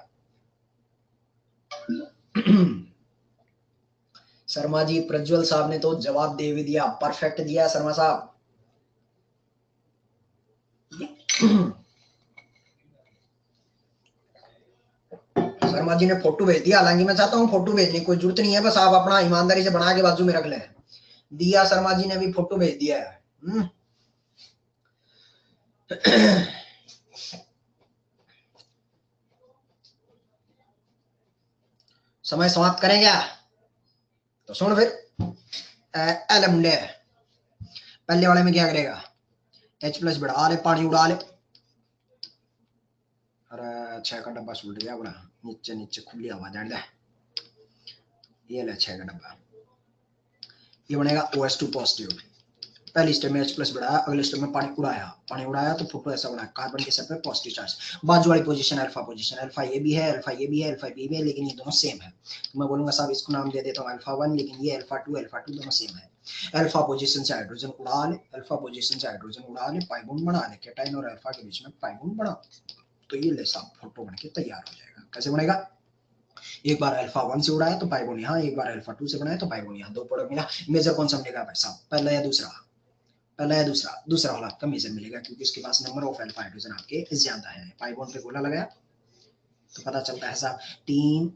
[SPEAKER 1] शर्मा जी, प्रज्वल साहब ने तो जवाब दे भी दिया, परफेक्ट दिया शर्मा साहब। शर्मा जी ने फोटो भेज दिया, हालांकि मैं चाहता हूं फोटो भेजने की कोई जरूरत नहीं है, बस आप अपना ईमानदारी से बना के बाजू में रख लें। दिया शर्मा जी ने भी फोटो भेज दिया है। समय समाप्त करें क्या? तो सुन फिर, एल मुंडे पहले वाले में क्या करेगा, H प्लस बढ़ा ले, पानी उड़ा ले। अरे 6 का डब्बा छूट गया अपना, नीचे नीचे खुली हवा जाने दे। ये ले 6 का डब्बा, ये बनेगा OH2 पॉजिटिव। पहली स्टेप में H प्लस बढ़ाया, अगले स्टेप में पानी उड़ाया तो फोटो ऐसा बना, कार्बन के सर पे पॉजिटिव चार्ज। बाजू वाली पोजीशन अल्फा पोजीशन, अल्फा ये भी है, अल्फा ये भी है, अल्फा ये भी है, लेकिन ये दोनों सेम है। तो मैं बोलूंगा साहब इसको नाम दे देता हूँ अल्फा 1, लेकिन ये अल्फा 2 दोनों सेम है। अल्फा पोजीशन से हाइड्रोजन उड़ा ले, अल्फा पोजीशन से हाइड्रोजन उड़ा ले, पाई बॉन्ड बना ले, केटाइन और अल्फा के बीच में पाई बॉन्ड बना, तो ये ले साहब फोटो बन के तैयार हो जाएगा। कैसे बनेगा, एक बार अल्फा 1 से उड़ाया तो पाई बॉन्ड यहाँ, एक बार अल्फा 2 से बनाया तो पाई बॉन्ड यहाँ, दो प्रोडक्ट मिला। मेजर कौन सा मिलेगा भाई साहब, पहला या दूसरा? पहला या दूसरा? दूसरा वाला आपका मेजर मिलेगा, क्योंकि उसके पास नंबर ऑफ अल्फा हाइड्रोजन आपके ज्यादा है। पाई बॉन्ड पे गोला लगाया तो पता चलता है साहब 3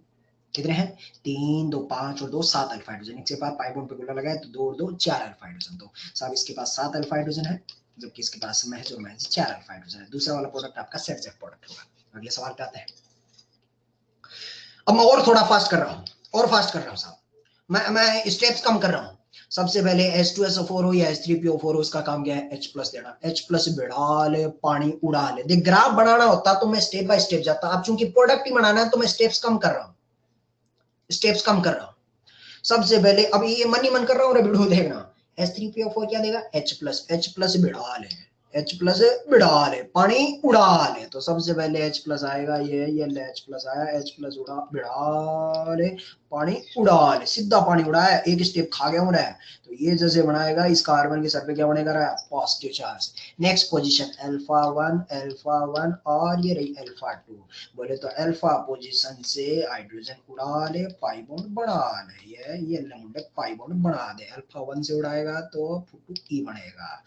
[SPEAKER 1] कितने हैं, 3 2 5 और 2 7 अल्फा हाइड्रोजन। इसके बाद पाई बॉन्ड पे गोला लगाया तो 2 और 2 4 अल्फा हाइड्रोजन। तो साहब इसके पास 7 अल्फा हाइड्रोजन है, जबकि इसके पास महज और महज 4 अल्फा हाइड्रोजन है। दूसरा वाला प्रोडक्ट आपका सेट जेड प्रोडक्ट होगा। अगले सवाल पे आते हैं। अब मैं और थोड़ा फास्ट कर रहा हूँ, और फास्ट कर रहा हूँ साहब, मैं स्टेप्स कम कर रहा हूँ। सबसे पहले H2SO4 हो या H3PO4 हो, उसका काम क्या है, H प्लस देना। H प्लस बढ़ा ले, पानी उड़ा ले। देख ग्राफ बनाना होता तो मैं स्टेप बाय स्टेप जाता, अब चूंकि प्रोडक्ट ही बनाना है तो मैं स्टेप्स कम कर रहा हूँ, स्टेप्स कम कर रहा हूँ। सबसे पहले अब ये मन ही मन कर रहा हूँ, वीडियो देखना। H3PO4 क्या देगा, H प्लस बढ़ा ले, H प्लस बढ़ा ले, पानी उड़ा ले। तो सबसे पहले H प्लस आएगा, ये H प्लस आया, H प्लस उड़ा बढ़ा ले, पानी उड़ा ले, सीधा पानी उड़ाया, एक स्टेप खा गया हूं। तो ये जैसे बनाएगा, इस कार्बन के सर पे क्या बनेगा, positive charge. Next position alpha 1 और ये रही अल्फा 2। बोले तो अल्फा पोजीशन से हाइड्रोजन उड़ा ले, पाई बॉन्ड बढ़ा ले, ये लंबे पाई बॉन्ड बना दे। अल्फा 1 से उड़ाएगा तो फुटू ई बनेगा,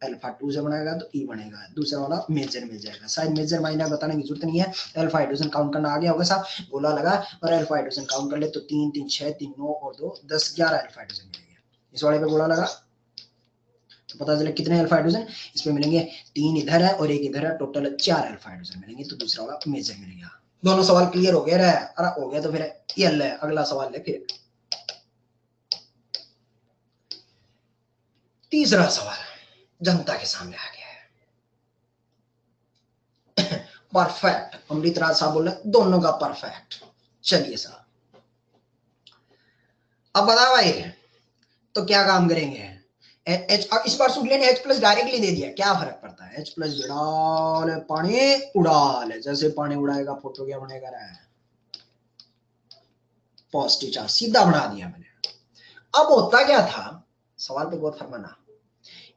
[SPEAKER 1] अल्फा 2 से बनाएगा तो ई बनेगा। दूसरा वाला मेजर मिल जाएगा, शायद मेजर माइनर बताने की जरूरत नहीं है। अल्फा हाइड्रोजन काउंट करना आ गया होगा साहब, गोला लगा और अल्फा हाइड्रोजन काउंट कर ले तो 3 3 6 3 9 और 2 10 11 अल्फा हाइड्रोजन मिलेंगे। इस वाले पे गोला लगा तो पता चले कितने अल्फा हाइड्रोजन इसमें मिलेंगे, 3 इधर है और 1 इधर है, टोटल 4 अल्फा हाइड्रोजन मिलेंगे। तो दूसरा वाला मेजर मिलेगा। दोनों सवाल क्लियर हो गया, अरे हो गया तो फिर ये ले अगला सवाल ले। फिर तीसरा सवाल जनता के सामने आ गया है। परफेक्ट, अमृत राज साहब बोल रहे दोनों का परफेक्ट। चलिए साहब, अब बता भाई तो क्या काम करेंगे। इस बार सुन लेने H प्लस डायरेक्टली दे दिया, क्या फर्क पड़ता है। H प्लस उड़ा ले, पानी उड़ा ले, जैसे पानी उड़ाएगा फोटो क्या बनेगा, पॉजिटिव चार्ज, सीधा बना दिया मैंने। अब होता क्या था, सवाल पे गौर फरमाना,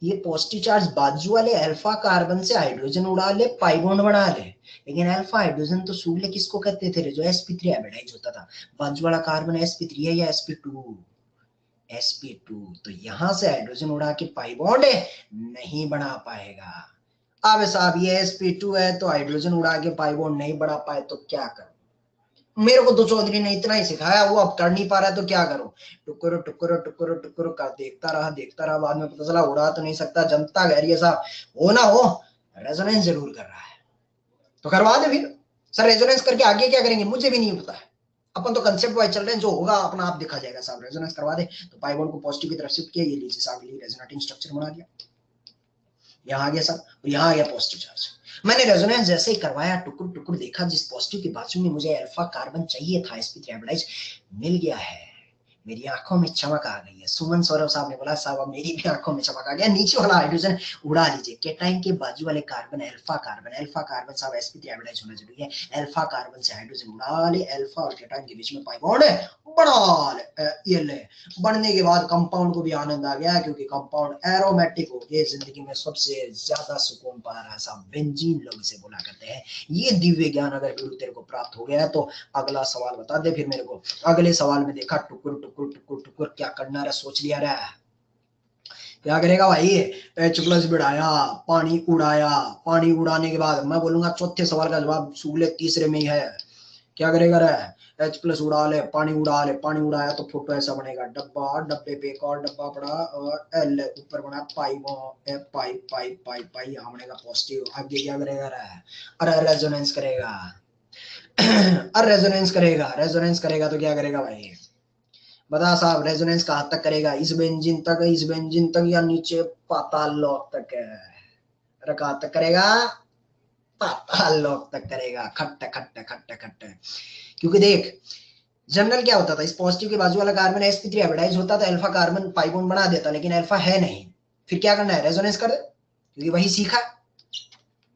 [SPEAKER 1] ये पॉजिटिव चार्ज बाजू वाले अल्फा कार्बन से हाइड्रोजन उड़ा ले, पाई बॉन्ड बना ले, लेकिन अल्फा हाइड्रोजन तो सूले किसको कहते थे, जो sp3 हाइब्रिडाइज होता था। बाजू वाला कार्बन sp3 है या sp2, sp2, तो यहां से हाइड्रोजन उड़ा के पाई बॉन्ड नहीं बना पाएगा। अब साहब ये sp2 है तो हाइड्रोजन उड़ा के पाई बॉन्ड नहीं बना पाए तो क्या करूं। मेरे को तो चौधरी ने इतना ही सिखाया, वो अब कर नहीं पा रहा है तो क्या करूं। टुकरो टुकरो टुकरो टुकरो कर देखता रहा, बाद में पता चला उड़ा तो नहीं सकता। जनता कह रही है साहब हो ना हो, रेजोनेंस जरूर कर रहा है तो करवा दे फिर। सर रेजोनेंस करके आगे क्या करेंगे मुझे भी नहीं पता है, अपन तो कंसेप्ट वाइज चल रहे हैं, जो होगा अपना आप दिखा जाएगा साहब। रेजोनेंस करवा दे तो पाई बॉन्ड को पॉजिटिव की तरफ शिफ्ट किया, ये लीजिए साहब रेजोनेटिंग स्ट्रक्चर बना दिया, यहाँ आ गया साहब, यहाँ आ गया पॉजिटिव चार्ज। मैंने रेजोनेंस जैसे ही करवाया, टुकुर टुकुर देखा, जिस पॉजिटिव के बाजू में मुझे अल्फा कार्बन चाहिए था sp3 हाइब्रिडाइज मिल गया है, मेरी आंखों में चमक आ गई है। सुमन सौरभ साहब ने बोला साहब अब मेरी भी आंखों में चमक आ गया। नीचे वाला हाइड्रोजन उड़ा लीजिए। केटाइन के बाजू वाले कार्बन अल्फा कार्बन साहब sp3 हाइब्रिडाइज होना जरूरी है। अल्फा कार्बन से हाइड्रोजन उड़ा ले, अल्फा और केटाइन के बीच में पाई बॉन्ड बना ले। ये ले बनने के बाद कंपाउंड को भी आनंद आ गया, क्योंकि कंपाउंड एरोमेटिक हो गए। जिंदगी में सबसे ज्यादा सुकून पा रहा है साहब बेंजीन, लोग इसे बोला करते हैं। ये दिव्य ज्ञान अगर तेरे को प्राप्त हो गया है तो अगला सवाल बता दे फिर मेरे को। अगले सवाल में देखा टुकुर टुकुर टुकुर टुकुर क्या करना रहा, सोच लिया रहा क्या करेगा भाई। एच प्लस बढ़ाया, पानी उड़ाया, पानी उड़ाने के बाद मैं बोलूंगा चौथे सवाल का जवाब सूले तीसरे में ही है। क्या करेगा रे, एच प्लस उड़ा ले, पानी उड़ा ले, पानी उड़ाया तो फोटो ऐसा बनेगा डब्बा, डब्बे पे एक और डब्बा पड़ा और एल ऊपर बना पाई, पाई पाई पाई पाई यहाँ बनेगा पॉजिटिव। आगे क्या करेगा रे, अरे रेजोनेंस करेगा। और रेजोनेंस करेगा तो क्या करेगा भाई बता साहब, रेजोनेंस कहां तक करेगा, इस बेंजीन तक या नीचे पाताल लोक तक है। अरे कहां तक करेगा, पाताल लोक तक करेगा। खट्ट खट्ट खट्ट खट्ट। क्योंकि देख जनरल क्या होता था, इस पॉजिटिव के बाजू वाला कार्बन sp3 हाइब्रिडाइज होता था, अल्फा कार्बन पाई बॉन्ड बना देता, लेकिन अल्फा है नहीं। फिर क्या करना है, रेजोनेंस कर दे, क्योंकि वही सीखा।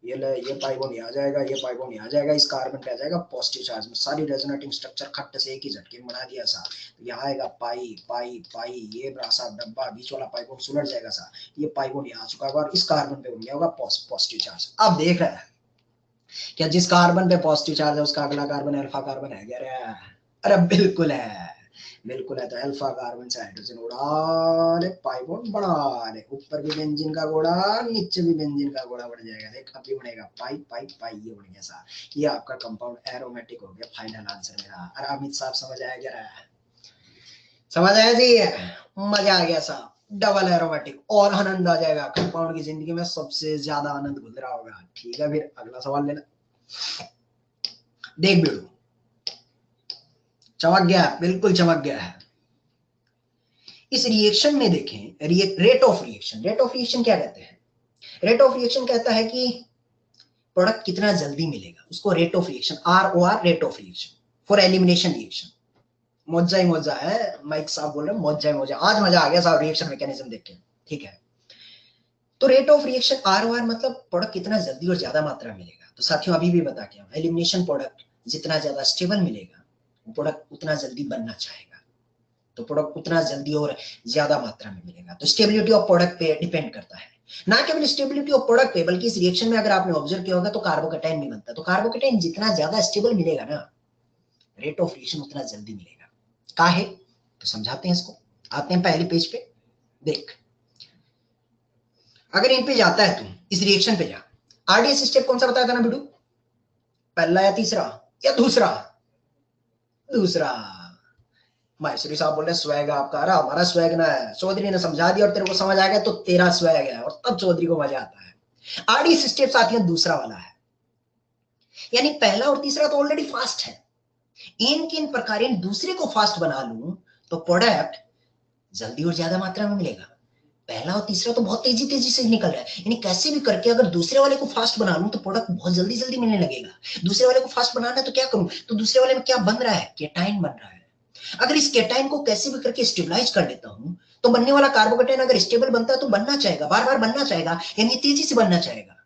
[SPEAKER 1] ये ले, ये पाई बॉन्ड यहाँ जाएगा, ये पाई बॉन्ड यहाँ जाएगा, इस कार्बन पे आ जाएगा पॉजिटिव चार्ज में। सारी रेजोनेटिंग स्ट्रक्चर खट्ट से एक ही झटके में बना दिया सा। तो यहाँ आएगा पाई पाई पाई, ये बड़ा सा डब्बा, बीच वाला पाई बॉन्ड सुलट जाएगा सा, ये पाई बॉन्ड यहाँ चुका होगा और इस कार्बन पे बन गया होगा पॉजिटिव चार्ज। अब देख रहा है क्या जिस कार्बन पे पॉजिटिव चार्ज है उसका अगला कार्बन अल्फा कार्बन है क्या? अरे बिल्कुल है, बिल्कुल है। तो अल्फा कार्बन से हाइड्रोजन उड़ा ले, पाई बॉन्ड बढ़ा ले, ऊपर भी बेंजीन का गोला, नीचे भी बेंजीन का गोला बढ़ जाएगा। देख अभी बनेगा पाई पाई पाई, ये बढ़ गया सा। ये आपका कंपाउंड एरोमेटिक हो गया। फाइनल आंसर मेरा। अरे अमित साहब समझ आया क्या? समझ आया जी, मजा आ गया साहब। डबल एरोमेटिक और आनंद आ जाएगा। कंपाउंड की जिंदगी में सबसे ज्यादा आनंद गुजरा होगा। ठीक है, फिर अगला सवाल लेना। देख बेड़ू चमक गया, बिल्कुल चमक गया है। इस रिएक्शन में देखें, रेट ऑफ रिएक्शन क्या कहते हैं? रेट ऑफ रिएक्शन कहता है कि प्रोडक्ट कितना जल्दी मिलेगा, उसको rate of reaction, ROR rate of reaction for elimination reaction. मौजा ही मौजा है, माइक साहब बोल रहे हैं मौजा ही मौजा। आज मजा आ गया साहब रिएक्शन मैकेनिज्म देख के। ठीक है, तो रेट ऑफ रिएक्शन ROR मतलब प्रोडक्ट कितना जल्दी और ज्यादा मात्रा मिलेगा। तो साथियों अभी भी बता के एलिमिनेशन प्रोडक्ट जितना ज्यादा स्टेबल मिलेगा, प्रोडक्ट उतना जल्दी बनना चाहेगा, तो प्रोडक्ट उतना जल्दी और ज्यादा मात्रा में मिलेगा। तो स्टेबिलिटी ऑफ प्रोडक्ट पे डिपेंड करता है, ना केवल स्टेबिलिटी ऑफ प्रोडक्ट पे, बल्कि इस रिएक्शन में अगर आपने ऑब्जर्व किया होगा तो कार्बोकेटाइन भी बनता है। तो कार्बोकेटाइन जितना ज्यादा स्टेबल मिलेगा ना, रेट ऑफ रिएक्शन उतना जल्दी मिलेगा। काहे? तो समझाते हैं इसको। आते हैं पहले पेज पे। देख अगर इन पे जाता है, तू इस रिएक्शन पे जा, RDS स्टेप कौन सा बताया था ना बिडू, पहला या तीसरा या दूसरा? दूसरा। माहेश्वरी साहब बोल रहे स्वैग आपका। अरे हमारा स्वैग ना है, चौधरी ने समझा दिया और तेरे को समझ आ गया तो तेरा स्वैग है, और तब चौधरी को मजा आता है। RDS स्टेप साथियों दूसरा वाला है, यानी पहला और तीसरा तो ऑलरेडी फास्ट है। इन किन प्रकार दूसरे को फास्ट बना लूं तो प्रोडक्ट जल्दी और ज्यादा मात्रा में मिलेगा। पहला और तीसरा तो बहुत तेजी तेजी से निकल रहा है, यानी कैसे भी करके अगर दूसरे वाले को फास्ट बना लूं तो प्रोडक्ट बहुत जल्दी जल्दी मिलने लगेगा। दूसरे वाले को फास्ट बनाना है तो क्या करूं, तो दूसरे वाले में क्या बन रहा है, केटाइन बन रहा है। अगर इस केटाइन को कैसे भी करके स्टेबलाइज कर लेता हूं तो बनने वाला कार्बोकेटाइन अगर स्टेबल बनता है तो बनना चाहेगा, बार बार बनना चाहेगा, यानी तेजी से बनना चाहेगा।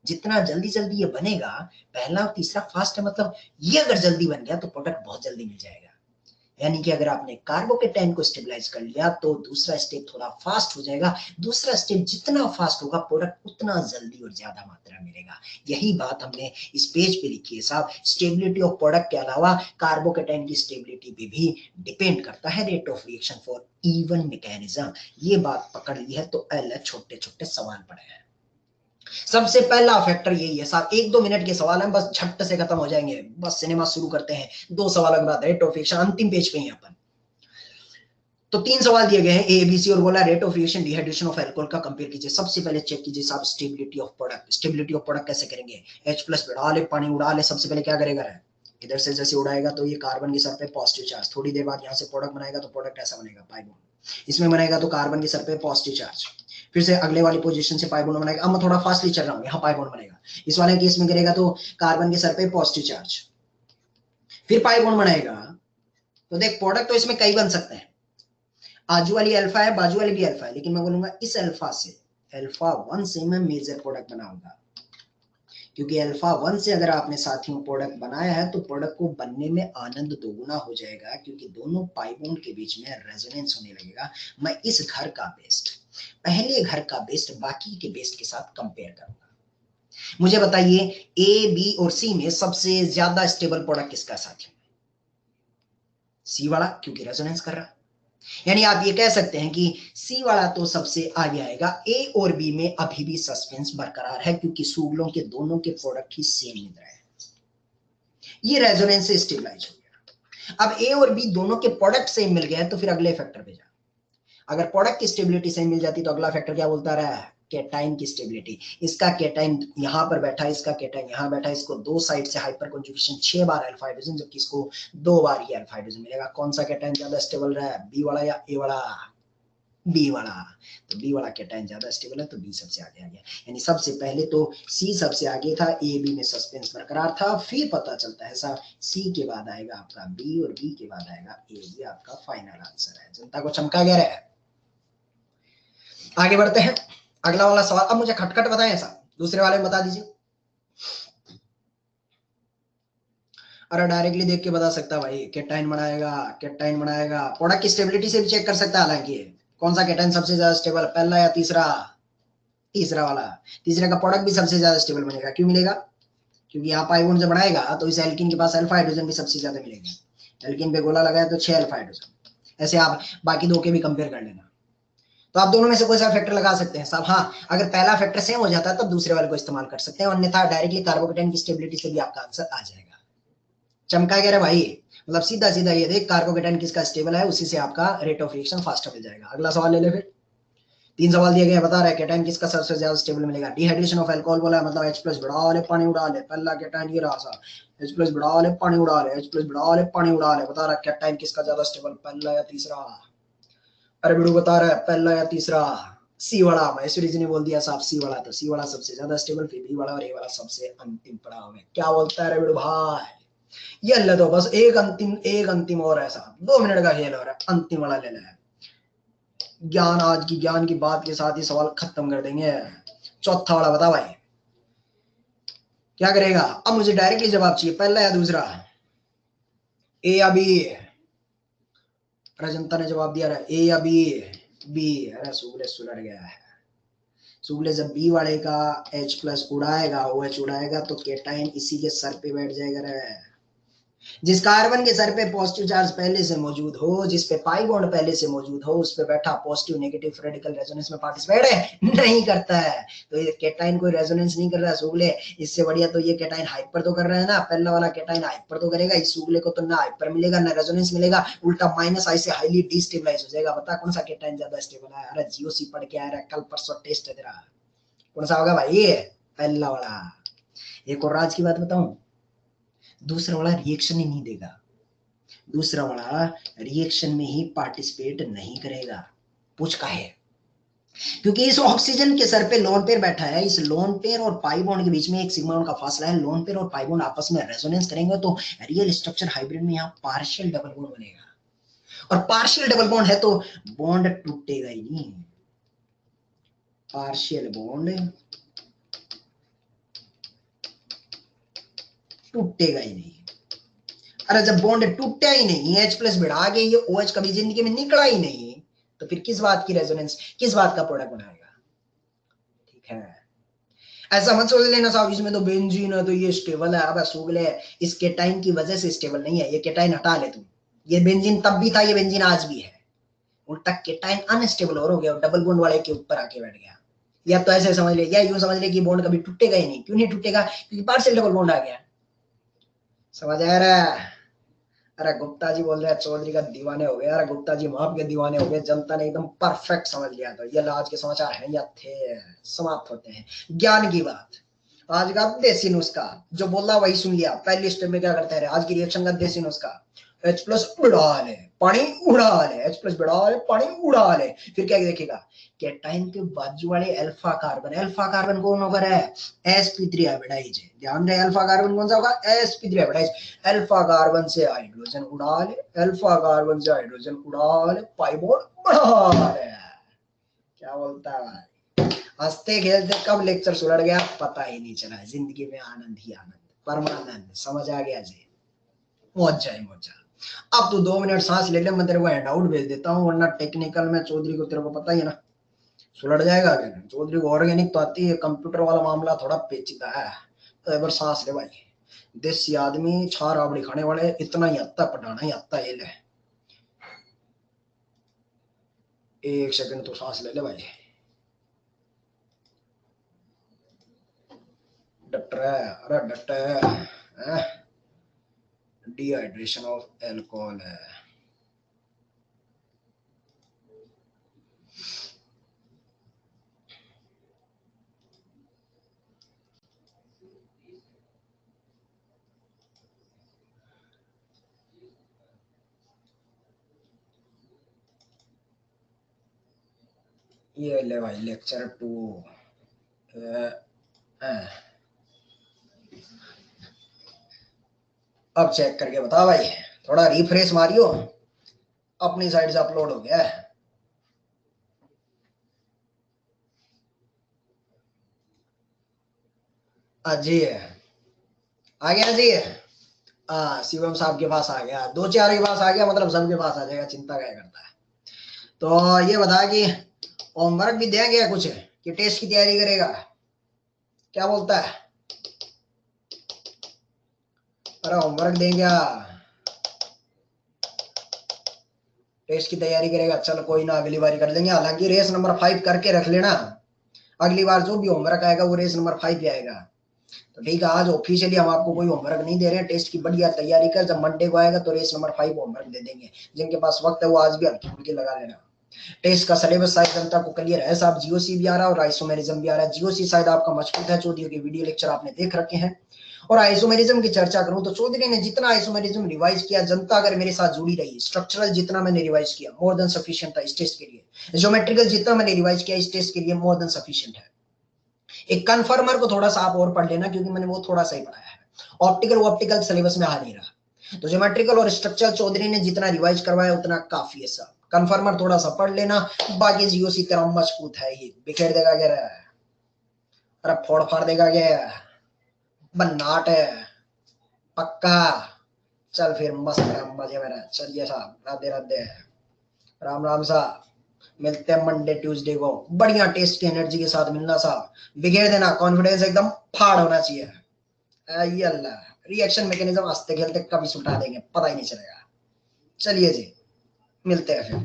[SPEAKER 1] जितना जल्दी जल्दी ये बनेगा, पहला और तीसरा फास्ट है, मतलब ये अगर जल्दी बन गया तो प्रोडक्ट बहुत जल्दी मिल जाएगा। यानी कि अगर आपने कार्बोकेटाइन को स्टेबलाइज कर लिया तो दूसरा स्टेप थोड़ा फास्ट हो जाएगा। दूसरा स्टेप जितना फास्ट होगा प्रोडक्ट उतना जल्दी और ज्यादा मात्रा मिलेगा। यही बात हमने इस पेज पे लिखी है साहब। स्टेबिलिटी ऑफ प्रोडक्ट के अलावा कार्बोकेटाइन की स्टेबिलिटी पे भी डिपेंड करता है rate of reaction for even mechanism. ये बात पकड़ ली है तो छोटे छोटे सवाल पड़े हैं। सबसे पहला फैक्टर यही है साहब। 1-2 मिनट के सवाल हैं, बस झट से खत्म हो जाएंगे। बस सिनेमा शुरू करते हैं। 2 सवालों के बाद रेट ऑफ रिएक्शन अंतिम पेज पे ही अपन। तो 3 सवाल दिए गए हैं ए बी सी, और बोला rate of reaction dehydration of alcohol का कंपेयर कीजिए। सबसे पहले चेक कीजिए साहब stability of product. Stability of product कैसे करेंगे, H+ बढ़ा ले, पानी उड़ा ले। सबसे पहले क्या करेगा, इधर से जैसे उड़ाएगा तो ये कार्बन के सर पे पॉजिटिव चार्ज, थोड़ी देर बाद यहाँ से प्रोडक्ट बनाएगा तो प्रोडक्ट ऐसा बनेगा पाई बॉन्ड। इसमें बनेगा तो कार्बन के सर पे पॉजिटिव चार्ज, फिर से अगले वाली पोजीशन से पाई बॉन्ड बनाएगा। अब मैं थोड़ा फास्टली चल रहा हूँ, यहाँ पाई बॉन्ड बनेगा। इस वाले केस में करेगा तो कार्बन के सर पे पॉजिटिव चार्ज, फिर पाई बॉन्ड बनाएगा। तो देख प्रोडक्ट तो इसमें कई बन सकते हैं, आजू वाली अल्फा है, बाजू वाली भी अल्फा है, लेकिन मैं बोलूंगा इस अल्फा से, अल्फा 1 से मैं मेजर प्रोडक्ट बनाऊंगा, क्योंकि अल्फा 1 से अगर आपने साथियों प्रोडक्ट बनाया है तो प्रोडक्ट को बनने में आनंद दोगुना हो जाएगा, क्योंकि दोनों पाई बॉन्ड के बीच में रेजोनेंस होने लगेगा। मैं इस घर का बेस्ट, पहले घर का बेस्ट बाकी के बेस्ट के साथ कंपेयर करूंगा। मुझे बताइए ए, बी और सी में सबसे ज्यादा स्टेबल प्रोडक्ट किसका साथियों? सी वाला, क्योंकि रेजोनेंस कर रहा। यानी आप ये कह सकते हैं कि सी वाला तो सबसे आगे आएगा। ए और बी में अभी भी सस्पेंस बरकरार है, क्योंकि सूगलों के दोनों के प्रोडक्ट ही सेम मिल रहे हैं। ये रेजोनेंस से स्टेबलाइज हो गया। अब ए और बी दोनों के प्रोडक्ट सेम मिल गए तो फिर अगले फैक्टर पे जा। अगर प्रोडक्ट की स्टेबिलिटी सेम मिल जाती तो अगला फैक्टर क्या बोलता रहा है? केटाइन की स्टेबिलिटी। इसका केटाइन यहां पर बैठा, इसका केटाइन यहां बैठा, इसको दो साइड से हाइपर कंजुगेशन 6 बार अल्फा हाइड्रोजन, जबकि इसको 2 बार ही अल्फा हाइड्रोजन मिलेगा। कौन सा केटाइन ज्यादा स्टेबल रहा है, बी वाला या ए वाला? बी वाला। तो बी वाला केटाइन ज्यादा स्टेबल है, तो बी सबसे आगे आ गया। यानी सबसे पहले तो सी सबसे आगे था, ए बी में सस्पेंस बरकरार था, फिर पता चलता है साहब सी के बाद आएगा आपका बी और बी के बाद आएगा ए। ये आपका फाइनल आंसर है। जनता को चमका गया है। आगे बढ़ते हैं, अगला वाला सवाल। अब मुझे खटखट बताएं ऐसा, दूसरे वाले में बता दीजिए। अरे डायरेक्टली देख के बता सकता भाई, केटाइन बनाएगा, केटाइन बनाएगा। प्रोडक्ट की स्टेबिलिटी से भी चेक कर सकता है हालांकि। कौन सा केटाइन सबसे ज्यादा स्टेबल, पहला या तीसरा? तीसरा वाला। तीसरे का प्रोडक्ट भी सबसे ज्यादा स्टेबल बनेगा। क्यों मिलेगा? क्योंकि यहाँ पाई बॉन्ड जब बनाएगा तो इस एल्किन के पास अल्फा हाइड्रोजन भी सबसे ज्यादा मिलेगा। एल्किन पे गोला लगाया तो 6 अल्फा हाइड्रोजन। ऐसे आप बाकी दो के भी कंपेयर कर लेना। तो आप दोनों में से कोई सा फैक्टर लगा सकते हैं साहब। हाँ, अगर पहला फैक्टर सेम हो जाता है तो दूसरे वाले को इस्तेमाल कर सकते हैं, अन्यथा डायरेक्टली कार्बोकेटाइन की स्टेबिलिटी से भी आपका आंसर आ जाएगा। चमका कह रहे भाई, मतलब सीधा सीधा ये देख कार्बोकेटाइन किसका स्टेबल है, उसी से आपका रेट ऑफ रिएक्शन फास्ट मिल जाएगा। अगला सवाल ले ले फिर। 3 सवाल दिए गए, बता रहा है केटाइन किसका सबसे ज्यादा स्टेबल मिलेगा। डिहाइड्रेशन ऑफ अल्कोहल बोला है, मतलब H+ बढ़ा ले पानी उड़ा ले। पहला केटाइन ये रहा सा, H+ बढ़ा ले पानी उड़ा ले, H+ बढ़ा ले पानी उड़ा ले। बता रहा है केटाइन किसका ज्यादा स्टेबल, पहला या तीसरा? अरे बिड़ू बता रहा है पहला या तीसरा? सी वाला। मैसूरीज ने बोल दिया साहब सी वाला, तो सी वाला सबसे ज्यादा स्टेबल, फिर बी वाला और ए वाला सबसे अंतिम पड़ाव में। क्या बोलता है रे बिड़ू भाई? ये ले दो बस, एक अंतिम और है साहब, 2 मिनट का खेल हो रहा है, अंतिम वाला ले ले। ज्ञान, आज की ज्ञान की बात के साथ ही सवाल खत्म कर देंगे। चौथा वाला बता भाई, क्या करेगा? अब मुझे डायरेक्टली जवाब चाहिए, पहला या दूसरा? ए या बी? जनता ने जवाब दिया ए या बी? बी। अरे सुगले सुलर गया है। सुगले जब बी वाले का H+ उड़ाएगा, OH उड़ाएगा, तो केटाइन इसी के सर पे बैठ जाएगा रे। जिस कार्बन के सर पे पॉजिटिव चार्ज पहले से मौजूद हो, जिस पे पाई बॉन्ड पहले से मौजूद हो, उस पे बैठा पॉजिटिव नेगेटिव रेडिकल रेजोनेंस में पार्टिसिपेट नहीं करता है। तो ये केटाइन कोई रेजोनेंस नहीं कर रहा है सुगले। इससे बढ़िया तो ये केटाइन हाइपर तो कर रहा है ना, पहला वाला केटाइन हाइपर तो करेगा। इस सुगले को तो ना हाइपर मिलेगा ना रेजोनेंस मिलेगा, उल्टा -I से हाईली डिस्टेबलाइज हो जाएगा। बता कौन सा केटाइन ज्यादा स्टेबल है? अरे जीओसी पढ़ के आ रहा है, कल परसों टेस्ट है तेरा। कौन सा होगा भाई? पहला वाला। एक और राज की बात बताऊं, दूसरा वाला रिएक्शन ही नहीं देगा। दूसरा वाला रिएक्शन में ही पार्टिसिपेट नहीं करेगा। पूछ का है? क्योंकि इस ऑक्सीजन के सर पे लोन पेयर बैठा है। इस लोन पेयर और पाई बॉन्ड के बीच में एक सिग्मा का फासला है। लोन पेयर और पाई बॉन्ड आपस में रेजोनेंस करेंगे तो रियल स्ट्रक्चर हाइब्रिड में यहाँ पार्शियल डबल बॉन्ड बनेगा, और पार्शियल डबल बॉन्ड है तो बॉन्ड टूटेगा ही नहीं। पार्शियल बॉन्ड टूटेगा ही नहीं। अरे जब बॉन्ड टूटा ही नहीं, H+ बढ़ा के ये OH कभी जिंदगी में निकला ही नहीं, तो फिर किस बात की रेजोनेंस, किस बात का प्रोडक्ट बनाएगा? ठीक है, ऐसा मत सोच लेना साहब इसमें तो बेंजीन है तो ये स्टेबल है। अब सुगले, इस केटाइन की वजह से स्टेबल नहीं है। ये केटाइन हटा ले तुम, ये बेंजीन तब भी था, ये बेंजीन आज भी है। उल्टा केटाइन अनस्टेबल और हो गया, डबल बॉन्ड वाले के ऊपर आके बैठ गया। या तो ऐसे समझ ले, या यूं समझ ले कि बॉन्ड कभी टूटेगा ही नहीं। क्यों नहीं टूटेगा? क्योंकि पार्शियल डबल बॉन्ड आ गया। समझ आ रहा है? अरे गुप्ता जी बोल रहे हैं चौधरी का दीवाने हो गए। अरे गुप्ता जी माफ के दीवाने हो गए, जनता ने एकदम परफेक्ट समझ लिया। तो ये आज के समाचार हैं या थे, समाप्त होते हैं। ज्ञान की बात, आज का देसी नुस्खा, जो बोला वही सुन लिया। पहले स्टेप में क्या करते हैं, आज की रिएक्शन का देसी नुस्खा। H प्लस बढ़ा ले, पानी उड़ा ले, H प्लस बढ़ा ले, पानी उड़ा ले। फिर क्या देखेगा, कैटाइन के बाजू वाले अल्फा कार्बन कौन होगा रे, sp3 हाइब्रिडाइज है। ध्यान रहे, अल्फा कार्बन कौन सा होगा, sp3 हाइब्रिडाइज। अल्फा कार्बन से हाइड्रोजन उड़ा ले, अल्फा कार्बन से हाइड्रोजन उड़ा ले, पाई बॉन्ड बढ़ा ले। क्या बोलता है भाई, हंसते खेलते कब लेक्चर सुलझ गया पता ही नहीं चला। जिंदगी में आनंद ही आनंद, परमानंद। समझ आ गया जी, मौजा ही मौजा। अब तू 2 मिनट सांस ले ले, मैं तेरे को हैंड आउट भेज देता हूँ, वरना टेक्निकल में चौधरी को तेरे को पता ही है ना, सुलझ जाएगा क्या। चौधरी को ऑर्गेनिक तो आती है, कंप्यूटर वाला मामला थोड़ा पेचीदा है। तो एक बार सांस ले भाई, देसी आदमी छा राबड़ी खाने वाले, इतना ही आता, पढ़ाना ही आता। ये ले, 1 सेकंड तो सांस ले ले भाई। डट रहा है, अरे डट है, डिहाइड्रेशन ऑफ एल्कोहल है। ये ले भाई लेक्चर 2। अब चेक करके बता भाई, थोड़ा रिफ्रेश मारियो, अपनी साइड से अपलोड हो गया है। जी आ गया जी, हाँ शिवम साहब के पास आ गया, 2-4 के पास आ गया, मतलब सबके पास आ जाएगा, चिंता क्या करता है। तो ये बता कि होमवर्क भी दिया गया कुछ, कि टेस्ट की तैयारी करेगा, क्या बोलता है। अरे होमवर्क दें क्या, टेस्ट की तैयारी करेगा, चल कोई ना, अगली बार कर देंगे। हालांकि रेस नंबर 5 करके रख लेना, अगली बार जो भी होमवर्क आएगा वो रेस नंबर 5 पे आएगा। तो ठीक है, आज ऑफिशियली हम आपको कोई होमवर्क नहीं दे रहे हैं, टेस्ट की बढ़िया तैयारी कर, जब मंडे को आएगा तो रेस नंबर 5 होमवर्क दे देंगे। जिनके पास वक्त है वो आज भी हल्की फुल्की लगा लेना। टेस्ट का सिलेबस शायद जनता को क्लियर है साहब, जीओसी भी आ रहा है और आइसोमेरिज्म भी आ रहा है। जीओसी शायद आपका मजबूत है, चौधरी के वीडियो लेक्चर आपने देख रखे हैं। और आइसोमेरिज्म की चर्चा करूं तो चौधरी ने जितना आइसोमेरिज्म रिवाइज किया, जनता अगर मेरे साथ जुड़ी रही, स्ट्रक्चरल जितना मैंने रिवाइज किया मोर देन सफिशिएंट था इस टेस्ट के लिए, ज्योमेट्रिकल जितना मैंने रिवाइज किया इस टेस्ट के लिए मोर देन सफिशिएंट है। एक कन्फर्मर को थोड़ा सा आप और पढ़ लेना, क्योंकि मैंने वो थोड़ा सा ही पढ़ाया है, ऑप्टिकल सिलेबस में आ नहीं रहा। तो ज्योमेट्रिकल और स्ट्रक्चरल चौधरी ने जितना रिवाइज करवाया उतना काफी है साहब, कन्फर्मर थोड़ा सा पढ़ लेना, बाकी जीओसी तेरा मजबूत है, ये बिखेर देगा क्या, अरे फोड़ फाड़ देगा क्या, बनाट है पक्का। चल फिर मस्त रहा, मजे में रहा, चलिए साहब, राधे राधे, राम राम साहब। मिलते हैं मंडे ट्यूसडे को, बढ़िया टेस्ट की एनर्जी के साथ मिलना साहब, बिखेर देना, कॉन्फिडेंस एकदम फाड़ होना चाहिए। ये अल्लाह रिएक्शन मैकेनिज्म हंसते खेलते कभी सुलटा देंगे, पता ही नहीं चलेगा। चलिए जी, मिलते हैं फिर।